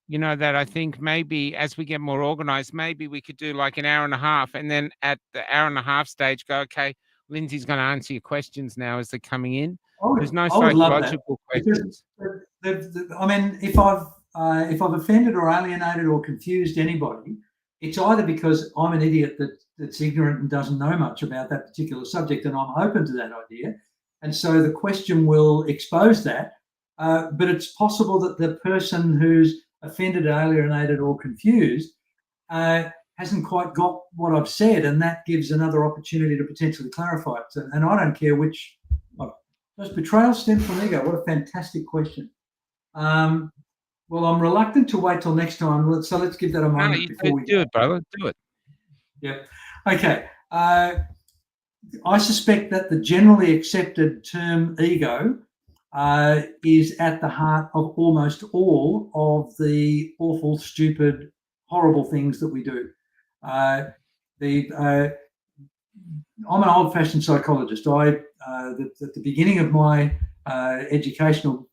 Speaker 2: that I think maybe as we get more organized, maybe we could do like an hour and a half, and then at the hour and a half stage go, "Okay, Lindsay's going to answer your questions now as they're coming in." There's no psychological questions.
Speaker 3: I mean, if I've offended or alienated or confused anybody, it's either because I'm an idiot that's ignorant and doesn't know much about that particular subject, and I'm open to that idea, and so the question will expose that. But it's possible that the person who's offended, alienated, or confused hasn't quite got what I've said, and that gives another opportunity to potentially clarify it. And I don't care which. Does betrayal stem from ego? What a fantastic question. Well, I'm reluctant to wait till next time. Let's give that a moment before we
Speaker 2: do it, brother. Do it.
Speaker 3: Yep. Okay. I suspect that the generally accepted term ego is at the heart of almost all of the awful, stupid, horrible things that we do. I'm an old-fashioned psychologist. At the beginning of my educational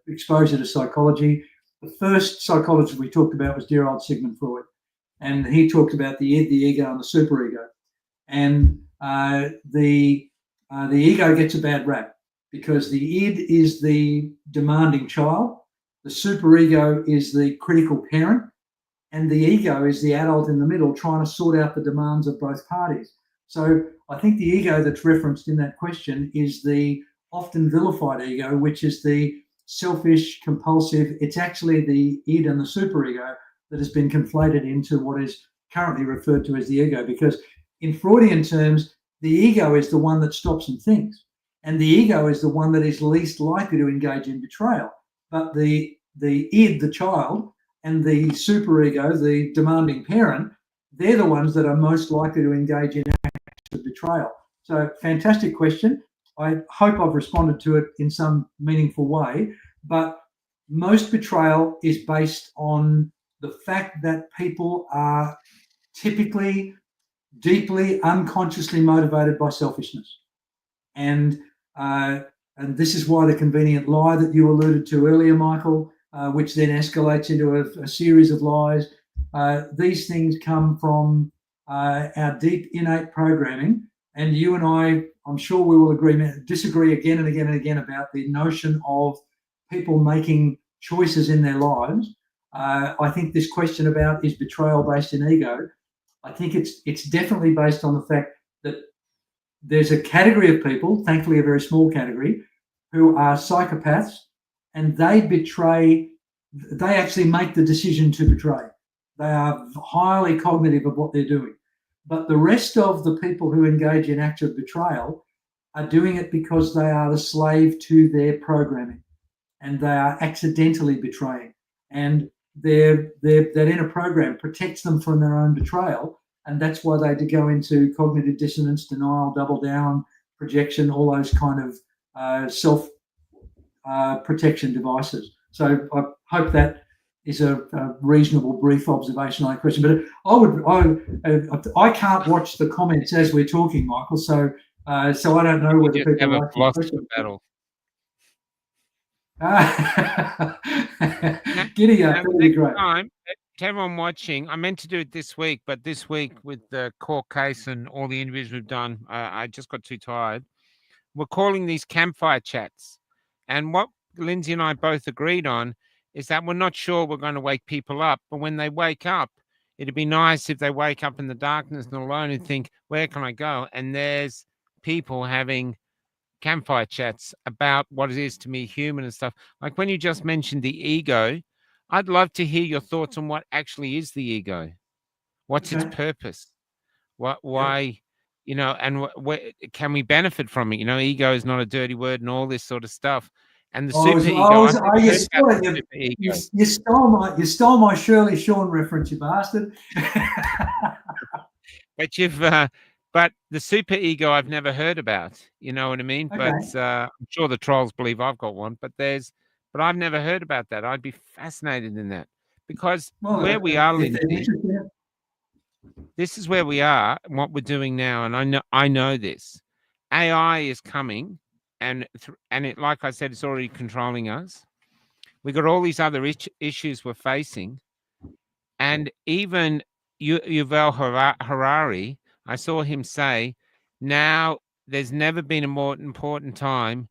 Speaker 3: exposure to psychology, the first psychologist we talked about was dear old Sigmund Freud. and he talked about the id, the ego, and the superego. And the ego gets a bad rap because the id is the demanding child, the superego is the critical parent, and the ego is the adult in the middle trying to sort out the demands of both parties. So I think the ego that's referenced in that question is the often vilified ego, which is the selfish, compulsive. It's actually the id and the superego that has been conflated into what is currently referred to as the ego, because in Freudian terms, the ego is the one that stops and thinks, and the ego is the one that is least likely to engage in betrayal. But the id, the child, and the superego, the demanding parent, they're the ones that are most likely to engage in acts of betrayal. So, fantastic question. I hope I've responded to it in some meaningful way, but most betrayal is based on the fact that people are typically deeply unconsciously motivated by selfishness. And this is why the convenient lie that you alluded to earlier, Michael, which then escalates into a series of lies. These things come from our deep innate programming. And you and I'm sure we will disagree again and again and again about the notion of people making choices in their lives. I think this question about is betrayal based in ego, I think it's definitely based on the fact that there's a category of people, thankfully a very small category, who are psychopaths, and they actually make the decision to betray. They are highly cognitive of what they're doing. But the rest of the people who engage in acts of betrayal are doing it because they are the slave to their programming, and they are accidentally betraying. And that inner program protects them from their own betrayal, and that's why they go into cognitive dissonance, denial, double down, projection, all those kind of self protection devices. So I hope that is a reasonable, brief observation on that question. But I can't watch the comments as we're talking, Michael. So I don't know whether people
Speaker 2: have a
Speaker 3: like
Speaker 2: philosophy battle.
Speaker 3: Giddy up, that'd be great.
Speaker 2: To everyone watching, I meant to do it this week, but this week with the court case and all the interviews we've done, I just got too tired. We're calling these campfire chats. And what Lindsay and I both agreed on is that we're not sure we're going to wake people up, but when they wake up, it'd be nice if they wake up in the darkness and alone and think, where can I go? And there's people having campfire chats about what it is to be human and stuff. Like when you just mentioned the ego, I'd love to hear your thoughts on what actually is the ego. What's its purpose? Why, and can we benefit from it? Ego is not a dirty word and all this sort of stuff. And the super ego.
Speaker 3: You stole my Shirley Shawn reference, you bastard.
Speaker 2: But the super ego I've never heard about. You know what I mean? Okay. But I'm sure the trolls believe I've got one. But I've never heard about that. I'd be fascinated in that because where we are, Lindsay, this is where we are and what we're doing now. And I know this. AI is coming, and it, like I said, it's already controlling us. We got all these other issues we're facing, and even Yuval Harari, I saw him say, now there's never been a more important time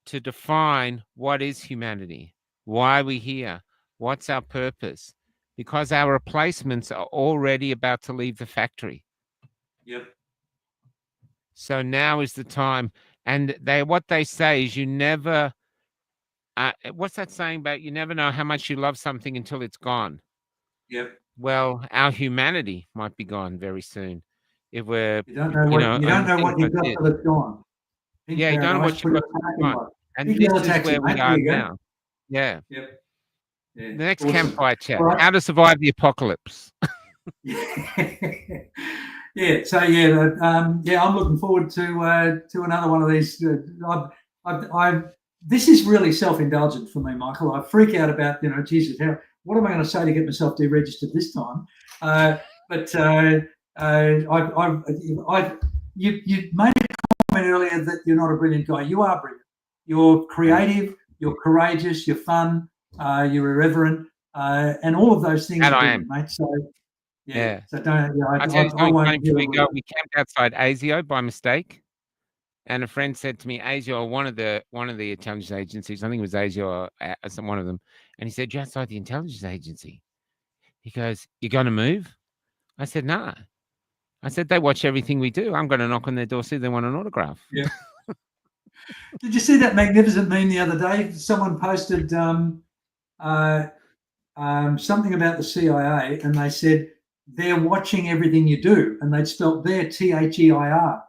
Speaker 2: to define what is humanity, why are we here, what's our purpose, because our replacements are already about to leave the factory.
Speaker 3: Yep.
Speaker 2: So now is the time. And what they say is you never, what's that saying about you never know how much you love something until it's gone?
Speaker 3: Yep.
Speaker 2: Well, our humanity might be gone very soon. If we're,
Speaker 3: you don't know what you've got till it's gone.
Speaker 2: Yeah, you don't know what you've got till it's gone. And this is where we are now. Yeah.
Speaker 3: Yep. Yeah.
Speaker 2: The next campfire chat: how to survive the apocalypse.
Speaker 3: Yeah. So I'm looking forward to another one of these. This is really self-indulgent for me, Michael. I freak out about Jesus, what am I going to say to get myself deregistered this time? You made a comment earlier that you're not a brilliant guy. You are brilliant. You're creative. You're courageous. You're fun. You're irreverent, and all of those things.
Speaker 2: And I am,
Speaker 3: mate. So
Speaker 2: Yeah.
Speaker 3: So don't. Yeah,
Speaker 2: I'll tell you
Speaker 3: I
Speaker 2: something funny
Speaker 3: won't
Speaker 2: before we
Speaker 3: deal
Speaker 2: go.
Speaker 3: with
Speaker 2: We camped outside ASIO by mistake, and a friend said to me, ASIO, one of the intelligence agencies, I think it was ASIO or one of them, and he said, "You're outside the intelligence agency." He goes, "You're going to move?" I said, "Nah." I said, "They watch everything we do. I'm going to knock on their door, see if they want an autograph."
Speaker 3: Yeah. Did you see that magnificent meme the other day? Someone posted something about the CIA, and they said they're watching everything you do, and they'd spelt their THEIR.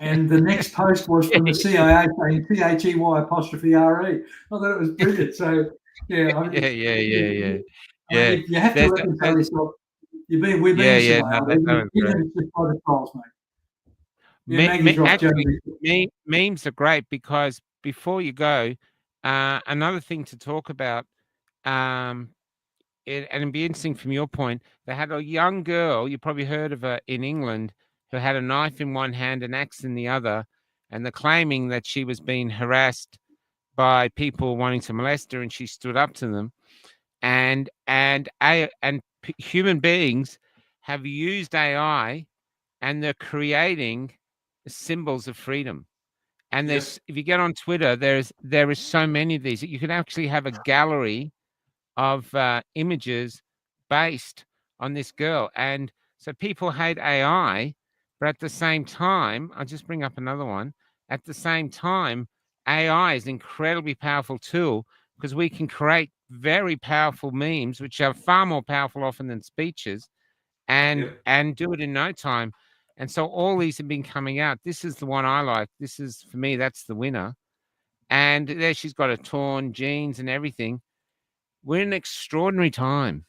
Speaker 3: And the next post was from the CIA saying THEY''RE. I thought it was brilliant. So yeah, I mean,
Speaker 2: yeah.
Speaker 3: you have to reconcile yourself. We're being surveilled,
Speaker 2: that was great.
Speaker 3: even just by the trolls, mate. Yeah, Maggie's right.
Speaker 2: Actually, memes are great because before you go, another thing to talk about, and it'd be interesting from your point. They had a young girl, you probably heard of her in England, who had a knife in one hand, an axe in the other, and they're claiming that she was being harassed by people wanting to molest her, and she stood up to them. And human beings have used AI, and they're creating symbols of freedom. And if you get on Twitter, there is so many of these that you can actually have a gallery of images based on this girl. And so people hate AI, but at the same time, I'll just bring up another one. At the same time, AI is an incredibly powerful tool because we can create very powerful memes, which are far more powerful often than speeches, and do it in no time. And so all these have been coming out. This is the one I like. This is, for me, that's the winner. And there she's got a torn jeans and everything. We're in an extraordinary time.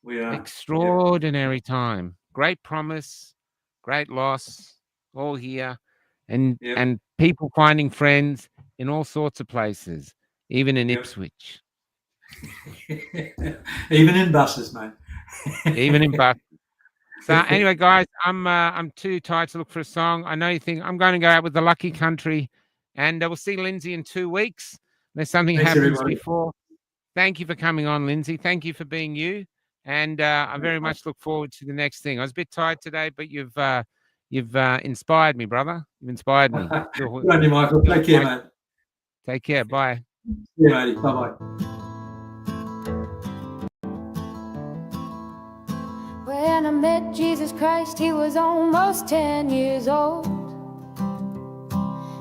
Speaker 3: We are.
Speaker 2: Extraordinary time. Great promise, great loss, all here. And people finding friends in all sorts of places, even in Ipswich.
Speaker 3: Even in buses, mate.
Speaker 2: Even in buses. So anyway, guys, I'm too tired to look for a song. I know you think I'm going to go out with the Lucky Country, and we'll see Lindsay in 2 weeks. Unless something happens before. Thank you for coming on, Lindsay. Thank you for being you, and I very much look forward to the next thing. I was a bit tired today, but you've inspired me, brother. You've inspired me.
Speaker 3: Good on you, Michael. Take care, mate.
Speaker 2: Take care. Bye.
Speaker 3: See you, matey. Bye-bye.
Speaker 1: When I met Jesus Christ, he was almost 10 years old,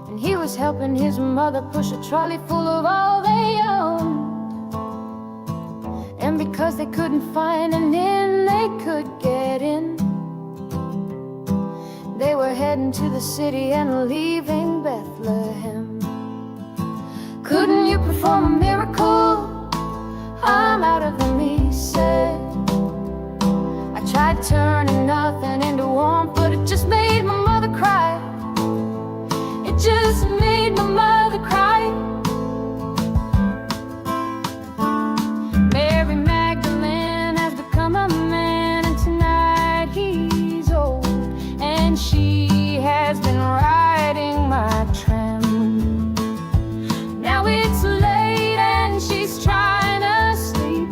Speaker 1: and he was helping his mother push a trolley full of all they owned. And because they couldn't find an inn they could get in, they were heading to the city and leaving Bethlehem. Couldn't you perform a miracle? I'm out of them, he said. I tried turning nothing into warmth, but it just made my mother cry. It just made my mother cry. Mary Magdalene has become a man, and tonight he's old, and she has been riding my tram. Now it's late and she's trying to sleep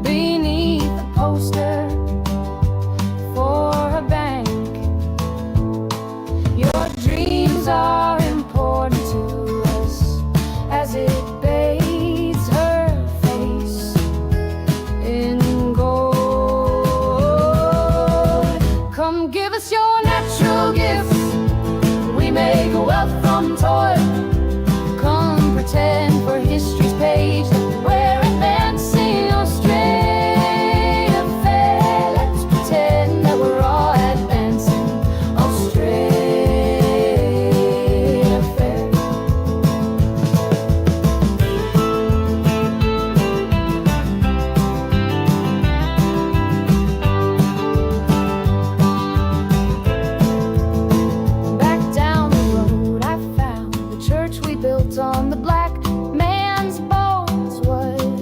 Speaker 1: beneath the poster for a bank. Your dreams are important to us as it bathes her face in gold. Come give us your natural gifts, we make wealth from toil. Come pretend for history's page that we're advancing or straight affair. Let's pretend that we're all advancing or straight affair. Back down the road I found the church we built on the black man's bones was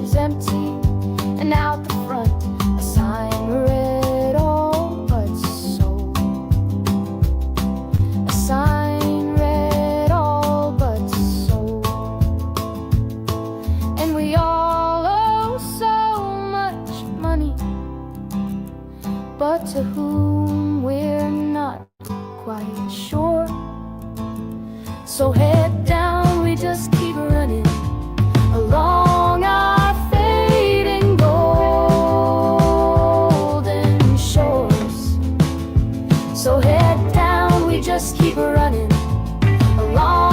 Speaker 1: So head down, we just keep running along our fading golden shores. So head down, we just keep running along